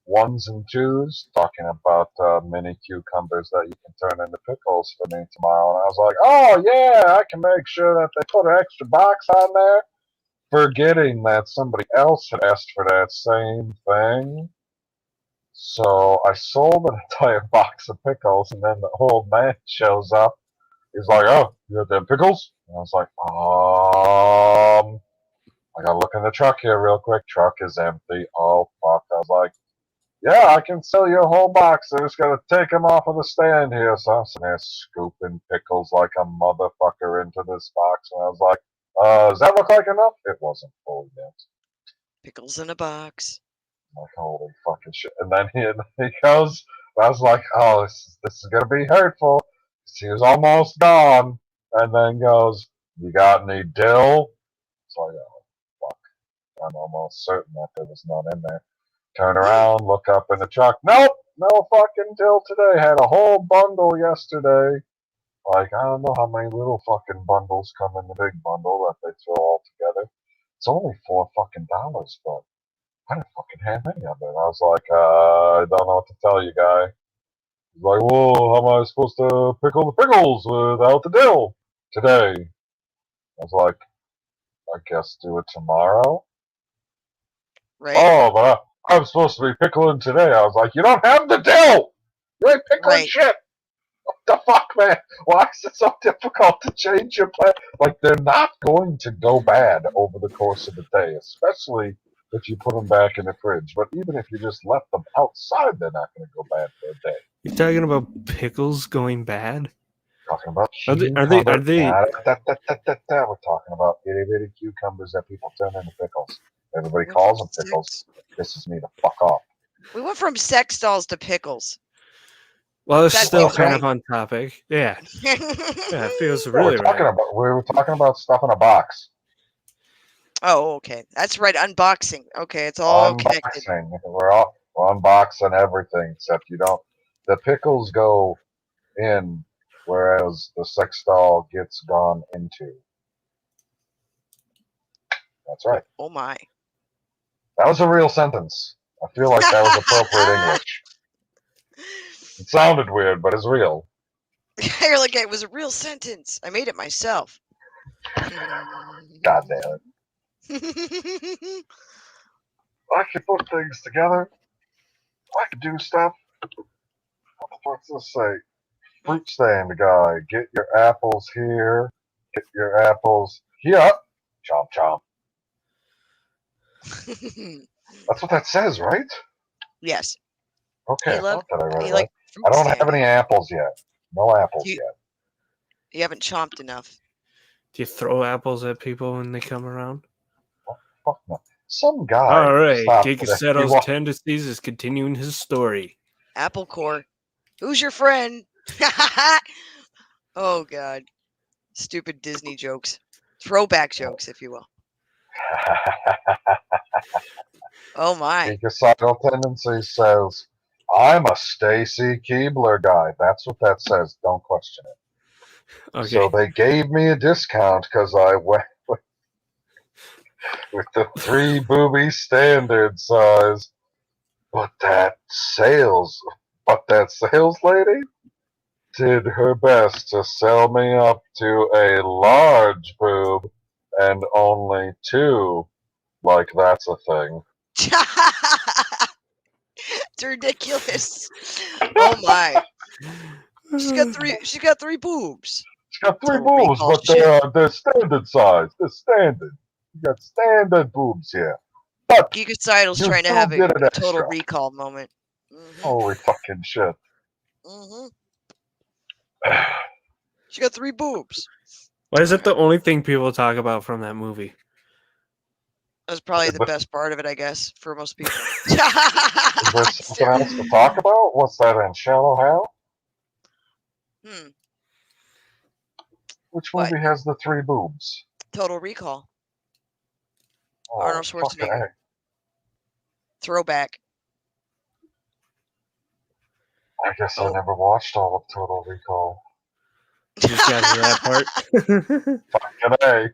ones and twos, talking about mini cucumbers that you can turn into pickles for me tomorrow. And I was like, oh yeah, I can make sure that they put an extra box on there, forgetting that somebody else had asked for that same thing. So I sold an entire box of pickles, and then the old man shows up. He's like, oh, you got them pickles? And I was like, I gotta look in the truck here real quick. Truck is empty. Oh, fuck. I was like, yeah, I can sell you a whole box. I just gotta take them off of the stand here. So I'm sitting there scooping pickles like a motherfucker into this box. And I was like, does that look like enough? It wasn't fully yet. Pickles in a box. I'm like, holy fucking shit. And then he goes, I was like, oh, this is gonna be hurtful. He was almost gone, and then goes, you got any dill? It's like, oh, fuck. I'm almost certain that there was none in there. Turn around, look up in the truck. Nope, no fucking dill today. Had a whole bundle yesterday. Like, I don't know how many little fucking bundles come in the big bundle that they throw all together. It's only $4 fucking, but I didn't fucking have any of it. I was like, I don't know what to tell you, guy. He's like, well, how am I supposed to pickle the pickles without the dill today? I was like, I guess do it tomorrow. Right. Oh, but I'm supposed to be pickling today. I was like, you don't have the dill! You ain't pickling shit! What the fuck, man? Why is it so difficult to change your plan? Like, they're not going to go bad over the course of the day, especially if you put them back in the fridge. But even if you just left them outside, they're not going to go bad for a day. You're talking about pickles going bad? Talking about Are they? We're talking about itty bitty cucumbers that people turn into pickles. Everybody calls them pickles. This is me to fuck off. We went from sex dolls to pickles. Well, it's still kind of on topic. Yeah. Yeah, it feels really right. We were talking about stuff in a box. Oh, okay. That's right. Unboxing. Okay, it's all connected. We're unboxing everything, except you don't. The pickles go in, whereas the sex doll gets gone into. That's right. Oh my. That was a real sentence. I feel like that was appropriate English. It sounded weird, but it's real. You're like, it was a real sentence. I made it myself. God damn it. I can put things together. I can do stuff. What's this say? Fruit stand guy. Get your apples here. Get your apples here. Chomp chomp. That's what that says, right? Yes. Okay, He I loved. thought that I read He it right. liked fruit I don't have stand. any apples yet. No apples You, yet. you haven't chomped enough. Do you throw apples at people when they come around? Oh, fuck no. Some guy All right, stopped Geek today. He Settle's walked. tendencies is continuing his story. Apple core. Who's your friend? Oh God. Stupid Disney jokes. Throwback jokes, if you will. Oh my. Ecocidal tendency says, I'm a Stacy Keebler guy. That's what that says. Don't question it. Okay. So they gave me a discount because I went with the 3 booby standard size. But that sales lady did her best to sell me up to a large boob and only 2. Like that's a thing. It's ridiculous. Oh my. She's got 3 boobs. She's got 3 Total boobs, recall but shit. they're standard size. They're standard. You got standard boobs here. But Geekocidal's you trying to do have a get an total extra. recall moment. Mm-hmm. Holy fucking shit. Mm-hmm. She got 3 boobs. Why is it the only thing people talk about from that movie? That was probably the best part of it, I guess, for most people. Is there something else to talk about? What's that in Shallow Hal? Which movie has the 3 boobs? Total Recall. Oh, Arnold Schwarzenegger. Throwback. I guess I never watched all of Total Recall. You just got to that part. Fucking A.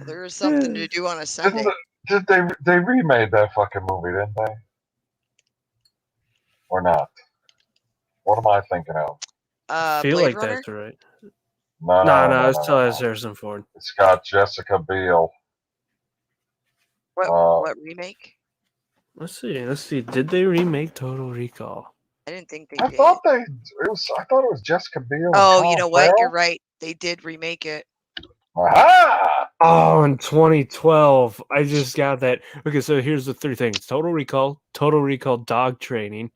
There is something to do on a Sunday. They remade that fucking movie, didn't they? Or not? What am I thinking of? I feel Blade like Runner? that's right. No, it still has Harrison Ford. It's got Jessica Biel. What remake? Let's see. Did they remake Total Recall? I didn't think they I did. thought it was Jessica Biel. Oh, you know what? You're right. They did remake it. Aha! Oh, in 2012. I just got that. Okay, so here's the 3 things. Total Recall Dog Training.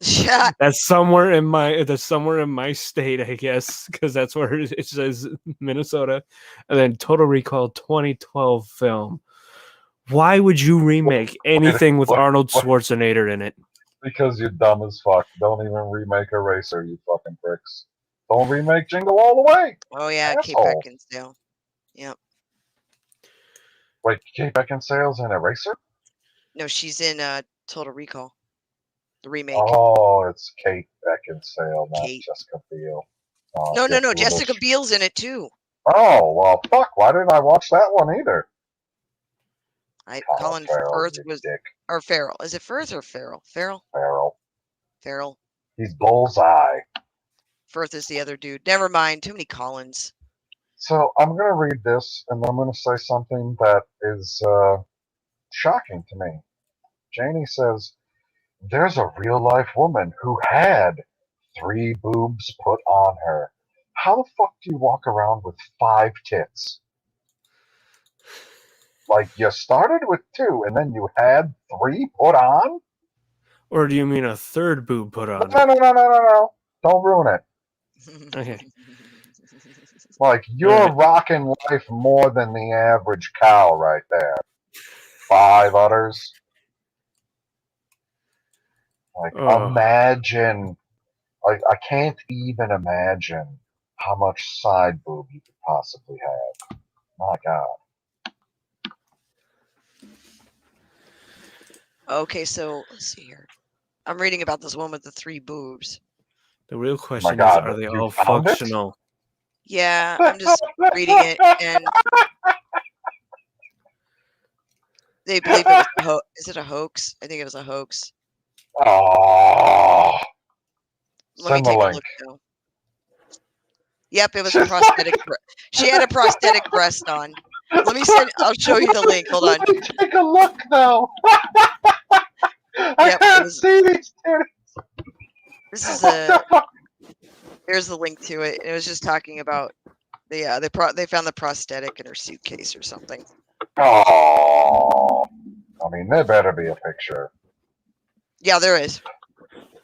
Yeah. That's somewhere in my state, I guess, because that's where it says Minnesota. And then Total Recall 2012 film. Why would you remake anything with Arnold Schwarzenegger in it? Because you're dumb as fuck. Don't even remake Eraser, you fucking pricks. Don't remake Jingle All the Way. Oh yeah, Kate Asshole. Beckinsale. Yep. Wait, Kate Beckinsale's in Eraser? No, she's in Total Recall. The remake. Oh, it's Kate Beckinsale, not Jessica Biel. Oh, no. Jessica Biel's in it too. Oh, well, fuck. Why didn't I watch that one either? Colin Firth was... dick. Or Farrell. Is it Firth or Farrell? Farrell? Farrell. He's Bullseye. Firth is the other dude. Never mind. Too many Collins. So I'm going to read this, and I'm going to say something that is shocking to me. Janie says, there's a real-life woman who had 3 boobs put on her. How the fuck do you walk around with 5 tits? Like, you started with 2, and then you had 3 put on? Or do you mean a 3rd boob put on? No. Don't ruin it. Okay. Like, you're rocking life more than the average cow right there. 5 udders. Like, imagine. Like, I can't even imagine how much side boob you could possibly have. My God. Okay, so let's see here. I'm reading about this one with the 3 boobs. The real question is, are they all functional? Yeah, I'm just reading it, and they believe it was a hoax. Is it a hoax? I think it was a hoax. Oh. Let me take a look now. Yep, it was a prosthetic. She had a prosthetic breast on. Let me send. I'll show you the link. Hold on. Let me take a look now. I can't see these titties. This is a. There's the link to it. It was just talking about they found the prosthetic in her suitcase or something. Oh, I mean, there better be a picture. Yeah, there is.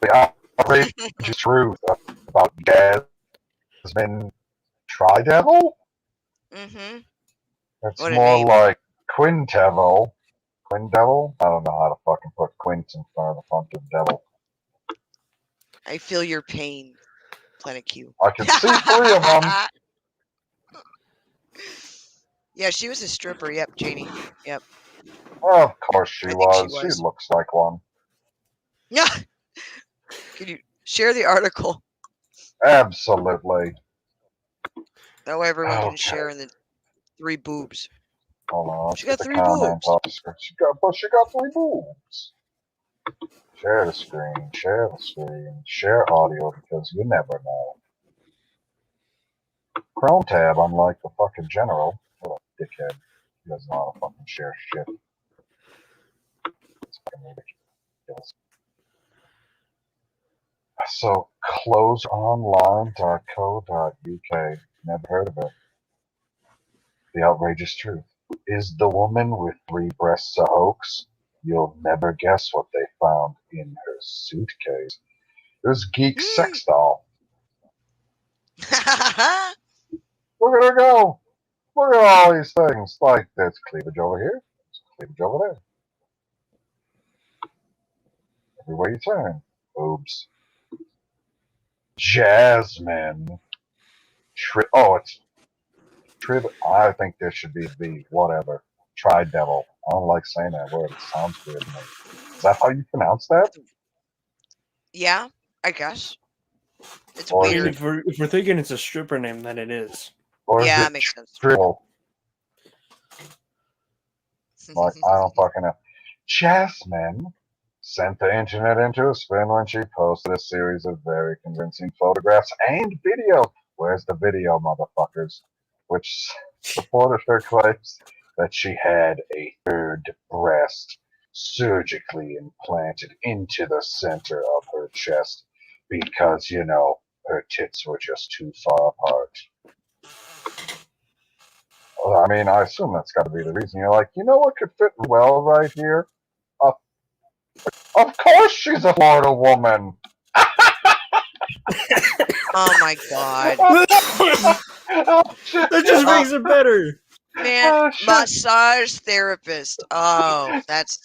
The outrageous truth about Jasmine Tri-Devil? Mm-hmm. It's What it more mean? like Quintevil. Quindevil? I don't know how to fucking put Quint in front of the fucking devil. I feel your pain, Planet Q. I can see 3 of them. Yeah, she was a stripper. Yep, Janie. Yep. Well, of course she I think she was. She was. looks like one. Yeah. Can you share the article? Absolutely. That way everyone can Okay. share in the 3 boobs. Hold on. Let's She get got the 3 comment boobs. officer. She got 3 boobs. Share the screen. Share the screen. Share audio because you never know. Chrome tab, unlike the fucking general. What a dickhead. He doesn't know how to fucking share shit. It's fucking ridiculous. So, closeonline.co.uk. Never heard of it. The outrageous truth. Is the woman with 3 breasts a hoax? You'll never guess what they found in her suitcase. It was Geek sex doll. Look at her go. Look at all these things. Like, there's cleavage over here. There's cleavage over there. Everywhere you turn. Boobs. Jasmine. It's Trib. I think there should be V. Whatever. Tri-Devil. I don't like saying that word. It sounds weird to me. Is that how you pronounce that? Yeah, I guess. It's Or I mean, weird. if we're thinking it's a stripper name, then it is. Or is Yeah, it it makes sense. Triple? Like, I don't fucking know. Jasmine sent the internet into a spin when she posted a series of very convincing photographs and video. Where's the video, motherfuckers? Which supported her claims that she had a 3rd breast surgically implanted into the center of her chest because, her tits were just too far apart. Well, I mean, I assume that's got to be the reason. You're like, you know what could fit well right here? Of course she's a Florida woman. Oh my god. Oh, shit. That just makes it better. Man, Oh, shit. massage therapist. Oh, that's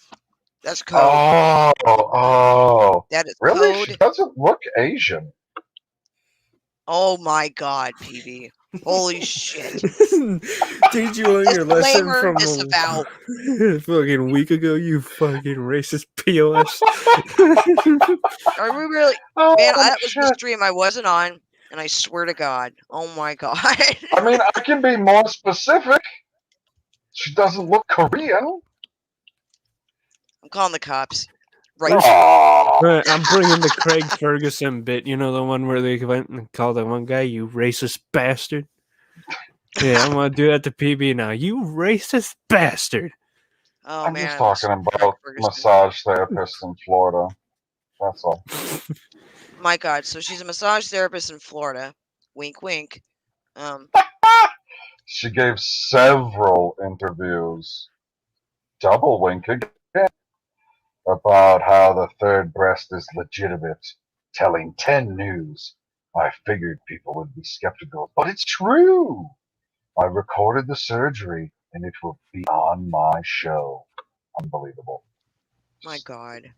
code. Oh. That is Really? code. She doesn't look Asian. Oh my god, PB. Holy shit. Did you learn your lesson Disclaimer, from disavow. a fucking week ago, you fucking racist POS? Are we really? Oh, Man, that was the shit. stream I wasn't on, and I swear to God. Oh my god. I mean, I can be more specific. She doesn't look Korean. I'm calling the cops. Right. Oh. I'm bringing the Craig Ferguson bit. You know, the one where they went and called that one guy, you racist bastard? Yeah, I'm going to do that to PB now. You racist bastard. Oh I'm man. just talking about massage therapists in Florida. That's all. My god, so she's a massage therapist in Florida. Wink wink. She gave several interviews, double wink again, about how the 3rd breast is legitimate, telling 10 News. I figured people would be skeptical, but it's true. I recorded the surgery, and it will be on my show. Unbelievable. My god.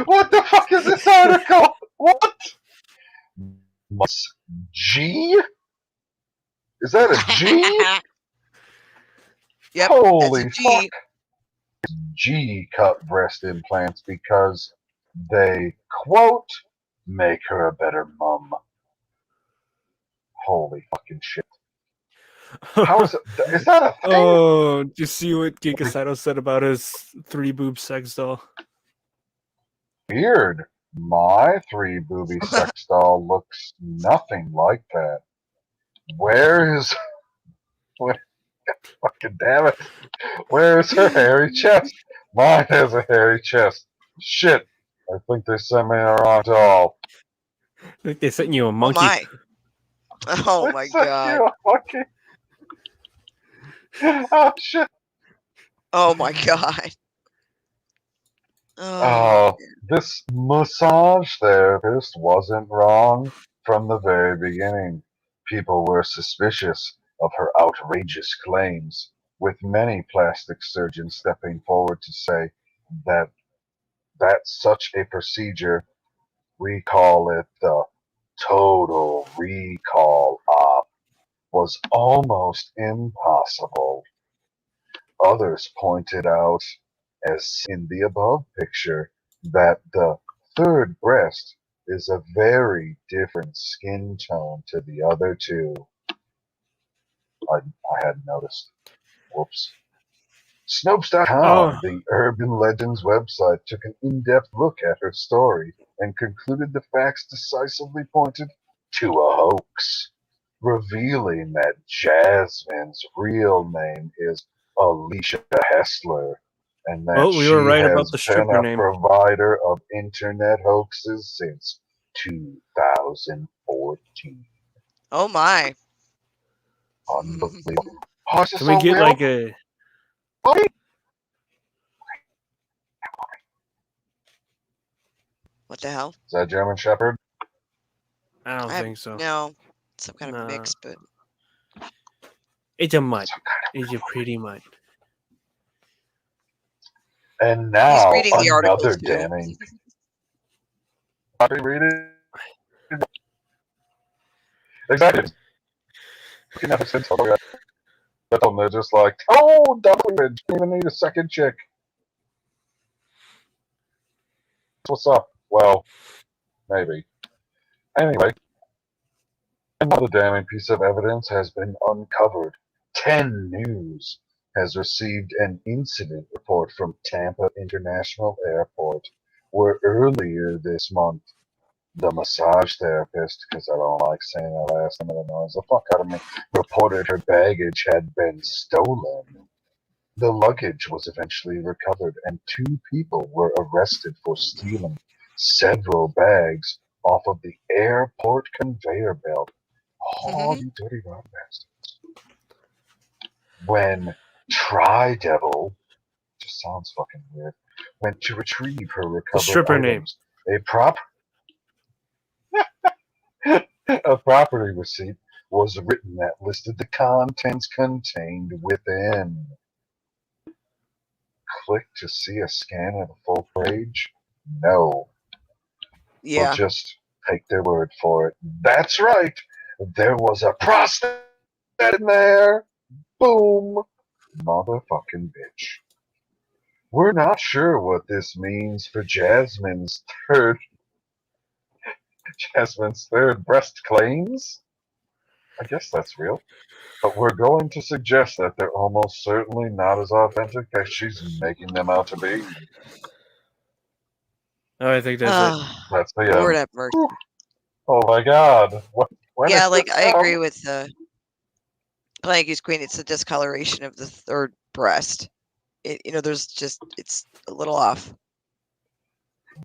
What the fuck is this article? What? G? Is that a G? Yep, Holy that's a G. fuck. G cut breast implants because they, quote, make her a better mum. Holy fucking shit. How is it? Is that a thing? Oh, did you see what Gigasato said about his 3 boob sex doll? Weird. My 3 booby sex doll looks nothing like that. Where's fucking damn it? Where's her hairy chest? Mine has a hairy chest. Shit. I think they sent me the wrong doll. I think they sent you a Oh monkey. my. Oh They my sent god. you a monkey. Oh shit. Oh my god. Oh. This massage therapist wasn't wrong from the very beginning. People were suspicious of her outrageous claims, with many plastic surgeons stepping forward to say that such a procedure, we call it the total recall op, was almost impossible. Others pointed out, as in the above picture, that the third breast is a very different skin tone to the other two. I hadn't noticed. Whoops. Snopes.com, Oh, the Urban Legends website, took an in-depth look at her story and concluded the facts decisively pointed to a hoax, revealing that Jasmine's real name is Alicia Hessler, and that well, we were she right about has the been stripper a name. provider of internet hoaxes since 2014. Oh my. Unbelievable. Oh, Can we get like a? What the hell? Is that German Shepherd? I don't think so. No. Some kind of Nah. mix, but It's a mutt. It's a pretty mutt. And he's now reading the article another too. damning. Read it. Exactly. Looking at the sense of it, they're just like, oh, double image. Don't even need a second chick. What's up? Well, maybe. Anyway, another damning piece of evidence has been uncovered. 10 News has received an incident report from Tampa International Airport, where earlier this month, the massage therapist, because I don't like saying that last name, it annoys the fuck out of me, reported her baggage had been stolen. The luggage was eventually recovered, and 2 people were arrested for stealing several bags off of the airport conveyor belt. Oh, you dirty rotten bastards. When Tri-Devil, just sounds fucking weird, went to retrieve her The recovered stripper name. items, a property receipt was written that listed the contents contained within. Click to see a scan of the full page? No. We'll Yeah. just take their word for it. That's right. There was a prostate in there. Boom. Motherfucking bitch. We're not sure what this means for Jasmine's third breast claims. I guess that's real. But we're going to suggest that they're almost certainly not as authentic as she's making them out to be. Oh, I think that's it. That's the Lord have mercy. Oh my god. Yeah, like I agree with Plague's Queen. It's a discoloration of the third breast. There's just, it's a little off.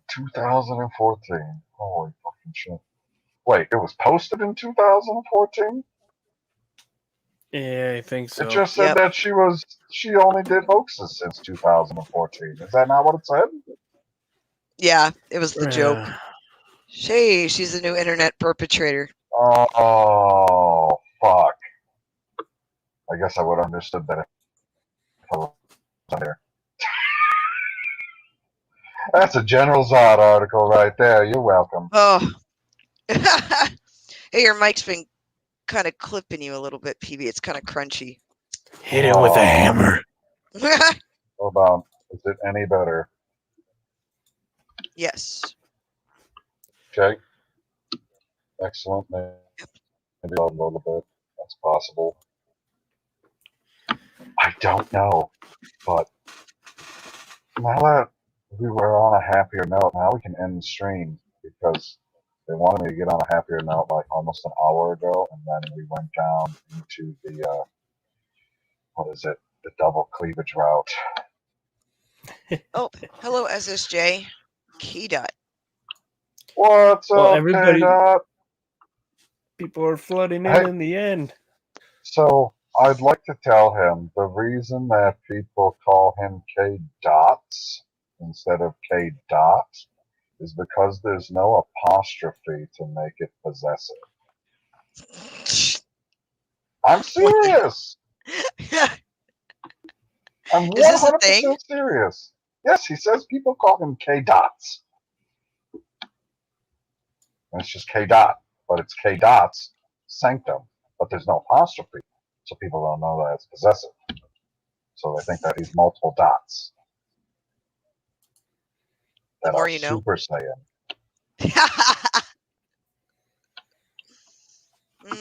2014. Holy fucking shit. Wait, it was posted in 2014? Yeah, I think so. It just said that she only did hoaxes since 2014. Is that not what it said? Yeah, it was the joke. She's a new internet perpetrator. Oh, fuck. I guess I would have understood that if I was there. That's a General Zod article right there. You're welcome. Oh. Hey, your mic's been kind of clipping you a little bit, PB. It's kind of crunchy. Hit it with a hammer. Hold on. Is it any better? Yes. Okay. Excellent. Maybe a little bit. That's possible. I don't know. But now that we were on a happier note, now we can end the stream because they wanted me to get on a happier note like almost an hour ago, and then we went down into the the double cleavage route. Oh, hello, SSJ. Key dot. What's up, everybody? K-Dot? People are flooding in the end. So I'd like to tell him the reason that people call him K Dots instead of K Dot is because there's no apostrophe to make it possessive. I'm serious. I'm 100% serious. Yes, he says people call him K Dots. And it's just K Dot, but it's K Dots Sanctum, but there's no apostrophe, so people don't know that it's possessive. So they think that he's multiple dots. The more you know. Super Saiyan.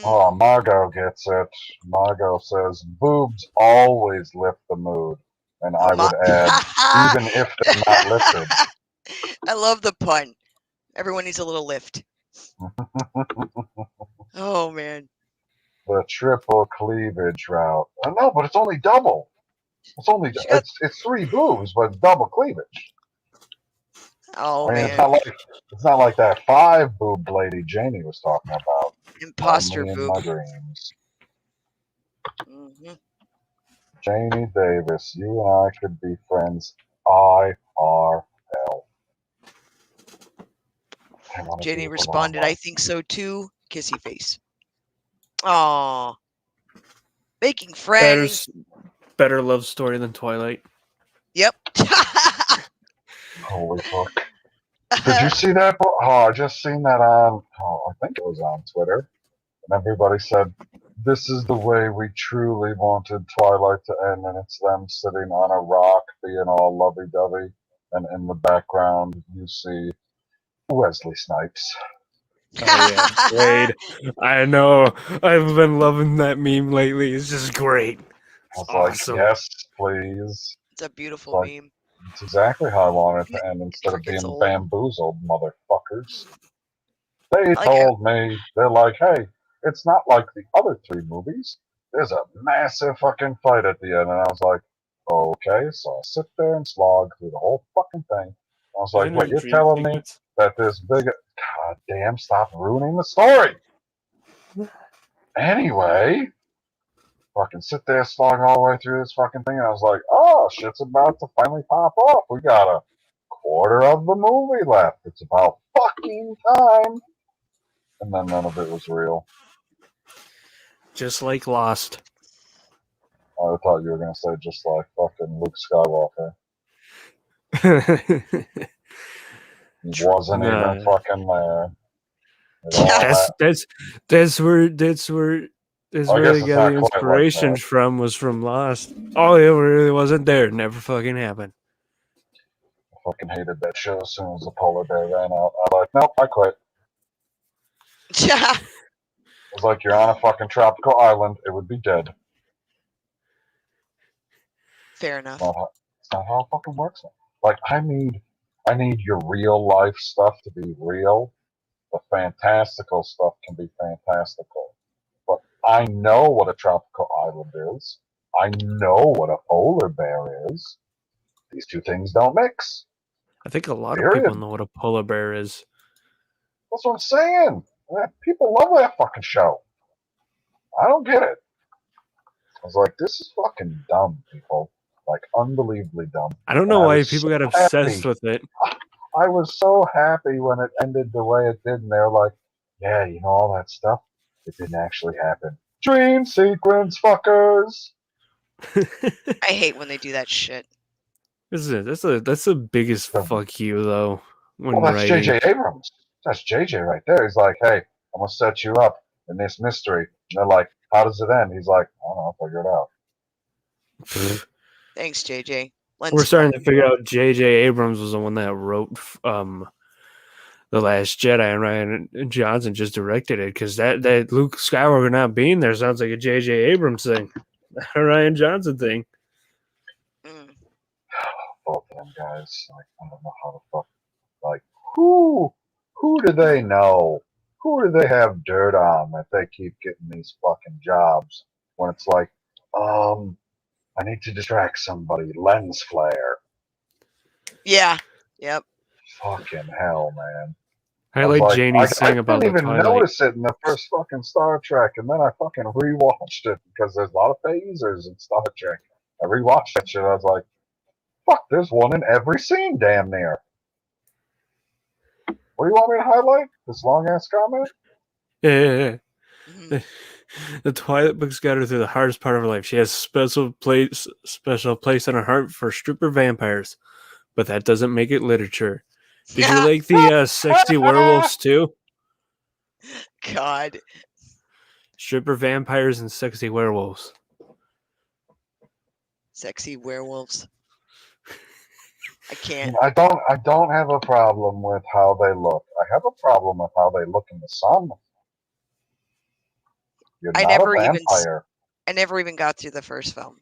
Oh, Margot gets it. Margot says, boobs always lift the mood. And I would add, even if they're not lifted. I love the pun. Everyone needs a little lift. Oh, man. The triple cleavage route. I know, but it's only double. It's 3 boobs, but it's double cleavage. Oh, man. It's not like that 5 boob lady Janie was talking about. Imposter boob. My dreams. Janie Davis, you and I could be friends IRL. Janie responded, I think so too. Kissy face. Aww. Making friends. Better love story than Twilight. Yep. Holy fuck. Did you see that? Oh, I just seen that on, I think it was on Twitter. And everybody said, this is the way we truly wanted Twilight to end. And it's them sitting on a rock being all lovey-dovey. And in the background, you see Wesley Snipes. Oh, yeah. Great. I know. I've been loving that meme lately. It's just great. I was awesome. Like, yes, please. It's a beautiful meme. It's exactly how I wanted to end instead of being bamboozled, motherfuckers. They told me, they're like, hey, it's not like the other 3 movies. There's a massive fucking fight at the end. And I was like, okay. So I sit there and slog through the whole fucking thing. I was like, wait, you're telling me that this big... God damn, stop ruining the story. Anyway, fucking sit there slogging all the way through this fucking thing. And I was like, oh, shit's about to finally pop off. We got a quarter of the movie left. It's about fucking time. And then none of it was real. Just like Lost. I thought you were going to say just like fucking Luke Skywalker. He wasn't even fucking there. That's where they got the inspiration from, was from Lost. Oh, it really wasn't there. Never fucking happened. I fucking hated that show as soon as the polar bear ran out. I was like, nope, I quit. It was like, you're on a fucking tropical island. It would be dead. Fair enough. It's not how it fucking works. Like, I need your real life stuff to be real. The fantastical stuff can be fantastical. But I know what a tropical island is. I know what a polar bear is. These 2 things don't mix. I think a lot of people know what a polar bear is. That's what I'm saying. People love that fucking show. I don't get it. I was like, this is fucking dumb, people. Like, unbelievably dumb. I don't know why people got obsessed with it. I was so happy when it ended the way it did, and they were like, yeah, you know, all that stuff, it didn't actually happen. Dream sequence, fuckers! I hate when they do that shit. That's the biggest fuck you, though. Well, that's J.J. Abrams. That's J.J. right there. He's like, hey, I'm going to set you up in this mystery. And they're like, how does it end? He's like, I don't know, figure it out. Thanks, J.J. We're starting to figure out J.J. Abrams was the one that wrote The Last Jedi, and Ryan Johnson just directed it, because that Luke Skywalker not being there sounds like a J.J. Abrams thing, not a Ryan Johnson thing. Both of them guys, like, I don't know how the fuck, like, who do they know? Who do they have dirt on that they keep getting these fucking jobs when it's like, I need to distract somebody. Lens flare. Yeah. Yep. Fucking hell, man. I like Janie saying about the I didn't even Twilight. notice it in the first fucking Star Trek, and then I fucking rewatched it because there's a lot of phasers in Star Trek. I rewatched that shit. I was like, fuck, there's one in every scene, damn near. What do you want me to highlight? This long ass comment? Yeah. The Twilight books got her through the hardest part of her life. She has special place in her heart for stripper vampires, but that doesn't make it literature. Did you like the sexy werewolves too? God. Stripper vampires and sexy werewolves. Sexy werewolves. I can't. I don't have a problem with how they look. I have a problem with how they look in the sun. You're not a vampire. I never even got through the first film.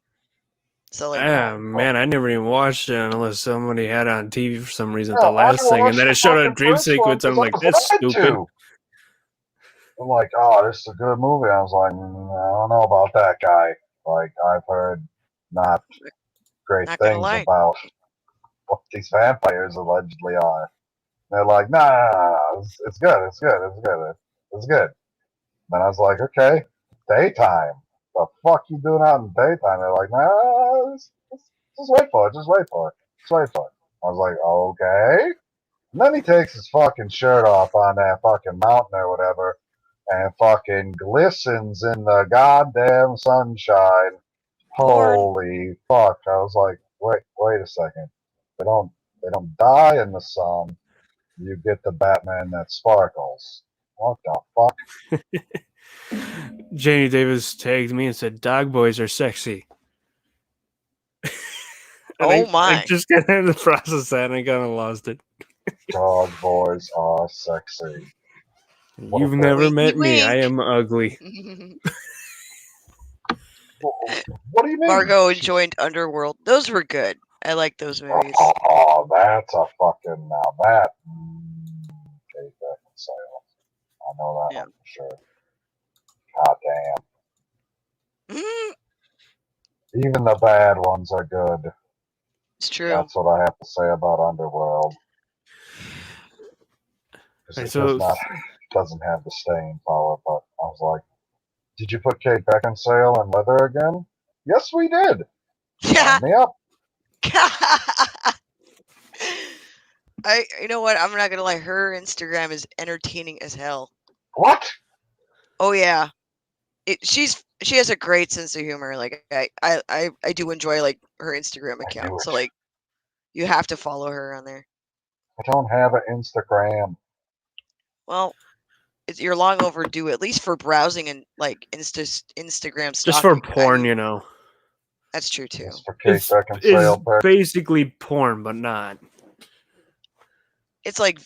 So like, man, I never even watched it unless somebody had it on TV for some reason. The last thing, and then it showed a dream sequence. I'm like, that's stupid. I'm like, oh, this is a good movie. I was like, I don't know about that guy. Like, I've heard not great things about what these vampires allegedly are. And they're like, nah, it's good, it's good, it's good, it's good. And I was like, okay, daytime. The fuck you doing out in daytime? They're like, nah, just wait for it, just wait for it, just wait for it. I was like, okay. And then he takes his fucking shirt off on that fucking mountain or whatever, and fucking glistens in the goddamn sunshine. Holy fuck! I was like, wait a second. They don't die in the sun. You get the Batman that sparkles. What the fuck? Janie Davis tagged me and said, "Dog boys are sexy." Oh my! I just got into the process that, and I kind of lost it. Dog boys are sexy. You've never met me. I am ugly. What do you mean? Margot joined Underworld. Those were good. I like those movies. Oh, that's a fucking now that. Kate Beckinsale. I know that one for sure. God damn. Even the bad ones are good. It's true. That's what I have to say about Underworld. Because it doesn't have the staying power, but I was like, did you put Kate Beckinsale in leather again? Yes, we did. Yeah. Sign me up. You know what? I'm not gonna lie. Her Instagram is entertaining as hell. What? Oh yeah. She has a great sense of humor. Like I do enjoy like her Instagram account. So like, you have to follow her on there. I don't have an Instagram. Well, you're long overdue, at least for browsing and like Instagram stalking. Just for porn, you know. That's true too. It's basically porn, but not. It's like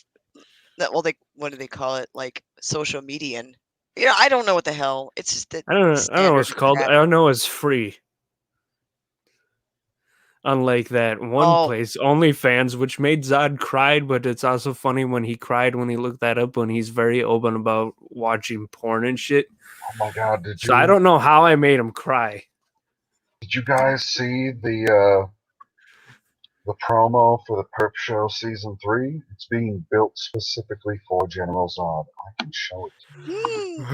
that. Well, what do they call it? Like social media. And I don't know what the hell. It's just that. I don't know what it's called. I don't know it's free. Unlike that one place, OnlyFans, which made Zod cry, but it's also funny when he cried when he looked that up when he's very open about watching porn and shit. Oh my god, So I don't know how I made him cry. Did you guys see the promo for the Purp Show Season 3? It's being built specifically for General Zod. I can show it to you.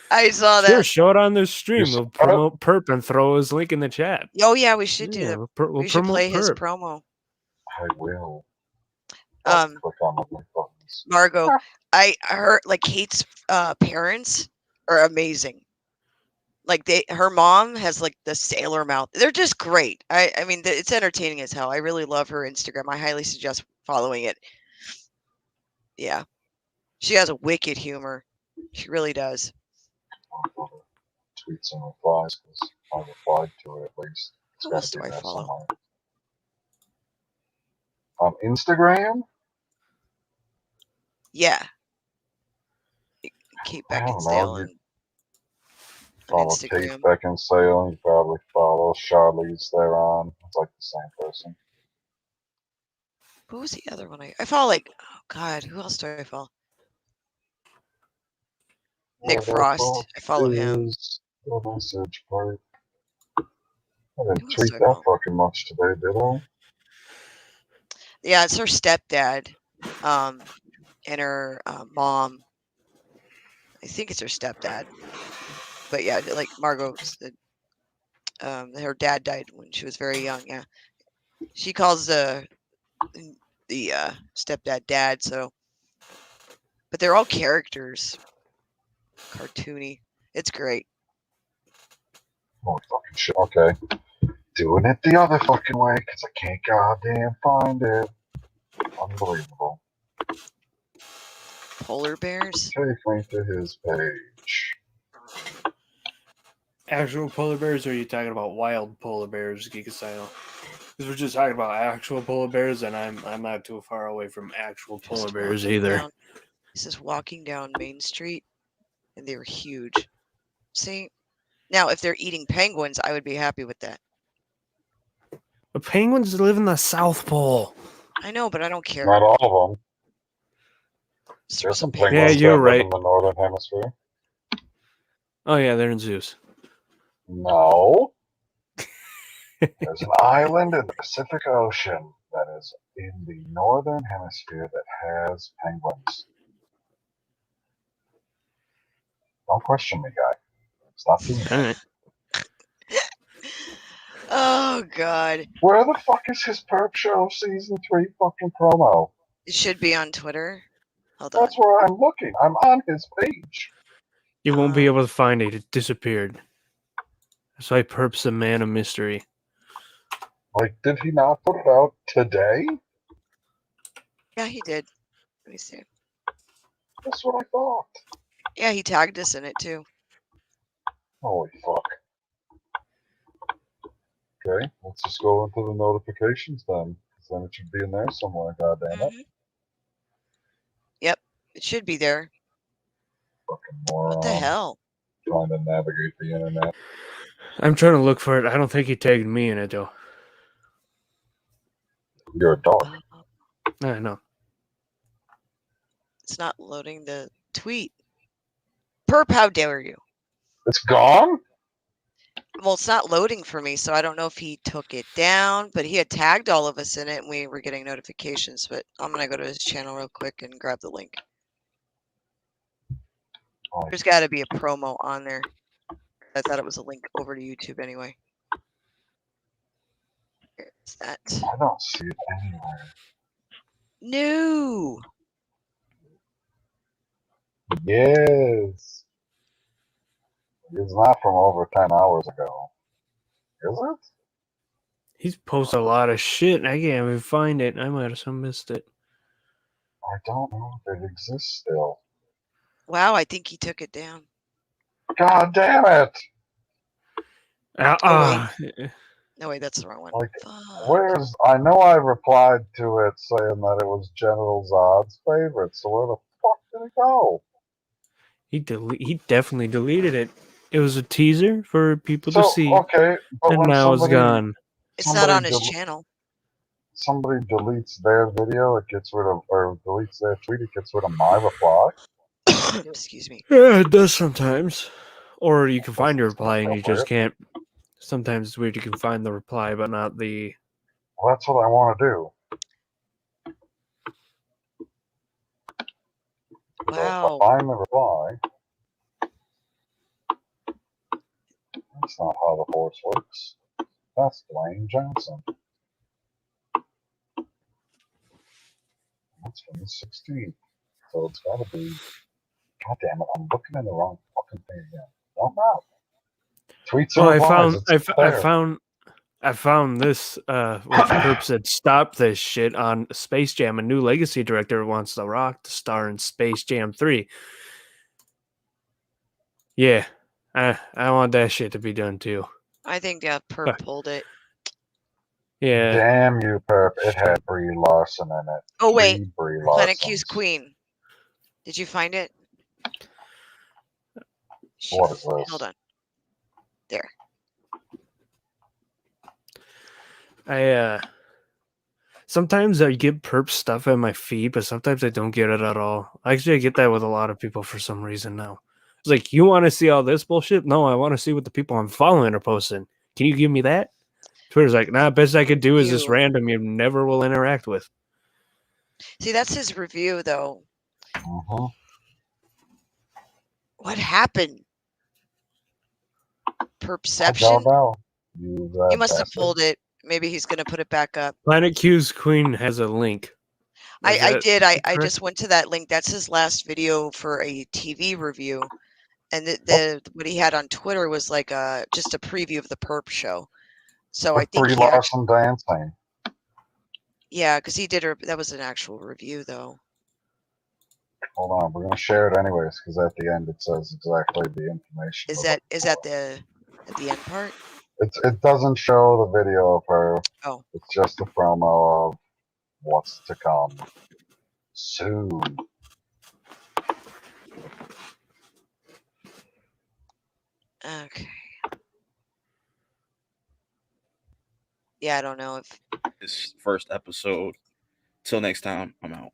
I saw that. Sure, show it on this stream. We'll promote Purp and throw his link in the chat. Oh yeah, we should do that. We should play his promo. I will. Click on the link buttons. Margot, I heard like Kate's parents are amazing. Like her mom has like the sailor mouth. They're just great. I mean, it's entertaining as hell. I really love her Instagram. I highly suggest following it. Yeah, she has a wicked humor. She really does. Tweets and replies because I replied to it at least. Who else do I follow? On Instagram? Yeah. Kate Beckinsale and follow Instagram. Kate Beckinsale. You probably follow Charlize thereon. It's like the same person. Who was the other one? I follow like, oh god, who else do I follow? Nick Frost. I follow him. The message part. I didn't tweet that fucking much today, did I? Yeah, it's her stepdad. and her mom. I think it's her stepdad. But yeah, like Margot, her dad died when she was very young. Yeah, she calls the stepdad dad. So, but they're all characters, cartoony. It's great. Oh, fucking shit. Okay. Doing it the other fucking way because I can't goddamn find it. Unbelievable. Polar bears? Take me to his page. Actual polar bears, or are you talking about wild polar bears, Geek Style? Because we're just talking about actual polar bears, and I'm not too far away from actual polar bears either. This is walking down Main Street, and they were huge. See? Now, if they're eating penguins, I would be happy with that. But penguins live in the South Pole. I know, but I don't care. Not all of them. There's some penguins. penguins Yeah, you're that right. live in the northern hemisphere. Oh yeah, they're in zoos. No. There's an island in the Pacific Ocean that is in the northern hemisphere that has penguins. Don't question me, guy. Stop doing that. All right. Oh, God. Where the fuck is his Purp Show Season 3 fucking promo? It should be on Twitter. Hold on. That's where I'm looking. I'm on his page. You won't be able to find it. It disappeared. That's why Purp's a man of mystery. Like, did he not put it out today? Yeah, he did. Let me see. That's what I thought. Yeah, he tagged us in it, too. Holy fuck. Okay, let's just go into the notifications then. Because then it should be in there somewhere, goddammit. Yep, it should be there. Fucking moron. What the hell? Trying to navigate the internet. I'm trying to look for it. I don't think he tagged me in it, though. You're a dog. I know. It's not loading the tweet. Purp, how dare you? It's gone? Well, it's not loading for me, so I don't know if he took it down, but he had tagged all of us in it, and we were getting notifications. But I'm going to go to his channel real quick and grab the link. Oh. There's got to be a promo on there. I thought it was a link over to YouTube anyway. Here's that. I don't see it anywhere. No. Yes. It's not from over 10 hours ago. Is it? He's posted a lot of shit. I can't even find it. I might have missed it. I don't know if it exists still. Wow, I think he took it down. God damn it! No, wait, that's the wrong one. Like, where's... I know I replied to it saying that it was General Zod's favorite, so where the fuck did it go? He definitely deleted it. It was a teaser for people to see. Okay, but and when now it's gone. It's not on his channel. Somebody deletes their video, it gets rid of, or deletes their tweet, it gets rid of my reply. Excuse me. Yeah, it does sometimes. Or you can find your reply and you just can't. Sometimes it's weird. You can find the reply, but not the. Well, that's what I want to do. Wow. So find the reply. That's not how the horse works. That's Dwayne Johnson. That's from the 16th. So it's got to be. God damn it! I'm looking in the wrong fucking thing again. Don't know. Tweets and replies. I found this. Which Purp said, "Stop this shit on Space Jam." A new legacy director wants The Rock to star in Space Jam 3. Yeah, I want that shit to be done too. I think Purp pulled it. Yeah. Damn you, Purp! It had Brie Larson in it. Oh wait, Planet Q's Queen. Did you find it? What is this? Hold on. There. Sometimes I get Purp stuff in my feed, but sometimes I don't get it at all. Actually, I get that with a lot of people for some reason now. It's like, you want to see all this bullshit? No, I want to see what the people I'm following are posting. Can you give me that? Twitter's like, nah, best I could do is this random you never will interact with. See, that's his review, though. Uh-huh. What happened? I Perception? don't know. He must have pulled it. Maybe he's going to put it back up. Planet Q's Queen has a link. I did. I correct? just went to that link. That's his last video for a TV review. And what he had on Twitter was like just a preview of the Purp show. So I think Brie Larson dancing. Yeah, because he did. That was an actual review, though. Hold on, we're gonna share it anyways, because at the end it says exactly the information. Is that at the end part? It doesn't show the video of her. Oh. It's just a promo of what's to come soon. Okay. Yeah, I don't know if this first episode. Till next time, I'm out.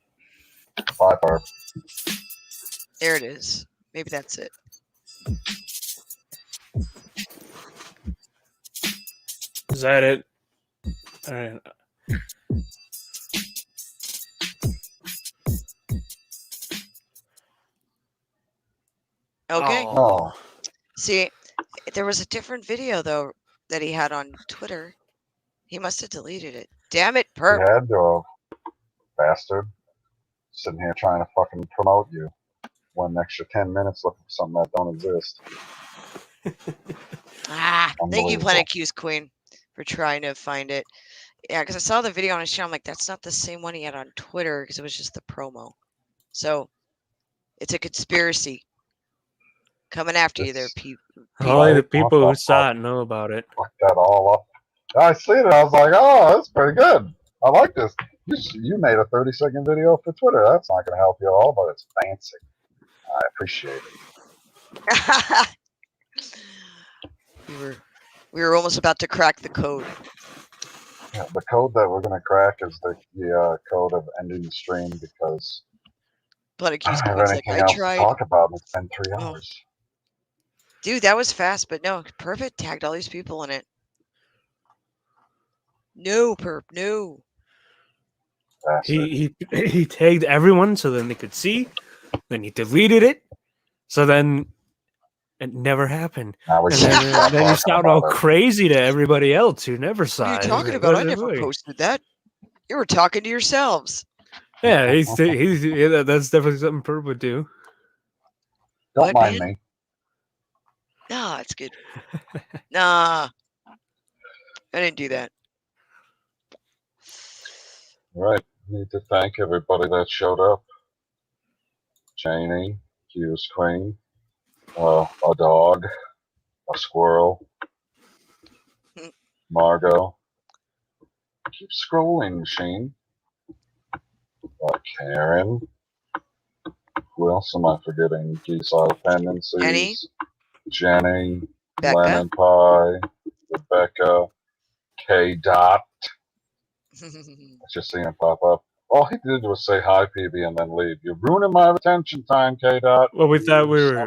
Bye, Purp. There it is. Maybe that's it. Is that it? All right. Okay. Oh. See, there was a different video though that he had on Twitter. He must have deleted it. Damn it, Purp. You had to have, bastard. Sitting here trying to fucking promote you. One extra 10 minutes looking for something that don't exist. Thank you, Planet Q's Queen, for trying to find it. Yeah, because I saw the video on his channel. I'm like, that's not the same one he had on Twitter because it was just the promo. So, it's a conspiracy coming after you there, people. Only the people who saw it know about it. Fuck that all up. I seen it. I was like, oh, that's pretty good. I like this. You made a 30-second video for Twitter. That's not going to help you at all, but it's fancy. I appreciate it. we were almost about to crack the code. Yeah, the code that we're going to crack is the code of ending the stream because I don't have anything else to talk about. It's been 3 hours. Dude, that was fast, but no, Perfect tagged all these people in it. No, Purp, no. He tagged everyone so then they could see. Then he deleted it. So then it never happened. And then you sound all crazy to everybody else who never saw it. What are you talking about? I never posted that. You were talking to yourselves. Yeah, that's definitely something Purp would do. Don't mind me. Nah, it's good. Nah. I didn't do that. Right. Need to thank everybody that showed up. Janie, Q's Queen, a dog, a squirrel, Margot. Keep scrolling, Shane. Karen. Who else am I forgetting? Geese-Eye Dependencies. Jenny. Becca. Lemon Pie. Rebecca. K. Dot. I just seen him pop up. All he did was say hi, PB, and then leave. You're ruining my retention time, K. Dot. Well, we thought we were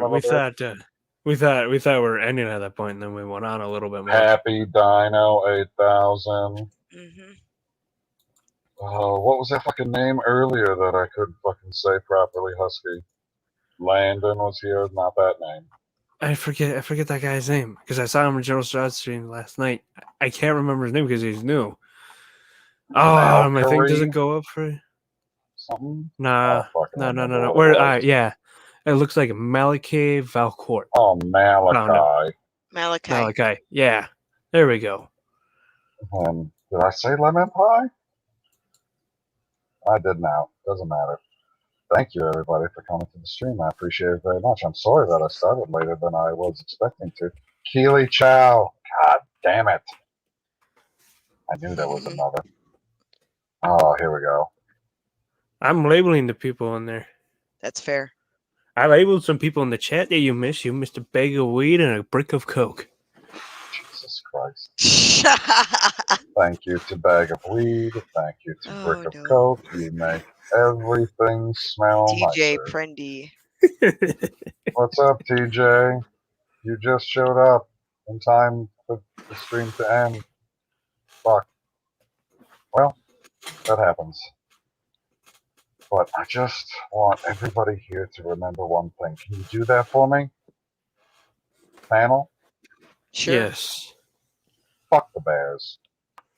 ending at that point, and then we went on a little bit more. Happy Dino 8000. What was that fucking name earlier that I couldn't fucking say properly, Husky? Landon was here, not that name. I forget that guy's name because I saw him in General Stroud stream last night. I can't remember his name because he's new. Oh, my thing doesn't go up for something. No. Where? Yeah, it looks like Malachi Valcourt. Oh, Malachi. Malachi. Yeah, there we go. Did I say lemon pie? I did now. Doesn't matter. Thank you, everybody, for coming to the stream. I appreciate it very much. I'm sorry that I started later than I was expecting to. Keely Chow. God damn it. I knew there was another. Oh, here we go. I'm labeling the people in there. That's fair. I labeled some people in the chat that you missed. You missed a bag of weed and a brick of coke. Jesus Christ. Thank you to bag of weed. Thank you to brick of coke. You make everything smell TJ nicer. Prendy. What's up, TJ? You just showed up in time for the stream to end. Fuck. Well, that happens. But I just want everybody here to remember one thing. Can you do that for me? Panel? Sure. Yes. Fuck the Bears.